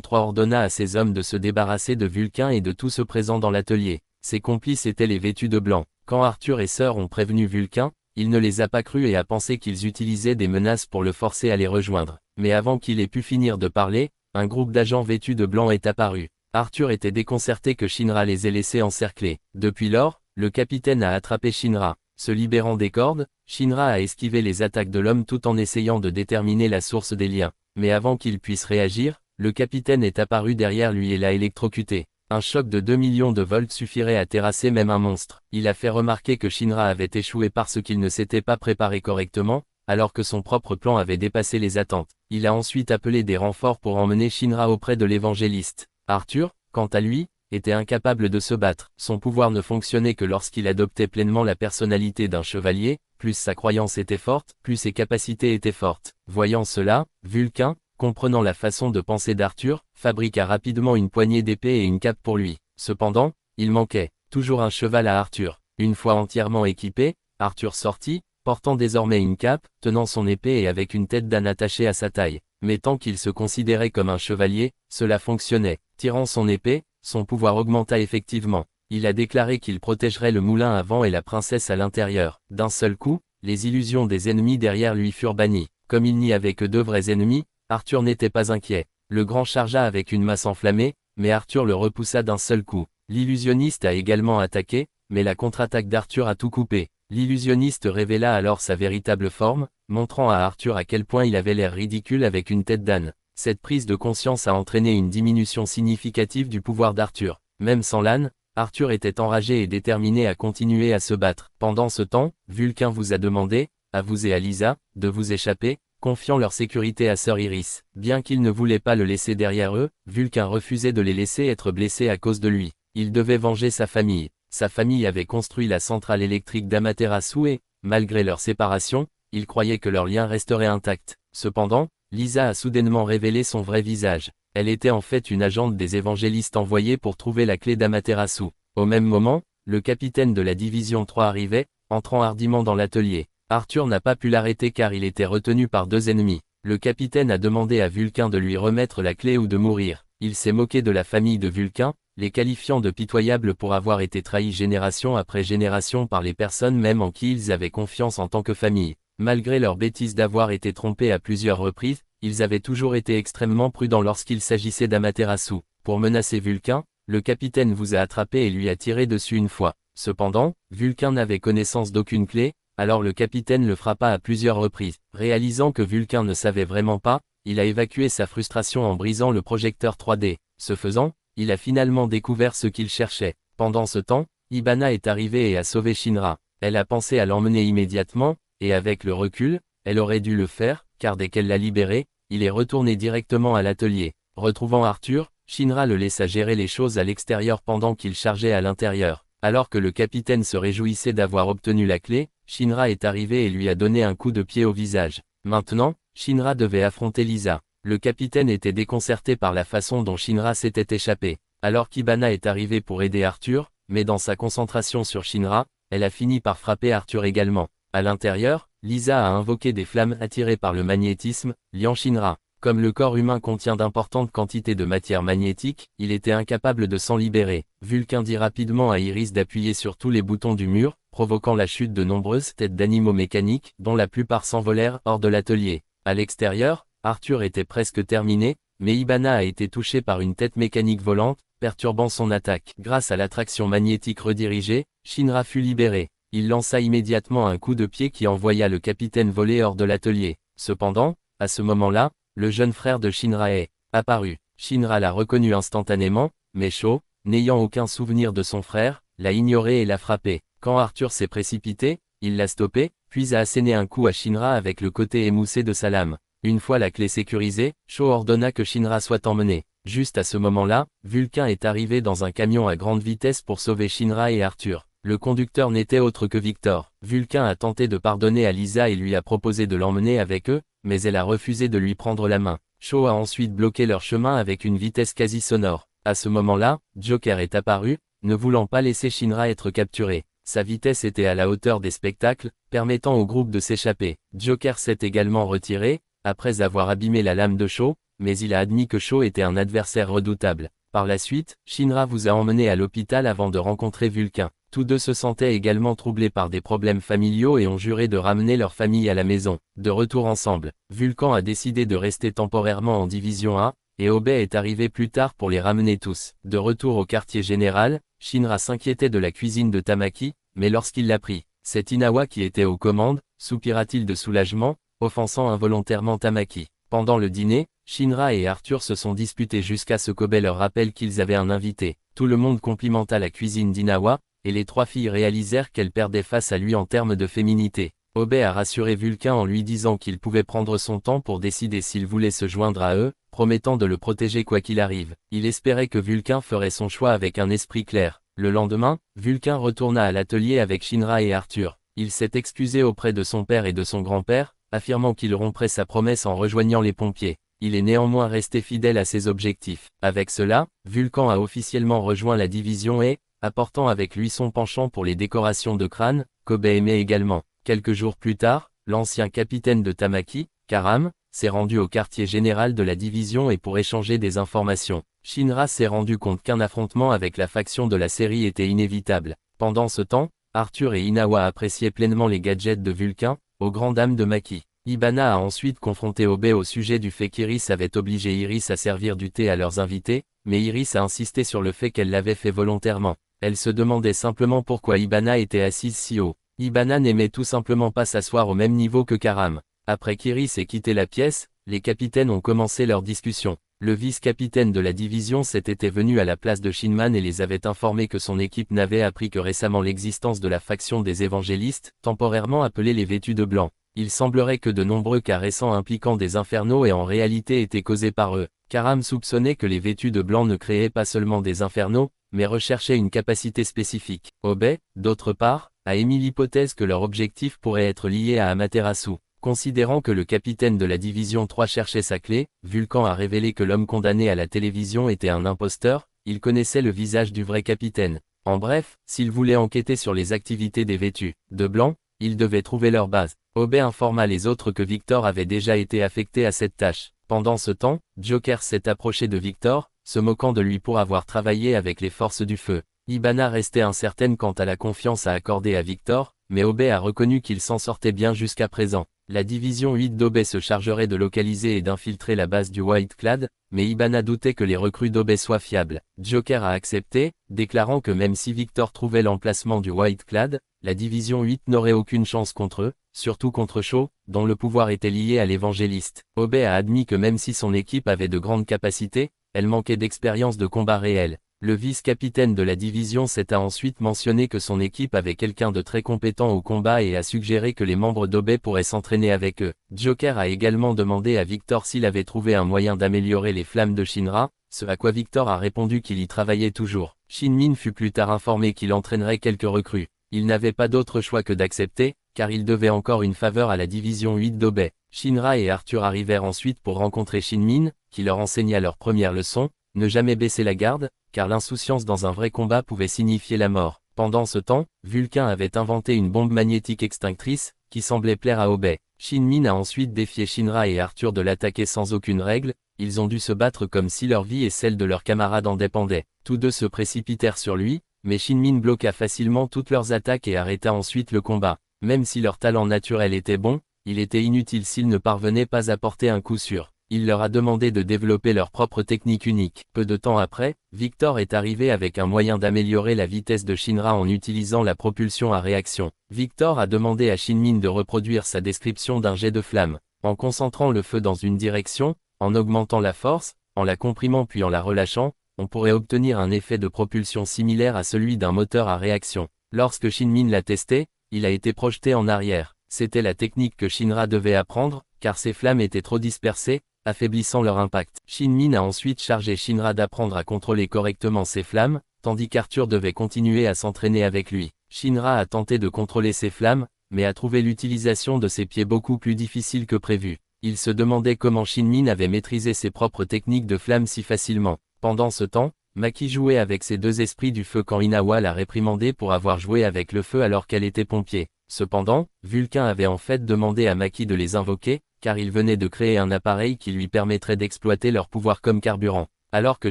3 ordonna à ses hommes de se débarrasser de Vulcain et de tout ce présent dans l'atelier. Ses complices étaient les vêtus de blanc. Quand Arthur et Sœur ont prévenu Vulcain, il ne les a pas crus et a pensé qu'ils utilisaient des menaces pour le forcer à les rejoindre. Mais avant qu'il ait pu finir de parler, un groupe d'agents vêtus de blanc est apparu. Arthur était déconcerté que Shinra les ait laissés encercler. Depuis lors, le capitaine a attrapé Shinra. Se libérant des cordes, Shinra a esquivé les attaques de l'homme tout en essayant de déterminer la source des liens. Mais avant qu'il puisse réagir, le capitaine est apparu derrière lui et l'a électrocuté. Un choc de 2 millions de volts suffirait à terrasser même un monstre. Il a fait remarquer que Shinra avait échoué parce qu'il ne s'était pas préparé correctement, alors que son propre plan avait dépassé les attentes. Il a ensuite appelé des renforts pour emmener Shinra auprès de l'évangéliste. Arthur, quant à lui, était incapable de se battre. Son pouvoir ne fonctionnait que lorsqu'il adoptait pleinement la personnalité d'un chevalier, plus sa croyance était forte, plus ses capacités étaient fortes. Voyant cela, Vulcain, comprenant la façon de penser d'Arthur, fabriqua rapidement une poignée d'épée et une cape pour lui. Cependant, il manquait toujours un cheval à Arthur. Une fois entièrement équipé, Arthur sortit, portant désormais une cape, tenant son épée et avec une tête d'âne attachée à sa taille. Mais tant qu'il se considérait comme un chevalier, cela fonctionnait. Tirant son épée, son pouvoir augmenta effectivement. Il a déclaré qu'il protégerait le moulin à vent et la princesse à l'intérieur. D'un seul coup, les illusions des ennemis derrière lui furent bannies. Comme il n'y avait que 2 vrais ennemis, Arthur n'était pas inquiet. Le grand chargea avec une masse enflammée, mais Arthur le repoussa d'un seul coup. L'illusionniste a également attaqué, mais la contre-attaque d'Arthur a tout coupé. L'illusionniste révéla alors sa véritable forme, montrant à Arthur à quel point il avait l'air ridicule avec une tête d'âne. Cette prise de conscience a entraîné une diminution significative du pouvoir d'Arthur. Même sans l'âne, Arthur était enragé et déterminé à continuer à se battre. Pendant ce temps, Vulcain vous a demandé, à vous et à Lisa, de vous échapper, confiant leur sécurité à Sœur Iris. Bien qu'ils ne voulaient pas le laisser derrière eux, Vulcain refusait de les laisser être blessés à cause de lui. Il devait venger sa famille. Sa famille avait construit la centrale électrique d'Amaterasu et, malgré leur séparation, il croyait que leur lien resterait intact. Cependant, Lisa a soudainement révélé son vrai visage. Elle était en fait une agente des évangélistes envoyée pour trouver la clé d'Amaterasu. Au même moment, le capitaine de la division 3 arrivait, entrant hardiment dans l'atelier. Arthur n'a pas pu l'arrêter car il était retenu par 2 ennemis. Le capitaine a demandé à Vulcain de lui remettre la clé ou de mourir. Il s'est moqué de la famille de Vulcain, les qualifiant de pitoyables pour avoir été trahis génération après génération par les personnes même en qui ils avaient confiance en tant que famille. Malgré leur bêtise d'avoir été trompés à plusieurs reprises, ils avaient toujours été extrêmement prudents lorsqu'il s'agissait d'Amaterasu. Pour menacer Vulcain, le capitaine vous a attrapé et lui a tiré dessus une fois. Cependant, Vulcain n'avait connaissance d'aucune clé, alors le capitaine le frappa à plusieurs reprises. Réalisant que Vulcain ne savait vraiment pas, il a évacué sa frustration en brisant le projecteur 3D. Ce faisant, il a finalement découvert ce qu'il cherchait. Pendant ce temps, Hibana est arrivée et a sauvé Shinra. Elle a pensé à l'emmener immédiatement, et avec le recul, elle aurait dû le faire, car dès qu'elle l'a libéré, il est retourné directement à l'atelier. Retrouvant Arthur, Shinra le laissa gérer les choses à l'extérieur pendant qu'il chargeait à l'intérieur. Alors que le capitaine se réjouissait d'avoir obtenu la clé, Shinra est arrivé et lui a donné un coup de pied au visage. Maintenant, Shinra devait affronter Lisa. Le capitaine était déconcerté par la façon dont Shinra s'était échappé. Alors qu'Hibana est arrivé pour aider Arthur, mais dans sa concentration sur Shinra, elle a fini par frapper Arthur également. À l'intérieur, Lisa a invoqué des flammes attirées par le magnétisme, liant Shinra. Comme le corps humain contient d'importantes quantités de matière magnétique, il était incapable de s'en libérer. Vulcain dit rapidement à Iris d'appuyer sur tous les boutons du mur, provoquant la chute de nombreuses têtes d'animaux mécaniques, dont la plupart s'envolèrent hors de l'atelier. À l'extérieur, Arthur était presque terminé, mais Hibana a été touché par une tête mécanique volante, perturbant son attaque. Grâce à l'attraction magnétique redirigée, Shinra fut libéré. Il lança immédiatement un coup de pied qui envoya le capitaine voler hors de l'atelier. Cependant, à ce moment-là, le jeune frère de Shinra est apparu. Shinra l'a reconnu instantanément, mais Sho, n'ayant aucun souvenir de son frère, l'a ignoré et l'a frappé. Quand Arthur s'est précipité, il l'a stoppé, puis a asséné un coup à Shinra avec le côté émoussé de sa lame. Une fois la clé sécurisée, Sho ordonna que Shinra soit emmené. Juste à ce moment-là, Vulcain est arrivé dans un camion à grande vitesse pour sauver Shinra et Arthur. Le conducteur n'était autre que Victor. Vulcain a tenté de pardonner à Lisa et lui a proposé de l'emmener avec eux, mais elle a refusé de lui prendre la main. Shaw a ensuite bloqué leur chemin avec une vitesse quasi sonore. À ce moment-là, Joker est apparu, ne voulant pas laisser Shinra être capturé. Sa vitesse était à la hauteur des spectacles, permettant au groupe de s'échapper. Joker s'est également retiré, après avoir abîmé la lame de Shaw, mais il a admis que Shaw était un adversaire redoutable. Par la suite, Shinra vous a emmené à l'hôpital avant de rencontrer Vulcain. Tous deux se sentaient également troublés par des problèmes familiaux et ont juré de ramener leur famille à la maison. De retour ensemble, Vulcain a décidé de rester temporairement en division A, et Obey est arrivé plus tard pour les ramener tous. De retour au quartier général, Shinra s'inquiétait de la cuisine de Tamaki, mais lorsqu'il l'apprit, c'est Inawa qui était aux commandes, soupira-t-il de soulagement, offensant involontairement Tamaki. Pendant le dîner, Shinra et Arthur se sont disputés jusqu'à ce qu'Obey leur rappelle qu'ils avaient un invité. Tout le monde complimenta la cuisine d'Inawa, et les trois filles réalisèrent qu'elles perdaient face à lui en termes de féminité. Obey a rassuré Vulcain en lui disant qu'il pouvait prendre son temps pour décider s'il voulait se joindre à eux, promettant de le protéger quoi qu'il arrive. Il espérait que Vulcain ferait son choix avec un esprit clair. Le lendemain, Vulcain retourna à l'atelier avec Shinra et Arthur. Il s'est excusé auprès de son père et de son grand-père, affirmant qu'il romprait sa promesse en rejoignant les pompiers. Il est néanmoins resté fidèle à ses objectifs. Avec cela, Vulcain a officiellement rejoint la division et, apportant avec lui son penchant pour les décorations de crâne, qu'Obey aimait également. Quelques jours plus tard, l'ancien capitaine de Tamaki, Karam, s'est rendu au quartier général de la division et pour échanger des informations. Shinra s'est rendu compte qu'un affrontement avec la faction de la série était inévitable. Pendant ce temps, Arthur et Inawa appréciaient pleinement les gadgets de Vulcain, aux grandes dames de Maki. Ibana a ensuite confronté Obey au sujet du fait qu'Iris avait obligé Iris à servir du thé à leurs invités, mais Iris a insisté sur le fait qu'elle l'avait fait volontairement. Elle se demandait simplement pourquoi Ibana était assise si haut. Ibana n'aimait tout simplement pas s'asseoir au même niveau que Karam. Après qu'Iris ait quitté la pièce, les capitaines ont commencé leur discussion. Le vice-capitaine de la division était venu à la place de Shinman et les avait informés que son équipe n'avait appris que récemment l'existence de la faction des évangélistes, temporairement appelée les Vêtus de Blanc. Il semblerait que de nombreux cas récents impliquant des infernaux aient en réalité été causés par eux. Karam soupçonnait que les Vêtus de Blanc ne créaient pas seulement des infernaux, mais recherchaient une capacité spécifique. Obey, d'autre part, a émis l'hypothèse que leur objectif pourrait être lié à Amaterasu. Considérant que le capitaine de la division 3 cherchait sa clé, Vulcain a révélé que l'homme condamné à la télévision était un imposteur, il connaissait le visage du vrai capitaine. En bref, s'il voulait enquêter sur les activités des Vêtus de Blanc, il devait trouver leur base. Obey informa les autres que Victor avait déjà été affecté à cette tâche. Pendant ce temps, Joker s'est approché de Victor, se moquant de lui pour avoir travaillé avec les forces du feu. Ibana restait incertaine quant à la confiance à accorder à Victor, mais Obey a reconnu qu'il s'en sortait bien jusqu'à présent. La division 8 d'Obey se chargerait de localiser et d'infiltrer la base du White Clad, mais Ibana doutait que les recrues d'Obey soient fiables. Joker a accepté, déclarant que même si Victor trouvait l'emplacement du White Clad, la division 8 n'aurait aucune chance contre eux, surtout contre Shaw, dont le pouvoir était lié à l'évangéliste. Obey a admis que même si son équipe avait de grandes capacités, elle manquait d'expérience de combat réel. Le vice-capitaine de la division a ensuite mentionné que son équipe avait quelqu'un de très compétent au combat et a suggéré que les membres d'Obey pourraient s'entraîner avec eux. Joker a également demandé à Victor s'il avait trouvé un moyen d'améliorer les flammes de Shinra, ce à quoi Victor a répondu qu'il y travaillait toujours. Shinmin fut plus tard informé qu'il entraînerait quelques recrues. Il n'avait pas d'autre choix que d'accepter, car il devait encore une faveur à la division 8 d'Obey. Shinra et Arthur arrivèrent ensuite pour rencontrer Shinmin, qui leur enseigna leur première leçon, ne jamais baisser la garde, car l'insouciance dans un vrai combat pouvait signifier la mort. Pendant ce temps, Vulcain avait inventé une bombe magnétique extinctrice, qui semblait plaire à Obey. Shinmin a ensuite défié Shinra et Arthur de l'attaquer sans aucune règle, ils ont dû se battre comme si leur vie et celle de leurs camarades en dépendaient. Tous deux se précipitèrent sur lui, mais Shinmin bloqua facilement toutes leurs attaques et arrêta ensuite le combat. Même si leur talent naturel était bon, il était inutile s'ils ne parvenaient pas à porter un coup sûr. Il leur a demandé de développer leur propre technique unique. Peu de temps après, Victor est arrivé avec un moyen d'améliorer la vitesse de Shinra en utilisant la propulsion à réaction. Victor a demandé à Shinmin de reproduire sa description d'un jet de flamme. En concentrant le feu dans une direction, en augmentant la force, en la comprimant puis en la relâchant, on pourrait obtenir un effet de propulsion similaire à celui d'un moteur à réaction. Lorsque Shinmin l'a testé, il a été projeté en arrière. C'était la technique que Shinra devait apprendre, car ses flammes étaient trop dispersées, affaiblissant leur impact. Shinmin a ensuite chargé Shinra d'apprendre à contrôler correctement ses flammes, tandis qu'Arthur devait continuer à s'entraîner avec lui. Shinra a tenté de contrôler ses flammes, mais a trouvé l'utilisation de ses pieds beaucoup plus difficile que prévu. Il se demandait comment Shinmin avait maîtrisé ses propres techniques de flamme si facilement. Pendant ce temps, Maki jouait avec ses deux esprits du feu quand Inawa l'a réprimandé pour avoir joué avec le feu alors qu'elle était pompier. Cependant, Vulcain avait en fait demandé à Maki de les invoquer, car il venait de créer un appareil qui lui permettrait d'exploiter leur pouvoir comme carburant. Alors que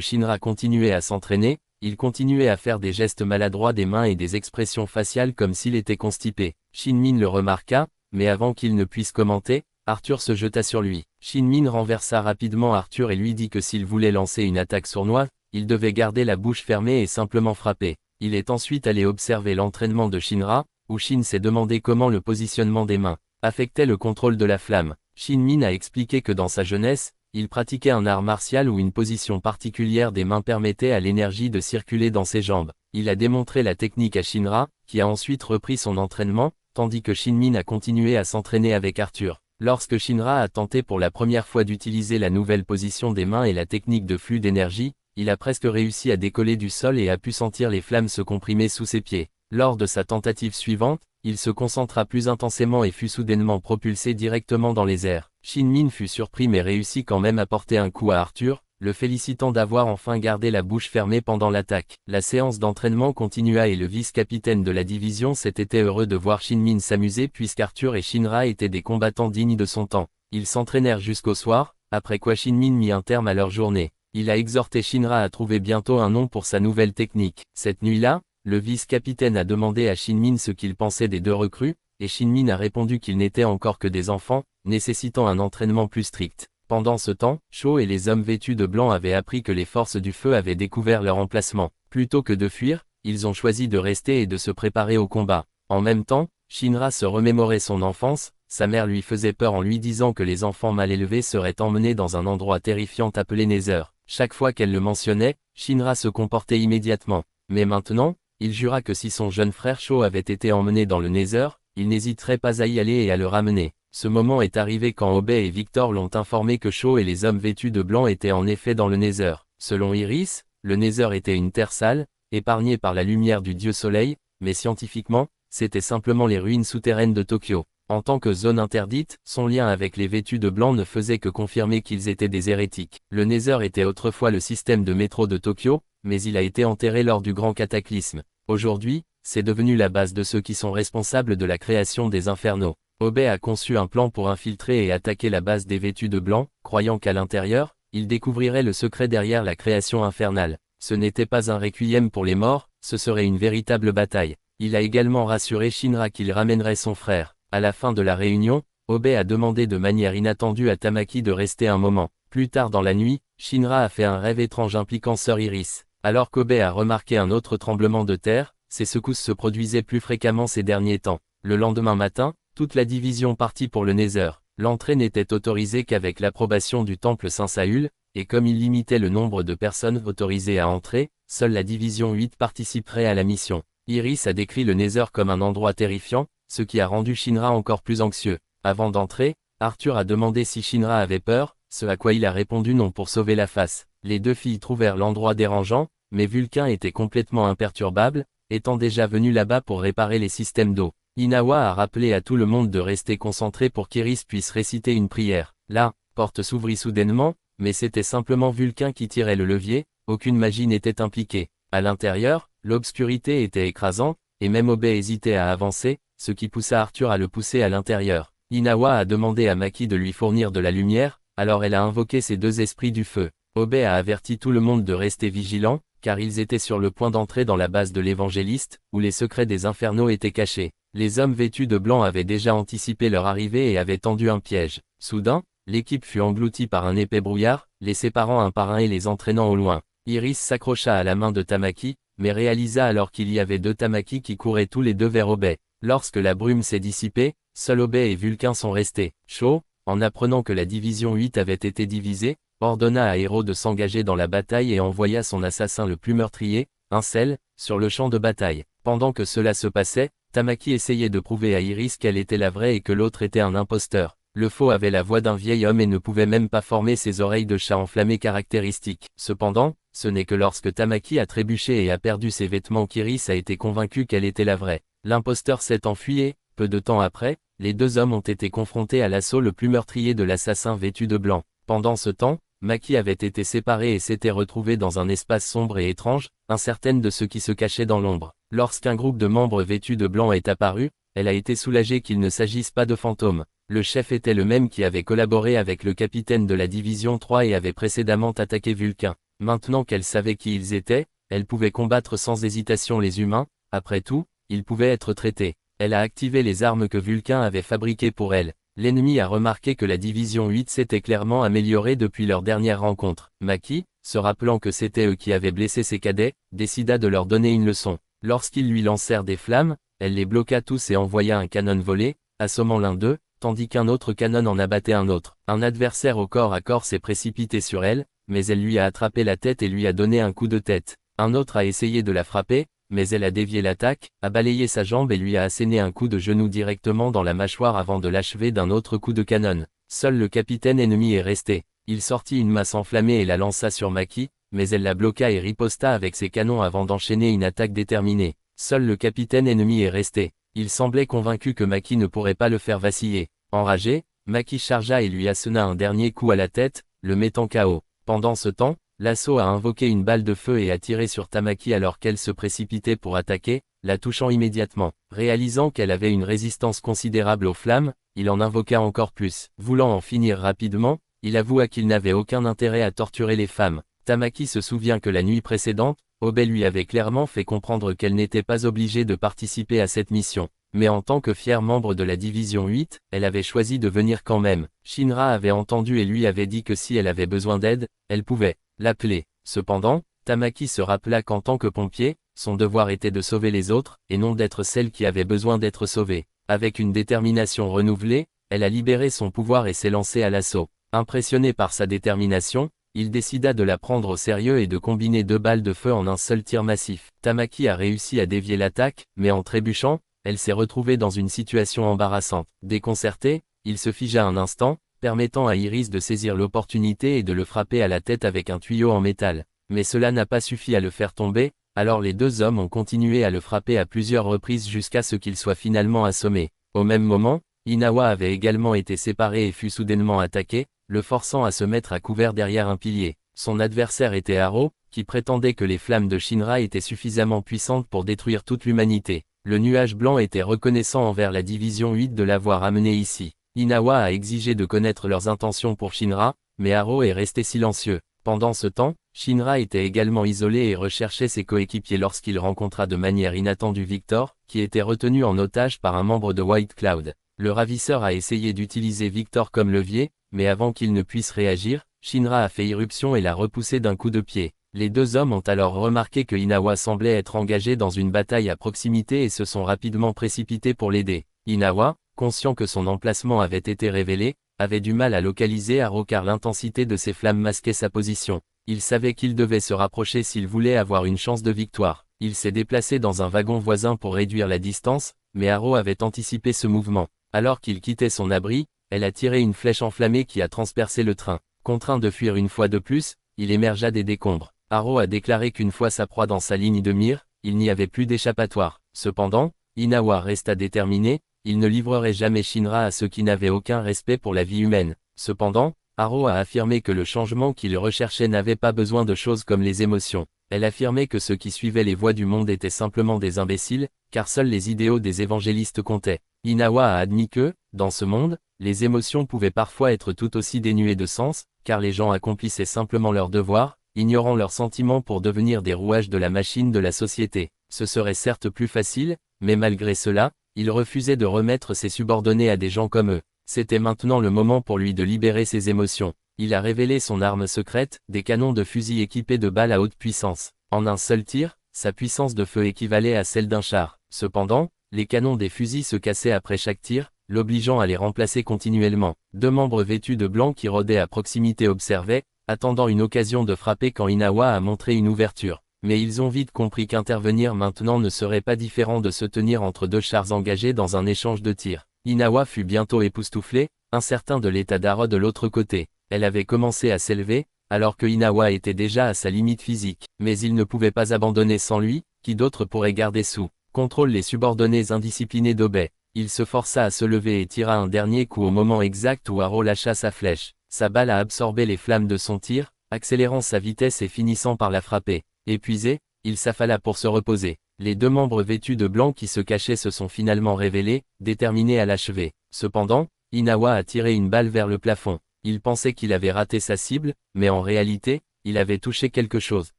Shinra continuait à s'entraîner, il continuait à faire des gestes maladroits des mains et des expressions faciales comme s'il était constipé. Shinmin le remarqua, mais avant qu'il ne puisse commenter, Arthur se jeta sur lui. Shinmin renversa rapidement Arthur et lui dit que s'il voulait lancer une attaque sournoise, il devait garder la bouche fermée et simplement frapper. Il est ensuite allé observer l'entraînement de Shinra, où Shin s'est demandé comment le positionnement des mains affectait le contrôle de la flamme. Shinmin a expliqué que dans sa jeunesse, il pratiquait un art martial où une position particulière des mains permettait à l'énergie de circuler dans ses jambes. Il a démontré la technique à Shinra, qui a ensuite repris son entraînement, tandis que Shinmin a continué à s'entraîner avec Arthur. Lorsque Shinra a tenté pour la première fois d'utiliser la nouvelle position des mains et la technique de flux d'énergie, il a presque réussi à décoller du sol et a pu sentir les flammes se comprimer sous ses pieds. Lors de sa tentative suivante, il se concentra plus intensément et fut soudainement propulsé directement dans les airs. Shinmin fut surpris mais réussit quand même à porter un coup à Arthur, le félicitant d'avoir enfin gardé la bouche fermée pendant l'attaque. La séance d'entraînement continua et le vice-capitaine de la division s'était heureux de voir Shinmin s'amuser puisqu'Arthur et Shinra étaient des combattants dignes de son temps. Ils s'entraînèrent jusqu'au soir, après quoi Shinmin mit un terme à leur journée. Il a exhorté Shinra à trouver bientôt un nom pour sa nouvelle technique. Cette nuit-là, le vice-capitaine a demandé à Shinmin ce qu'il pensait des deux recrues, et Shinmin a répondu qu'ils n'étaient encore que des enfants, nécessitant un entraînement plus strict. Pendant ce temps, Sho et les hommes vêtus de blanc avaient appris que les forces du feu avaient découvert leur emplacement. Plutôt que de fuir, ils ont choisi de rester et de se préparer au combat. En même temps, Shinra se remémorait son enfance, sa mère lui faisait peur en lui disant que les enfants mal élevés seraient emmenés dans un endroit terrifiant appelé Nether. Chaque fois qu'elle le mentionnait, Shinra se comportait immédiatement. Mais maintenant, il jura que si son jeune frère Sho avait été emmené dans le Nether, il n'hésiterait pas à y aller et à le ramener. Ce moment est arrivé quand Obey et Victor l'ont informé que Sho et les hommes vêtus de blanc étaient en effet dans le Nether. Selon Iris, le Nether était une terre sale, épargnée par la lumière du dieu soleil, mais scientifiquement, c'était simplement les ruines souterraines de Tokyo. En tant que zone interdite, son lien avec les vêtus de blanc ne faisait que confirmer qu'ils étaient des hérétiques. Le Nether était autrefois le système de métro de Tokyo, mais il a été enterré lors du grand cataclysme. Aujourd'hui, c'est devenu la base de ceux qui sont responsables de la création des infernaux. Obey a conçu un plan pour infiltrer et attaquer la base des vêtus de blanc, croyant qu'à l'intérieur, il découvrirait le secret derrière la création infernale. Ce n'était pas un requiem pour les morts, ce serait une véritable bataille. Il a également rassuré Shinra qu'il ramènerait son frère. À la fin de la réunion, Obey a demandé de manière inattendue à Tamaki de rester un moment. Plus tard dans la nuit, Shinra a fait un rêve étrange impliquant Sœur Iris. Alors qu'Obey a remarqué un autre tremblement de terre, ces secousses se produisaient plus fréquemment ces derniers temps. Le lendemain matin, toute la division partit pour le Nether. L'entrée n'était autorisée qu'avec l'approbation du temple Saint-Saül, et comme il limitait le nombre de personnes autorisées à entrer, seule la division 8 participerait à la mission. Iris a décrit le Nether comme un endroit terrifiant, ce qui a rendu Shinra encore plus anxieux. Avant d'entrer, Arthur a demandé si Shinra avait peur, ce à quoi il a répondu non pour sauver la face. Les deux filles trouvèrent l'endroit dérangeant, mais Vulcain était complètement imperturbable, étant déjà venu là-bas pour réparer les systèmes d'eau. Inawa a rappelé à tout le monde de rester concentré pour qu'Iris puisse réciter une prière. La porte s'ouvrit soudainement, mais c'était simplement Vulcain qui tirait le levier, aucune magie n'était impliquée. À l'intérieur, l'obscurité était écrasante, et même Obey hésitait à avancer, ce qui poussa Arthur à le pousser à l'intérieur. Inawa a demandé à Maki de lui fournir de la lumière, alors elle a invoqué ses deux esprits du feu. Obey a averti tout le monde de rester vigilant, car ils étaient sur le point d'entrer dans la base de l'évangéliste, où les secrets des infernaux étaient cachés. Les hommes vêtus de blanc avaient déjà anticipé leur arrivée et avaient tendu un piège. Soudain, l'équipe fut engloutie par un épais brouillard, les séparant un par un et les entraînant au loin. Iris s'accrocha à la main de Tamaki, mais réalisa alors qu'il y avait deux Tamaki qui couraient tous les deux vers Obey. Lorsque la brume s'est dissipée, seuls Obey et Vulcain sont restés. Sho, en apprenant que la division 8 avait été divisée, ordonna à Hero de s'engager dans la bataille et envoya son assassin le plus meurtrier, Incel, sur le champ de bataille. Pendant que cela se passait, Tamaki essayait de prouver à Iris qu'elle était la vraie et que l'autre était un imposteur. Le faux avait la voix d'un vieil homme et ne pouvait même pas former ses oreilles de chat enflammées caractéristiques. Cependant, ce n'est que lorsque Tamaki a trébuché et a perdu ses vêtements qu'Iris a été convaincue qu'elle était la vraie. L'imposteur s'est enfui et, peu de temps après, les deux hommes ont été confrontés à l'assaut le plus meurtrier de l'assassin vêtu de blanc. Pendant ce temps, Maki avait été séparée et s'était retrouvée dans un espace sombre et étrange, incertaine de ce qui se cachait dans l'ombre. Lorsqu'un groupe de membres vêtus de blanc est apparu, elle a été soulagée qu'il ne s'agisse pas de fantômes. Le chef était le même qui avait collaboré avec le capitaine de la division 3 et avait précédemment attaqué Vulcain. Maintenant qu'elle savait qui ils étaient, elle pouvait combattre sans hésitation les humains, après tout, ils pouvaient être traités. Elle a activé les armes que Vulcain avait fabriquées pour elle. L'ennemi a remarqué que la division 8 s'était clairement améliorée depuis leur dernière rencontre. Maki, se rappelant que c'était eux qui avaient blessé ses cadets, décida de leur donner une leçon. Lorsqu'ils lui lancèrent des flammes, elle les bloqua tous et envoya un canon volé, assommant l'un d'eux, tandis qu'un autre canon en abattait un autre. Un adversaire au corps à corps s'est précipité sur elle, mais elle lui a attrapé la tête et lui a donné un coup de tête. Un autre a essayé de la frapper, mais elle a dévié l'attaque, a balayé sa jambe et lui a asséné un coup de genou directement dans la mâchoire avant de l'achever d'un autre coup de canon. Seul le capitaine ennemi est resté. Il sortit une masse enflammée et la lança sur Maki, mais elle la bloqua et riposta avec ses canons avant d'enchaîner une attaque déterminée. Seul le capitaine ennemi est resté. Il semblait convaincu que Maki ne pourrait pas le faire vaciller. Enragé, Maki chargea et lui assena un dernier coup à la tête, le mettant KO. Pendant ce temps, l'assaut a invoqué une balle de feu et a tiré sur Tamaki alors qu'elle se précipitait pour attaquer, la touchant immédiatement. Réalisant qu'elle avait une résistance considérable aux flammes, il en invoqua encore plus. Voulant en finir rapidement, il avoua qu'il n'avait aucun intérêt à torturer les femmes. Tamaki se souvient que la nuit précédente, Obe lui avait clairement fait comprendre qu'elle n'était pas obligée de participer à cette mission. Mais en tant que fier membre de la division 8, elle avait choisi de venir quand même. Shinra avait entendu et lui avait dit que si elle avait besoin d'aide, elle pouvait l'appeler. Cependant, Tamaki se rappela qu'en tant que pompier, son devoir était de sauver les autres, et non d'être celle qui avait besoin d'être sauvée. Avec une détermination renouvelée, elle a libéré son pouvoir et s'est lancée à l'assaut. Impressionné par sa détermination, il décida de la prendre au sérieux et de combiner 2 balles de feu en un seul tir massif. Tamaki a réussi à dévier l'attaque, mais en trébuchant, elle s'est retrouvée dans une situation embarrassante. Déconcerté, il se figea un instant, permettant à Iris de saisir l'opportunité et de le frapper à la tête avec un tuyau en métal. Mais cela n'a pas suffi à le faire tomber, alors les deux hommes ont continué à le frapper à plusieurs reprises jusqu'à ce qu'il soit finalement assommé. Au même moment, Inawa avait également été séparé et fut soudainement attaqué, le forçant à se mettre à couvert derrière un pilier. Son adversaire était Haro, qui prétendait que les flammes de Shinra étaient suffisamment puissantes pour détruire toute l'humanité. Le nuage blanc était reconnaissant envers la division 8 de l'avoir amené ici. Inawa a exigé de connaître leurs intentions pour Shinra, mais Haro est resté silencieux. Pendant ce temps, Shinra était également isolé et recherchait ses coéquipiers lorsqu'il rencontra de manière inattendue Victor, qui était retenu en otage par un membre de White Cloud. Le ravisseur a essayé d'utiliser Victor comme levier, mais avant qu'il ne puisse réagir, Shinra a fait irruption et l'a repoussé d'un coup de pied. Les deux hommes ont alors remarqué que Inawa semblait être engagé dans une bataille à proximité et se sont rapidement précipités pour l'aider. Inawa, conscient que son emplacement avait été révélé, avait du mal à localiser Haro car l'intensité de ses flammes masquait sa position. Il savait qu'il devait se rapprocher s'il voulait avoir une chance de victoire. Il s'est déplacé dans un wagon voisin pour réduire la distance, mais Haro avait anticipé ce mouvement. Alors qu'il quittait son abri, elle a tiré une flèche enflammée qui a transpercé le train. Contraint de fuir une fois de plus, il émergea des décombres. Haro a déclaré qu'une fois sa proie dans sa ligne de mire, il n'y avait plus d'échappatoire. Cependant, Inawa resta déterminé, il ne livrerait jamais Shinra à ceux qui n'avaient aucun respect pour la vie humaine. Cependant, Haro a affirmé que le changement qu'il recherchait n'avait pas besoin de choses comme les émotions. Elle affirmait que ceux qui suivaient les voies du monde étaient simplement des imbéciles, car seuls les idéaux des évangélistes comptaient. Inawa a admis que, dans ce monde, les émotions pouvaient parfois être tout aussi dénuées de sens, car les gens accomplissaient simplement leurs devoirs, ignorant leurs sentiments pour devenir des rouages de la machine de la société. Ce serait certes plus facile, mais malgré cela, il refusait de remettre ses subordonnés à des gens comme eux. C'était maintenant le moment pour lui de libérer ses émotions. Il a révélé son arme secrète, des canons de fusil équipés de balles à haute puissance. En un seul tir, sa puissance de feu équivalait à celle d'un char. Cependant, les canons des fusils se cassaient après chaque tir, l'obligeant à les remplacer continuellement. Deux membres vêtus de blanc qui rôdaient à proximité observaient, attendant une occasion de frapper quand Inawa a montré une ouverture. Mais ils ont vite compris qu'intervenir maintenant ne serait pas différent de se tenir entre deux chars engagés dans un échange de tirs. Inawa fut bientôt époustouflé, incertain de l'état d'Haro de l'autre côté. Elle avait commencé à s'élever, alors que Inawa était déjà à sa limite physique. Mais il ne pouvait pas abandonner sans lui, qui d'autre pourrait garder sous. Contrôle les subordonnés indisciplinés d'Obey. Il se força à se lever et tira un dernier coup au moment exact où Haro lâcha sa flèche. Sa balle a absorbé les flammes de son tir, accélérant sa vitesse et finissant par la frapper. Épuisé, il s'affala pour se reposer. Les deux membres vêtus de blanc qui se cachaient se sont finalement révélés, déterminés à l'achever. Cependant, Inawa a tiré une balle vers le plafond. Il pensait qu'il avait raté sa cible, mais en réalité, il avait touché quelque chose.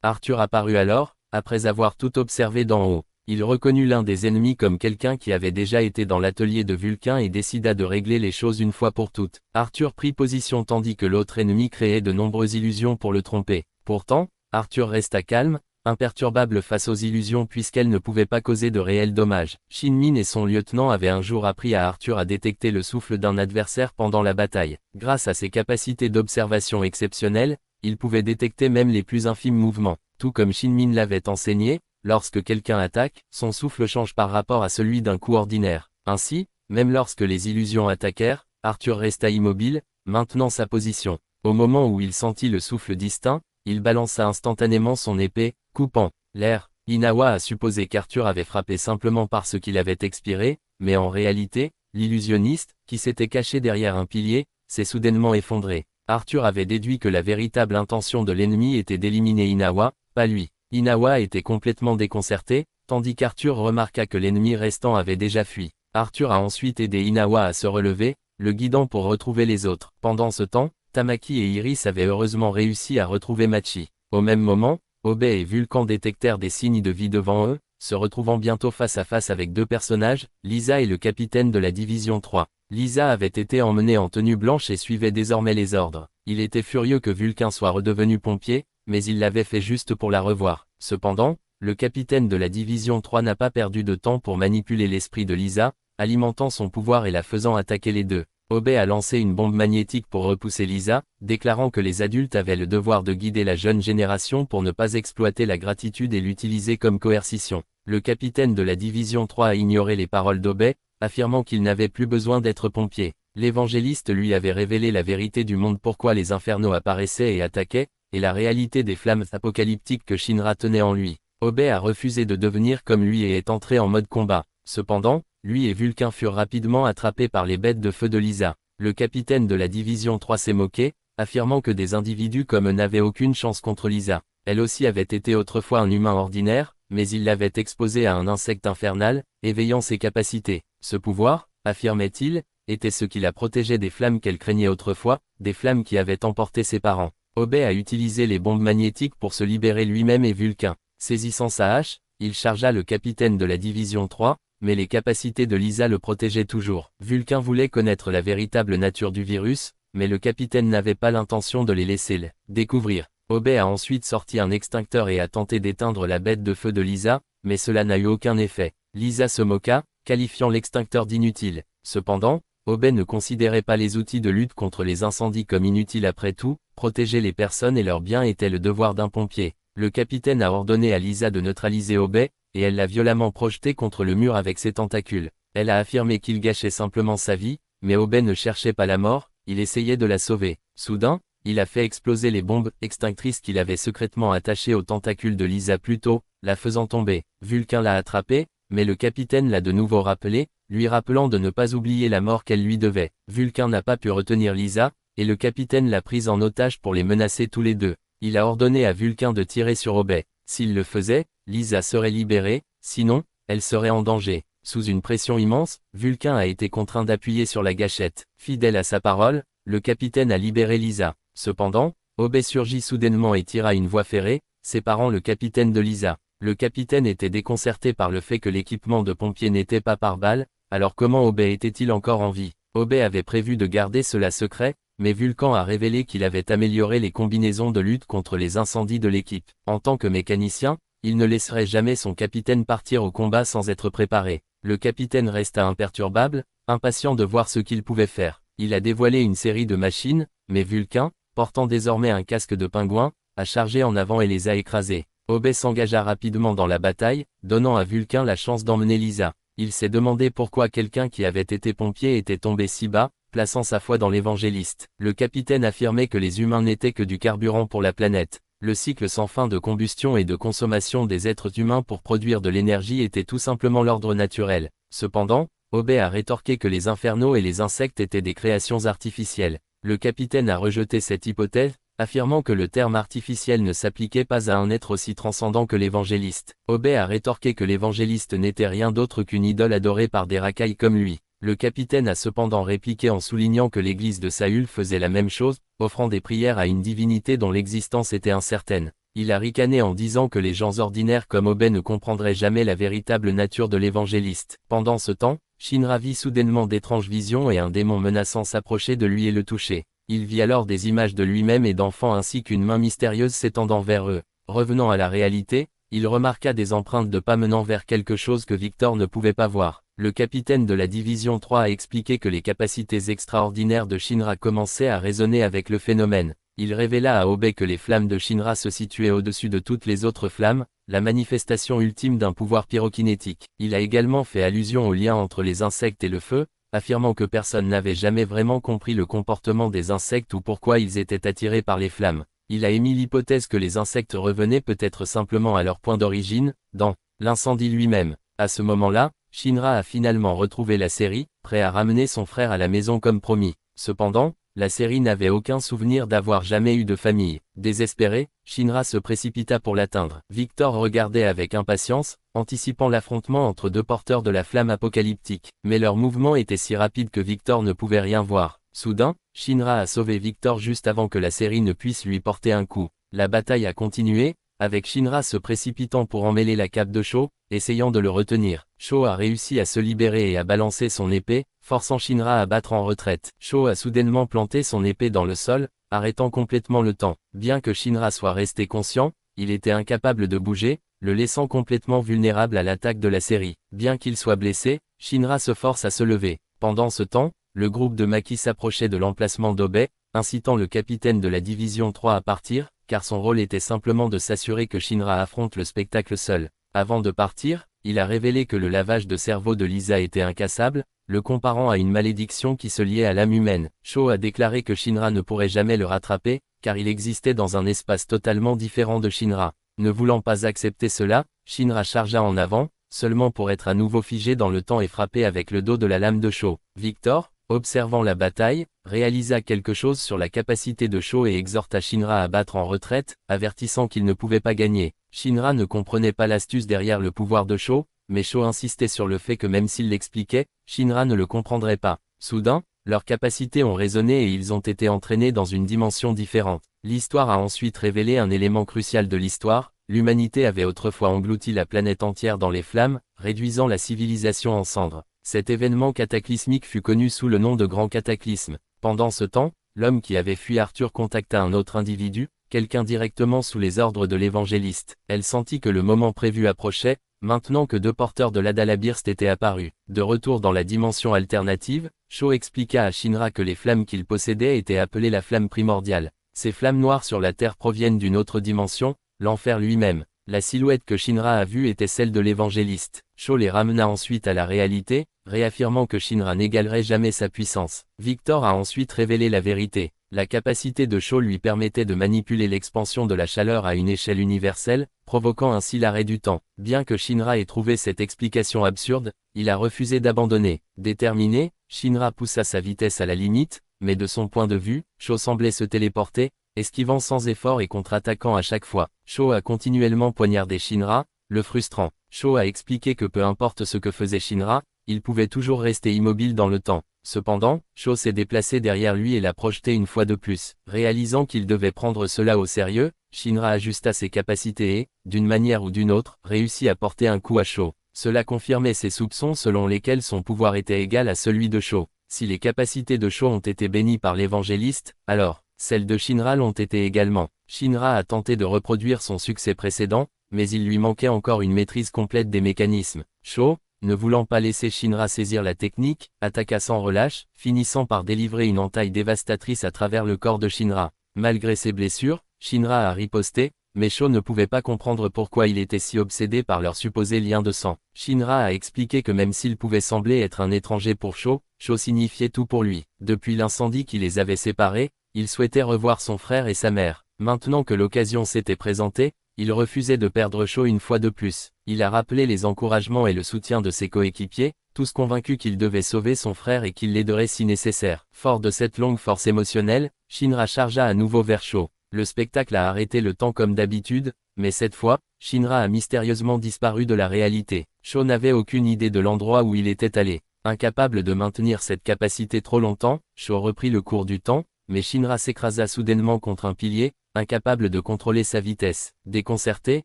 Arthur apparut alors, après avoir tout observé d'en haut. Il reconnut l'un des ennemis comme quelqu'un qui avait déjà été dans l'atelier de Vulcain et décida de régler les choses une fois pour toutes. Arthur prit position tandis que l'autre ennemi créait de nombreuses illusions pour le tromper. Pourtant, Arthur resta calme, imperturbable face aux illusions puisqu'elles ne pouvaient pas causer de réels dommages. Shinmin et son lieutenant avaient un jour appris à Arthur à détecter le souffle d'un adversaire pendant la bataille. Grâce à ses capacités d'observation exceptionnelles, il pouvait détecter même les plus infimes mouvements. Tout comme Shinmin l'avait enseigné, lorsque quelqu'un attaque, son souffle change par rapport à celui d'un coup ordinaire. Ainsi, même lorsque les illusions attaquèrent, Arthur resta immobile, maintenant sa position. Au moment où il sentit le souffle distinct, il balança instantanément son épée, coupant l'air. Inawa a supposé qu'Arthur avait frappé simplement parce qu'il avait expiré, mais en réalité, l'illusionniste, qui s'était caché derrière un pilier, s'est soudainement effondré. Arthur avait déduit que la véritable intention de l'ennemi était d'éliminer Inawa, pas lui. Inawa était complètement déconcerté, tandis qu'Arthur remarqua que l'ennemi restant avait déjà fui. Arthur a ensuite aidé Inawa à se relever, le guidant pour retrouver les autres. Pendant ce temps, Tamaki et Iris avaient heureusement réussi à retrouver Machi. Au même moment, Obey et Vulcan détectèrent des signes de vie devant eux, se retrouvant bientôt face à face avec deux personnages, Lisa et le capitaine de la division 3. Lisa avait été emmenée en tenue blanche et suivait désormais les ordres. Il était furieux que Vulcain soit redevenu pompier, mais il l'avait fait juste pour la revoir. Cependant, le capitaine de la division 3 n'a pas perdu de temps pour manipuler l'esprit de Lisa, alimentant son pouvoir et la faisant attaquer les deux. Obey a lancé une bombe magnétique pour repousser Lisa, déclarant que les adultes avaient le devoir de guider la jeune génération pour ne pas exploiter la gratitude et l'utiliser comme coercition. Le capitaine de la division 3 a ignoré les paroles d'Obey, affirmant qu'il n'avait plus besoin d'être pompier. L'évangéliste lui avait révélé la vérité du monde, pourquoi les infernaux apparaissaient et attaquaient, et la réalité des flammes apocalyptiques que Shinra tenait en lui. Obey a refusé de devenir comme lui et est entré en mode combat. Cependant, lui et Vulcain furent rapidement attrapés par les bêtes de feu de Lisa. Le capitaine de la division 3 s'est moqué, affirmant que des individus comme eux n'avaient aucune chance contre Lisa. Elle aussi avait été autrefois un humain ordinaire, mais il l'avait exposée à un insecte infernal, éveillant ses capacités. Ce pouvoir, affirmait-il, était ce qui la protégeait des flammes qu'elle craignait autrefois, des flammes qui avaient emporté ses parents. Obey a utilisé les bombes magnétiques pour se libérer lui-même et Vulcain. Saisissant sa hache, il chargea le capitaine de la division 3, mais les capacités de Lisa le protégeaient toujours. Vulcain voulait connaître la véritable nature du virus, mais le capitaine n'avait pas l'intention de les laisser découvrir. Obey a ensuite sorti un extincteur et a tenté d'éteindre la bête de feu de Lisa, mais cela n'a eu aucun effet. Lisa se moqua, qualifiant l'extincteur d'inutile. Cependant, Obey ne considérait pas les outils de lutte contre les incendies comme inutiles après tout, protéger les personnes et leurs biens était le devoir d'un pompier. Le capitaine a ordonné à Lisa de neutraliser Obey, et elle l'a violemment projeté contre le mur avec ses tentacules. Elle a affirmé qu'il gâchait simplement sa vie, mais Obey ne cherchait pas la mort, il essayait de la sauver. Soudain, il a fait exploser les bombes extinctrices qu'il avait secrètement attachées aux tentacules de Lisa plus tôt, la faisant tomber. Vulcain l'a attrapée, mais le capitaine l'a de nouveau rappelé, lui rappelant de ne pas oublier la mort qu'elle lui devait. Vulcain n'a pas pu retenir Lisa, et le capitaine l'a prise en otage pour les menacer tous les deux. Il a ordonné à Vulcain de tirer sur Obey. S'il le faisait, Lisa serait libérée, sinon, elle serait en danger. Sous une pression immense, Vulcain a été contraint d'appuyer sur la gâchette. Fidèle à sa parole, le capitaine a libéré Lisa. Cependant, Obey surgit soudainement et tira une voie ferrée, séparant le capitaine de Lisa. Le capitaine était déconcerté par le fait que l'équipement de pompier n'était pas par balle, alors comment Obey était-il encore en vie? Obey avait prévu de garder cela secret, mais Vulcain a révélé qu'il avait amélioré les combinaisons de lutte contre les incendies de l'équipe. En tant que mécanicien, il ne laisserait jamais son capitaine partir au combat sans être préparé. Le capitaine resta imperturbable, impatient de voir ce qu'il pouvait faire. Il a dévoilé une série de machines, mais Vulcain, portant désormais un casque de pingouin, a chargé en avant et les a écrasés. Obey s'engagea rapidement dans la bataille, donnant à Vulcain la chance d'emmener Lisa. Il s'est demandé pourquoi quelqu'un qui avait été pompier était tombé si bas, plaçant sa foi dans l'évangéliste. Le capitaine affirmait que les humains n'étaient que du carburant pour la planète. Le cycle sans fin de combustion et de consommation des êtres humains pour produire de l'énergie était tout simplement l'ordre naturel. Cependant, Obey a rétorqué que les infernaux et les insectes étaient des créations artificielles. Le capitaine a rejeté cette hypothèse, affirmant que le terme artificiel ne s'appliquait pas à un être aussi transcendant que l'évangéliste. Obey a rétorqué que l'évangéliste n'était rien d'autre qu'une idole adorée par des racailles comme lui. Le capitaine a cependant répliqué en soulignant que l'église de Saül faisait la même chose, offrant des prières à une divinité dont l'existence était incertaine. Il a ricané en disant que les gens ordinaires comme Obey ne comprendraient jamais la véritable nature de l'évangéliste. Pendant ce temps, Shinra vit soudainement d'étranges visions et un démon menaçant s'approcher de lui et le toucher. Il vit alors des images de lui-même et d'enfants ainsi qu'une main mystérieuse s'étendant vers eux. Revenant à la réalité, il remarqua des empreintes de pas menant vers quelque chose que Victor ne pouvait pas voir. Le capitaine de la division 3 a expliqué que les capacités extraordinaires de Shinra commençaient à résonner avec le phénomène. Il révéla à Obey que les flammes de Shinra se situaient au-dessus de toutes les autres flammes, la manifestation ultime d'un pouvoir pyrokinétique. Il a également fait allusion au lien entre les insectes et le feu, affirmant que personne n'avait jamais vraiment compris le comportement des insectes ou pourquoi ils étaient attirés par les flammes. Il a émis l'hypothèse que les insectes revenaient peut-être simplement à leur point d'origine, dans l'incendie lui-même. À ce moment-là, Shinra a finalement retrouvé la série, prêt à ramener son frère à la maison comme promis. Cependant, la série n'avait aucun souvenir d'avoir jamais eu de famille. Désespéré, Shinra se précipita pour l'atteindre. Victor regardait avec impatience, anticipant l'affrontement entre deux porteurs de la flamme apocalyptique. Mais leur mouvement était si rapide que Victor ne pouvait rien voir. Soudain, Shinra a sauvé Victor juste avant que la série ne puisse lui porter un coup. La bataille a continué, avec Shinra se précipitant pour emmêler la cape de Sho, essayant de le retenir. Sho a réussi à se libérer et à balancer son épée, forçant Shinra à battre en retraite. Sho a soudainement planté son épée dans le sol, arrêtant complètement le temps. Bien que Shinra soit resté conscient, il était incapable de bouger, le laissant complètement vulnérable à l'attaque de la série. Bien qu'il soit blessé, Shinra se force à se lever. Pendant ce temps, le groupe de Maki s'approchait de l'emplacement d'Obey, incitant le capitaine de la division 3 à partir, car son rôle était simplement de s'assurer que Shinra affronte le spectacle seul. Avant de partir, il a révélé que le lavage de cerveau de Lisa était incassable, le comparant à une malédiction qui se liait à l'âme humaine. Sho a déclaré que Shinra ne pourrait jamais le rattraper, car il existait dans un espace totalement différent de Shinra. Ne voulant pas accepter cela, Shinra chargea en avant, seulement pour être à nouveau figé dans le temps et frappé avec le dos de la lame de Sho. Victor, observant la bataille, réalisa quelque chose sur la capacité de Sho et exhorta Shinra à battre en retraite, avertissant qu'il ne pouvait pas gagner. Shinra ne comprenait pas l'astuce derrière le pouvoir de Sho, mais Sho insistait sur le fait que même s'il l'expliquait, Shinra ne le comprendrait pas. Soudain, leurs capacités ont résonné et ils ont été entraînés dans une dimension différente. L'histoire a ensuite révélé un élément crucial de l'histoire, l'humanité avait autrefois englouti la planète entière dans les flammes, réduisant la civilisation en cendres. Cet événement cataclysmique fut connu sous le nom de Grand Cataclysme. Pendant ce temps, l'homme qui avait fui Arthur contacta un autre individu, quelqu'un directement sous les ordres de l'évangéliste. Elle sentit que le moment prévu approchait, maintenant que deux porteurs de l'Adalabirst étaient apparus. De retour dans la dimension alternative, Sho expliqua à Shinra que les flammes qu'il possédait étaient appelées la flamme primordiale. Ces flammes noires sur la Terre proviennent d'une autre dimension, l'enfer lui-même. La silhouette que Shinra a vue était celle de l'évangéliste. Sho les ramena ensuite à la réalité, réaffirmant que Shinra n'égalerait jamais sa puissance. Victor a ensuite révélé la vérité. La capacité de Sho lui permettait de manipuler l'expansion de la chaleur à une échelle universelle, provoquant ainsi l'arrêt du temps. Bien que Shinra ait trouvé cette explication absurde, il a refusé d'abandonner. Déterminé, Shinra poussa sa vitesse à la limite, mais de son point de vue, Sho semblait se téléporter, esquivant sans effort et contre-attaquant à chaque fois. Sho a continuellement poignardé Shinra, le frustrant. Sho a expliqué que peu importe ce que faisait Shinra, il pouvait toujours rester immobile dans le temps. Cependant, Sho s'est déplacé derrière lui et l'a projeté une fois de plus. Réalisant qu'il devait prendre cela au sérieux, Shinra ajusta ses capacités et, d'une manière ou d'une autre, réussit à porter un coup à Sho. Cela confirmait ses soupçons selon lesquels son pouvoir était égal à celui de Sho. Si les capacités de Sho ont été bénies par l'évangéliste, alors, celles de Shinra l'ont été également. Shinra a tenté de reproduire son succès précédent, mais il lui manquait encore une maîtrise complète des mécanismes. Sho, ne voulant pas laisser Shinra saisir la technique, attaqua sans relâche, finissant par délivrer une entaille dévastatrice à travers le corps de Shinra. Malgré ses blessures, Shinra a riposté, mais Sho ne pouvait pas comprendre pourquoi il était si obsédé par leur supposé lien de sang. Shinra a expliqué que même s'il pouvait sembler être un étranger pour Sho, Sho signifiait tout pour lui. Depuis l'incendie qui les avait séparés, il souhaitait revoir son frère et sa mère. Maintenant que l'occasion s'était présentée, il refusait de perdre Shaw une fois de plus. Il a rappelé les encouragements et le soutien de ses coéquipiers, tous convaincus qu'il devait sauver son frère et qu'il l'aiderait si nécessaire. Fort de cette longue force émotionnelle, Shinra chargea à nouveau vers Shaw. Le spectacle a arrêté le temps comme d'habitude, mais cette fois, Shinra a mystérieusement disparu de la réalité. Shaw n'avait aucune idée de l'endroit où il était allé. Incapable de maintenir cette capacité trop longtemps, Shaw reprit le cours du temps, mais Shinra s'écrasa soudainement contre un pilier, incapable de contrôler sa vitesse. Déconcerté,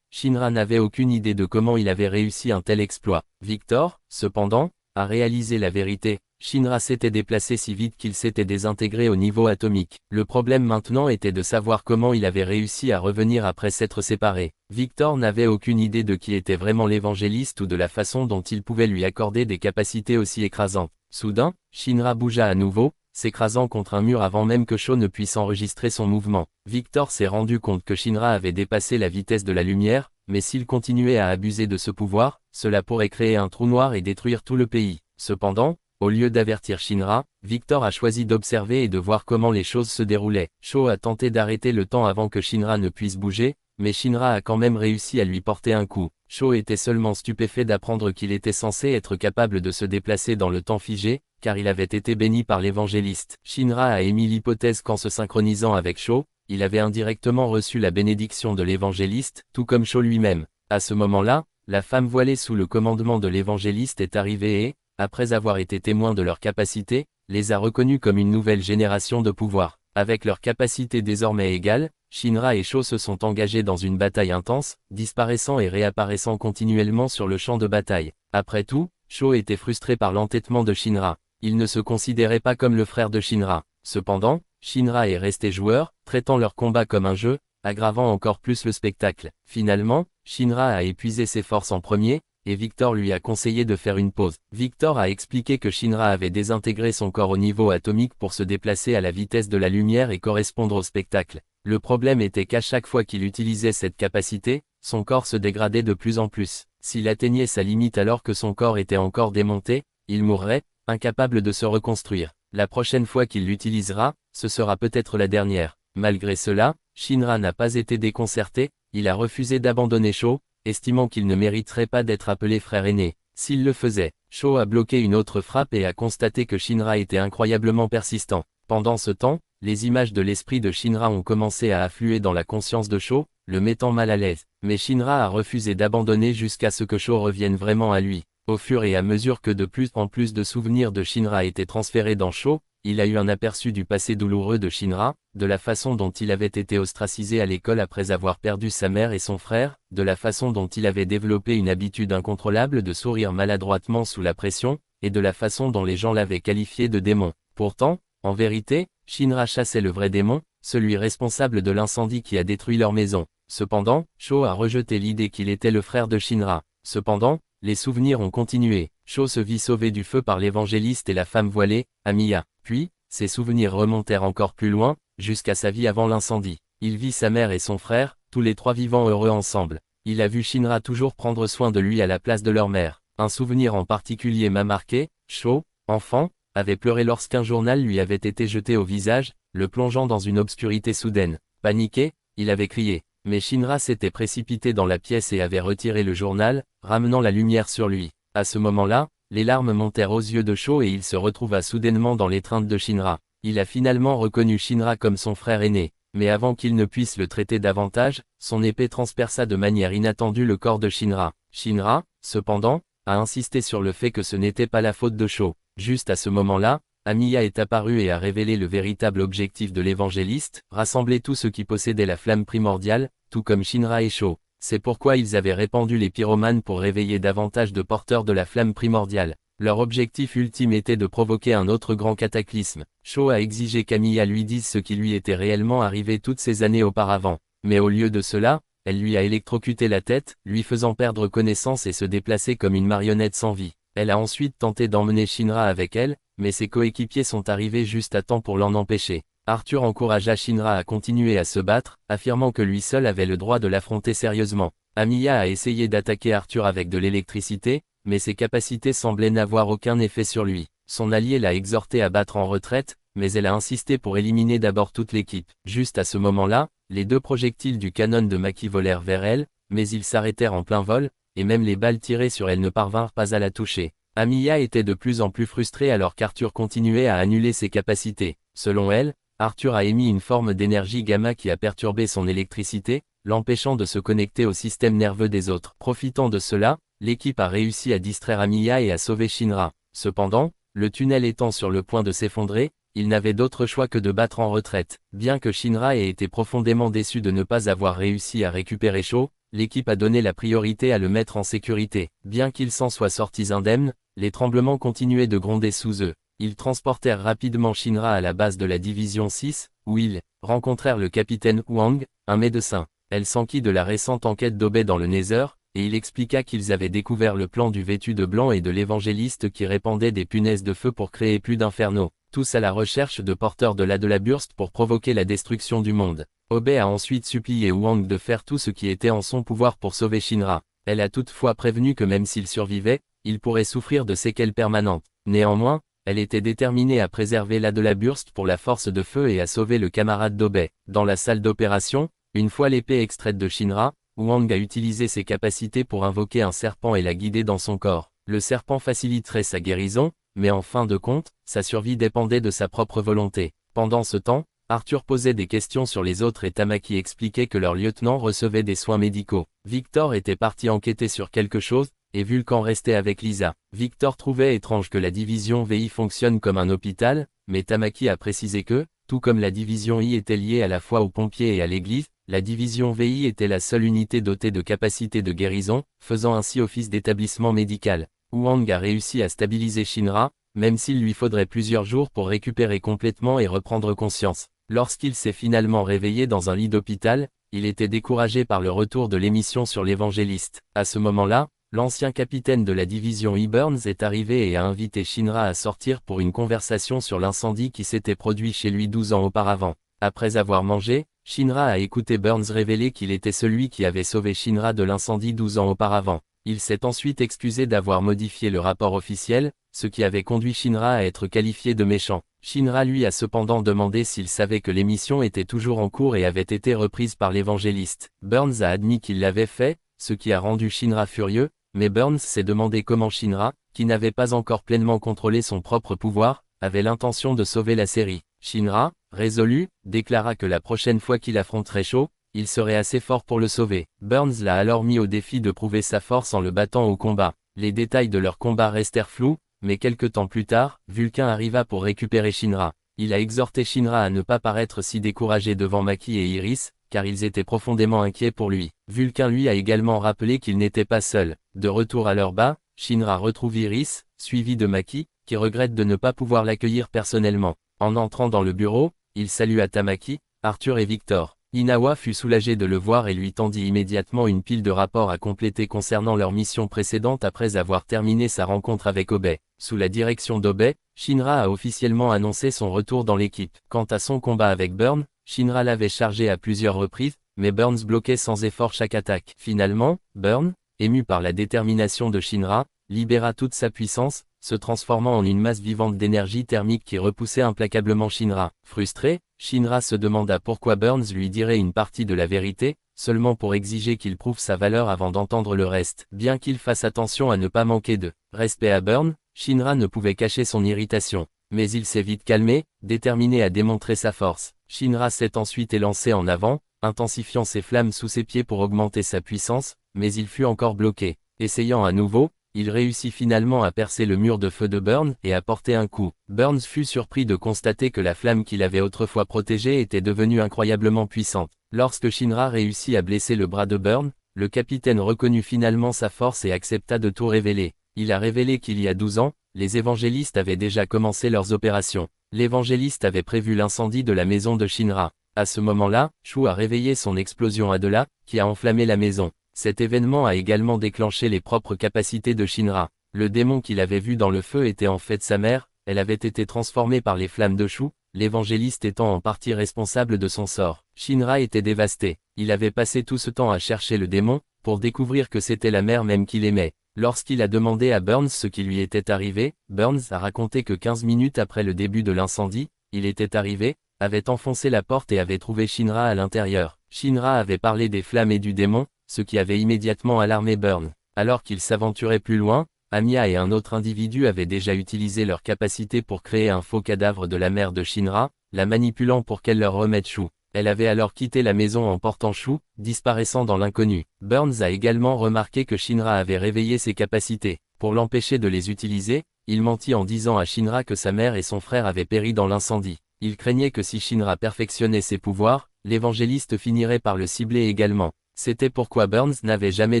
Shinra n'avait aucune idée de comment il avait réussi un tel exploit. Victor, cependant, a réalisé la vérité. Shinra s'était déplacé si vite qu'il s'était désintégré au niveau atomique. Le problème maintenant était de savoir comment il avait réussi à revenir après s'être séparé. Victor n'avait aucune idée de qui était vraiment l'évangéliste ou de la façon dont il pouvait lui accorder des capacités aussi écrasantes. Soudain, Shinra bougea à nouveau, s'écrasant contre un mur avant même que Shaw ne puisse enregistrer son mouvement. Victor s'est rendu compte que Shinra avait dépassé la vitesse de la lumière, mais s'il continuait à abuser de ce pouvoir, cela pourrait créer un trou noir et détruire tout le pays. Cependant, au lieu d'avertir Shinra, Victor a choisi d'observer et de voir comment les choses se déroulaient. Shaw a tenté d'arrêter le temps avant que Shinra ne puisse bouger, mais Shinra a quand même réussi à lui porter un coup. Shaw était seulement stupéfait d'apprendre qu'il était censé être capable de se déplacer dans le temps figé, car il avait été béni par l'évangéliste. Shinra a émis l'hypothèse qu'en se synchronisant avec Shaw, il avait indirectement reçu la bénédiction de l'évangéliste, tout comme Shaw lui-même. À ce moment-là, la femme voilée sous le commandement de l'évangéliste est arrivée et, après avoir été témoin de leurs capacités, les a reconnus comme une nouvelle génération de pouvoir. Avec leurs capacités désormais égales, Shinra et Shaw se sont engagés dans une bataille intense, disparaissant et réapparaissant continuellement sur le champ de bataille. Après tout, Shaw était frustré par l'entêtement de Shinra. Il ne se considérait pas comme le frère de Shinra. Cependant, Shinra est resté joueur, traitant leur combat comme un jeu, aggravant encore plus le spectacle. Finalement, Shinra a épuisé ses forces en premier, et Victor lui a conseillé de faire une pause. Victor a expliqué que Shinra avait désintégré son corps au niveau atomique pour se déplacer à la vitesse de la lumière et correspondre au spectacle. Le problème était qu'à chaque fois qu'il utilisait cette capacité, son corps se dégradait de plus en plus. S'il atteignait sa limite alors que son corps était encore démonté, il mourrait, incapable de se reconstruire. La prochaine fois qu'il l'utilisera, ce sera peut-être la dernière. Malgré cela, Shinra n'a pas été déconcerté, il a refusé d'abandonner Shaw, estimant qu'il ne mériterait pas d'être appelé frère aîné. S'il le faisait, Shaw a bloqué une autre frappe et a constaté que Shinra était incroyablement persistant. Pendant ce temps, les images de l'esprit de Shinra ont commencé à affluer dans la conscience de Shaw, le mettant mal à l'aise. Mais Shinra a refusé d'abandonner jusqu'à ce que Shaw revienne vraiment à lui. Au fur et à mesure que de plus en plus de souvenirs de Shinra étaient transférés dans Shaw, il a eu un aperçu du passé douloureux de Shinra, de la façon dont il avait été ostracisé à l'école après avoir perdu sa mère et son frère, de la façon dont il avait développé une habitude incontrôlable de sourire maladroitement sous la pression, et de la façon dont les gens l'avaient qualifié de démon. Pourtant, en vérité, Shinra chassait le vrai démon, celui responsable de l'incendie qui a détruit leur maison. Cependant, Shaw a rejeté l'idée qu'il était le frère de Shinra. Cependant, les souvenirs ont continué. Shaw se vit sauvé du feu par l'évangéliste et la femme voilée, Amiya. Puis, ses souvenirs remontèrent encore plus loin, jusqu'à sa vie avant l'incendie. Il vit sa mère et son frère, tous les trois vivant heureux ensemble. Il a vu Shinra toujours prendre soin de lui à la place de leur mère. Un souvenir en particulier m'a marqué. Shaw, enfant, avait pleuré lorsqu'un journal lui avait été jeté au visage, le plongeant dans une obscurité soudaine. Paniqué, il avait crié. Mais Shinra s'était précipité dans la pièce et avait retiré le journal, ramenant la lumière sur lui. À ce moment-là, les larmes montèrent aux yeux de Shaw et il se retrouva soudainement dans l'étreinte de Shinra. Il a finalement reconnu Shinra comme son frère aîné. Mais avant qu'il ne puisse le traiter davantage, son épée transperça de manière inattendue le corps de Shinra. Shinra, cependant, a insisté sur le fait que ce n'était pas la faute de Shaw. Juste à ce moment-là, Amiya est apparue et a révélé le véritable objectif de l'évangéliste, rassembler tous ceux qui possédaient la flamme primordiale, tout comme Shinra et Shaw. C'est pourquoi ils avaient répandu les pyromanes pour réveiller davantage de porteurs de la flamme primordiale. Leur objectif ultime était de provoquer un autre grand cataclysme. Shaw a exigé qu'Amiya lui dise ce qui lui était réellement arrivé toutes ces années auparavant. Mais au lieu de cela, elle lui a électrocuté la tête, lui faisant perdre connaissance et se déplacer comme une marionnette sans vie. Elle a ensuite tenté d'emmener Shinra avec elle, mais ses coéquipiers sont arrivés juste à temps pour l'en empêcher. Arthur encouragea Shinra à continuer à se battre, affirmant que lui seul avait le droit de l'affronter sérieusement. Amiya a essayé d'attaquer Arthur avec de l'électricité, mais ses capacités semblaient n'avoir aucun effet sur lui. Son allié l'a exhorté à battre en retraite, mais elle a insisté pour éliminer d'abord toute l'équipe. Juste à ce moment-là, les 2 projectiles du canon de Maki volèrent vers elle, mais ils s'arrêtèrent en plein vol, et même les balles tirées sur elle ne parvinrent pas à la toucher. Amiya était de plus en plus frustrée alors qu'Arthur continuait à annuler ses capacités. Selon elle, Arthur a émis une forme d'énergie gamma qui a perturbé son électricité, l'empêchant de se connecter au système nerveux des autres. Profitant de cela, l'équipe a réussi à distraire Amiya et à sauver Shinra. Cependant, le tunnel étant sur le point de s'effondrer, il n'avait d'autre choix que de battre en retraite. Bien que Shinra ait été profondément déçu de ne pas avoir réussi à récupérer Sho, l'équipe a donné la priorité à le mettre en sécurité. Bien qu'ils s'en soient sortis indemnes, les tremblements continuaient de gronder sous eux. Ils transportèrent rapidement Shinra à la base de la division 6, où ils rencontrèrent le capitaine Huang, un médecin. Elle s'enquit de la récente enquête d'Obey dans le Nether, et il expliqua qu'ils avaient découvert le plan du vêtu de blanc et de l'évangéliste qui répandait des punaises de feu pour créer plus d'infernaux, tous à la recherche de porteurs de la burst pour provoquer la destruction du monde. Obey a ensuite supplié Huang de faire tout ce qui était en son pouvoir pour sauver Shinra. Elle a toutefois prévenu que même s'il survivait, il pourrait souffrir de séquelles permanentes. Néanmoins, elle était déterminée à préserver la burst pour la force de feu et à sauver le camarade d'Obey. Dans la salle d'opération, une fois l'épée extraite de Shinra, Huang a utilisé ses capacités pour invoquer un serpent et la guider dans son corps. Le serpent faciliterait sa guérison, mais en fin de compte, sa survie dépendait de sa propre volonté. Pendant ce temps, Arthur posait des questions sur les autres et Tamaki expliquait que leur lieutenant recevait des soins médicaux. Victor était parti enquêter sur quelque chose, et Vulcan restait avec Lisa. Victor trouvait étrange que la division VI fonctionne comme un hôpital, mais Tamaki a précisé que, tout comme la division I était liée à la fois aux pompiers et à l'église, la division VI était la seule unité dotée de capacités de guérison, faisant ainsi office d'établissement médical. Huang a réussi à stabiliser Shinra, même s'il lui faudrait plusieurs jours pour récupérer complètement et reprendre conscience. Lorsqu'il s'est finalement réveillé dans un lit d'hôpital, il était découragé par le retour de l'émission sur l'évangéliste. À ce moment-là, l'ancien capitaine de la division E. Burns est arrivé et a invité Shinra à sortir pour une conversation sur l'incendie qui s'était produit chez lui 12 ans auparavant. Après avoir mangé, Shinra a écouté Burns révéler qu'il était celui qui avait sauvé Shinra de l'incendie 12 ans auparavant. Il s'est ensuite excusé d'avoir modifié le rapport officiel, ce qui avait conduit Shinra à être qualifié de méchant. Shinra lui a cependant demandé s'il savait que l'émission était toujours en cours et avait été reprise par l'évangéliste. Burns a admis qu'il l'avait fait, ce qui a rendu Shinra furieux, mais Burns s'est demandé comment Shinra, qui n'avait pas encore pleinement contrôlé son propre pouvoir, avait l'intention de sauver la série. Shinra, résolu, déclara que la prochaine fois qu'il affronterait Sho, il serait assez fort pour le sauver. Burns l'a alors mis au défi de prouver sa force en le battant au combat. Les détails de leur combat restèrent flous, mais quelque temps plus tard, Vulcan arriva pour récupérer Shinra. Il a exhorté Shinra à ne pas paraître si découragé devant Maki et Iris, car ils étaient profondément inquiets pour lui. Vulcan lui a également rappelé qu'il n'était pas seul. De retour à leur bas, Shinra retrouve Iris, suivi de Maki, qui regrette de ne pas pouvoir l'accueillir personnellement. En entrant dans le bureau, il salua Tamaki, Arthur et Victor. Inawa fut soulagé de le voir et lui tendit immédiatement une pile de rapports à compléter concernant leur mission précédente après avoir terminé sa rencontre avec Obey. Sous la direction d'Obey, Shinra a officiellement annoncé son retour dans l'équipe. Quant à son combat avec Burn, Shinra l'avait chargé à plusieurs reprises, mais Burns bloquait sans effort chaque attaque. Finalement, Burn, ému par la détermination de Shinra, libéra toute sa puissance, se transformant en une masse vivante d'énergie thermique qui repoussait implacablement Shinra. Frustré, Shinra se demanda pourquoi Burns lui dirait une partie de la vérité, seulement pour exiger qu'il prouve sa valeur avant d'entendre le reste. Bien qu'il fasse attention à ne pas manquer de respect à Burn, Shinra ne pouvait cacher son irritation. Mais il s'est vite calmé, déterminé à démontrer sa force. Shinra s'est ensuite élancé en avant, intensifiant ses flammes sous ses pieds pour augmenter sa puissance, mais il fut encore bloqué. Essayant à nouveau, il réussit finalement à percer le mur de feu de Burn et à porter un coup. Burns fut surpris de constater que la flamme qu'il avait autrefois protégée était devenue incroyablement puissante. Lorsque Shinra réussit à blesser le bras de Burn, le capitaine reconnut finalement sa force et accepta de tout révéler. Il a révélé qu'il y a 12 ans, les évangélistes avaient déjà commencé leurs opérations. L'évangéliste avait prévu l'incendie de la maison de Shinra. À ce moment-là, Shu a réveillé son explosion Adela, qui a enflammé la maison. Cet événement a également déclenché les propres capacités de Shinra. Le démon qu'il avait vu dans le feu était en fait sa mère, elle avait été transformée par les flammes de Shu, l'évangéliste étant en partie responsable de son sort. Shinra était dévasté. Il avait passé tout ce temps à chercher le démon, pour découvrir que c'était la mère même qu'il aimait. Lorsqu'il a demandé à Burns ce qui lui était arrivé, Burns a raconté que 15 minutes après le début de l'incendie, il était arrivé, avait enfoncé la porte et avait trouvé Shinra à l'intérieur. Shinra avait parlé des flammes et du démon, ce qui avait immédiatement alarmé Burns. Alors qu'il s'aventurait plus loin, Amiya et un autre individu avaient déjà utilisé leur capacité pour créer un faux cadavre de la mère de Shinra, la manipulant pour qu'elle leur remette Shu. Elle avait alors quitté la maison en portant Shu, disparaissant dans l'inconnu. Burns a également remarqué que Shinra avait réveillé ses capacités. Pour l'empêcher de les utiliser, il mentit en disant à Shinra que sa mère et son frère avaient péri dans l'incendie. Il craignait que si Shinra perfectionnait ses pouvoirs, l'évangéliste finirait par le cibler également. C'était pourquoi Burns n'avait jamais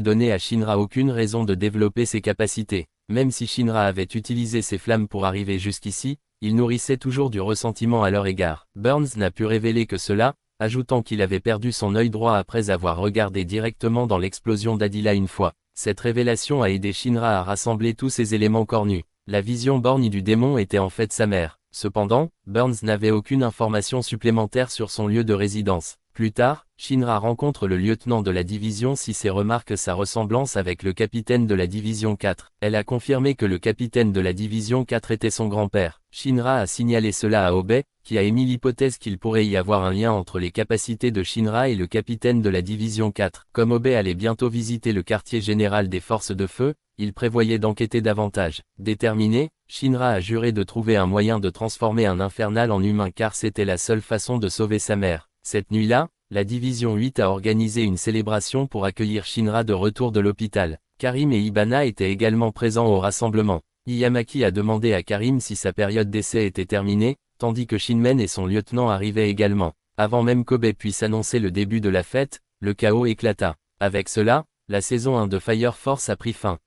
donné à Shinra aucune raison de développer ses capacités. Même si Shinra avait utilisé ses flammes pour arriver jusqu'ici, il nourrissait toujours du ressentiment à leur égard. Burns n'a pu révéler que cela, ajoutant qu'il avait perdu son œil droit après avoir regardé directement dans l'explosion d'Adila une fois. Cette révélation a aidé Shinra à rassembler tous ces éléments cornus. La vision borgne du démon était en fait sa mère. Cependant, Burns n'avait aucune information supplémentaire sur son lieu de résidence. Plus tard, Shinra rencontre le lieutenant de la division 6 et remarque sa ressemblance avec le capitaine de la division 4. Elle a confirmé que le capitaine de la division 4 était son grand-père. Shinra a signalé cela à Obe, qui a émis l'hypothèse qu'il pourrait y avoir un lien entre les capacités de Shinra et le capitaine de la division 4. Comme Obe allait bientôt visiter le quartier général des forces de feu, il prévoyait d'enquêter davantage. Déterminé, Shinra a juré de trouver un moyen de transformer un infernal en humain car c'était la seule façon de sauver sa mère. Cette nuit-là, la division 8 a organisé une célébration pour accueillir Shinra de retour de l'hôpital. Karim et Ibana étaient également présents au rassemblement. Iyamaki a demandé à Karim si sa période d'essai était terminée, tandis que Shinmen et son lieutenant arrivaient également. Avant même qu'Obe puisse annoncer le début de la fête, le chaos éclata. Avec cela, la saison 1 de Fire Force a pris fin.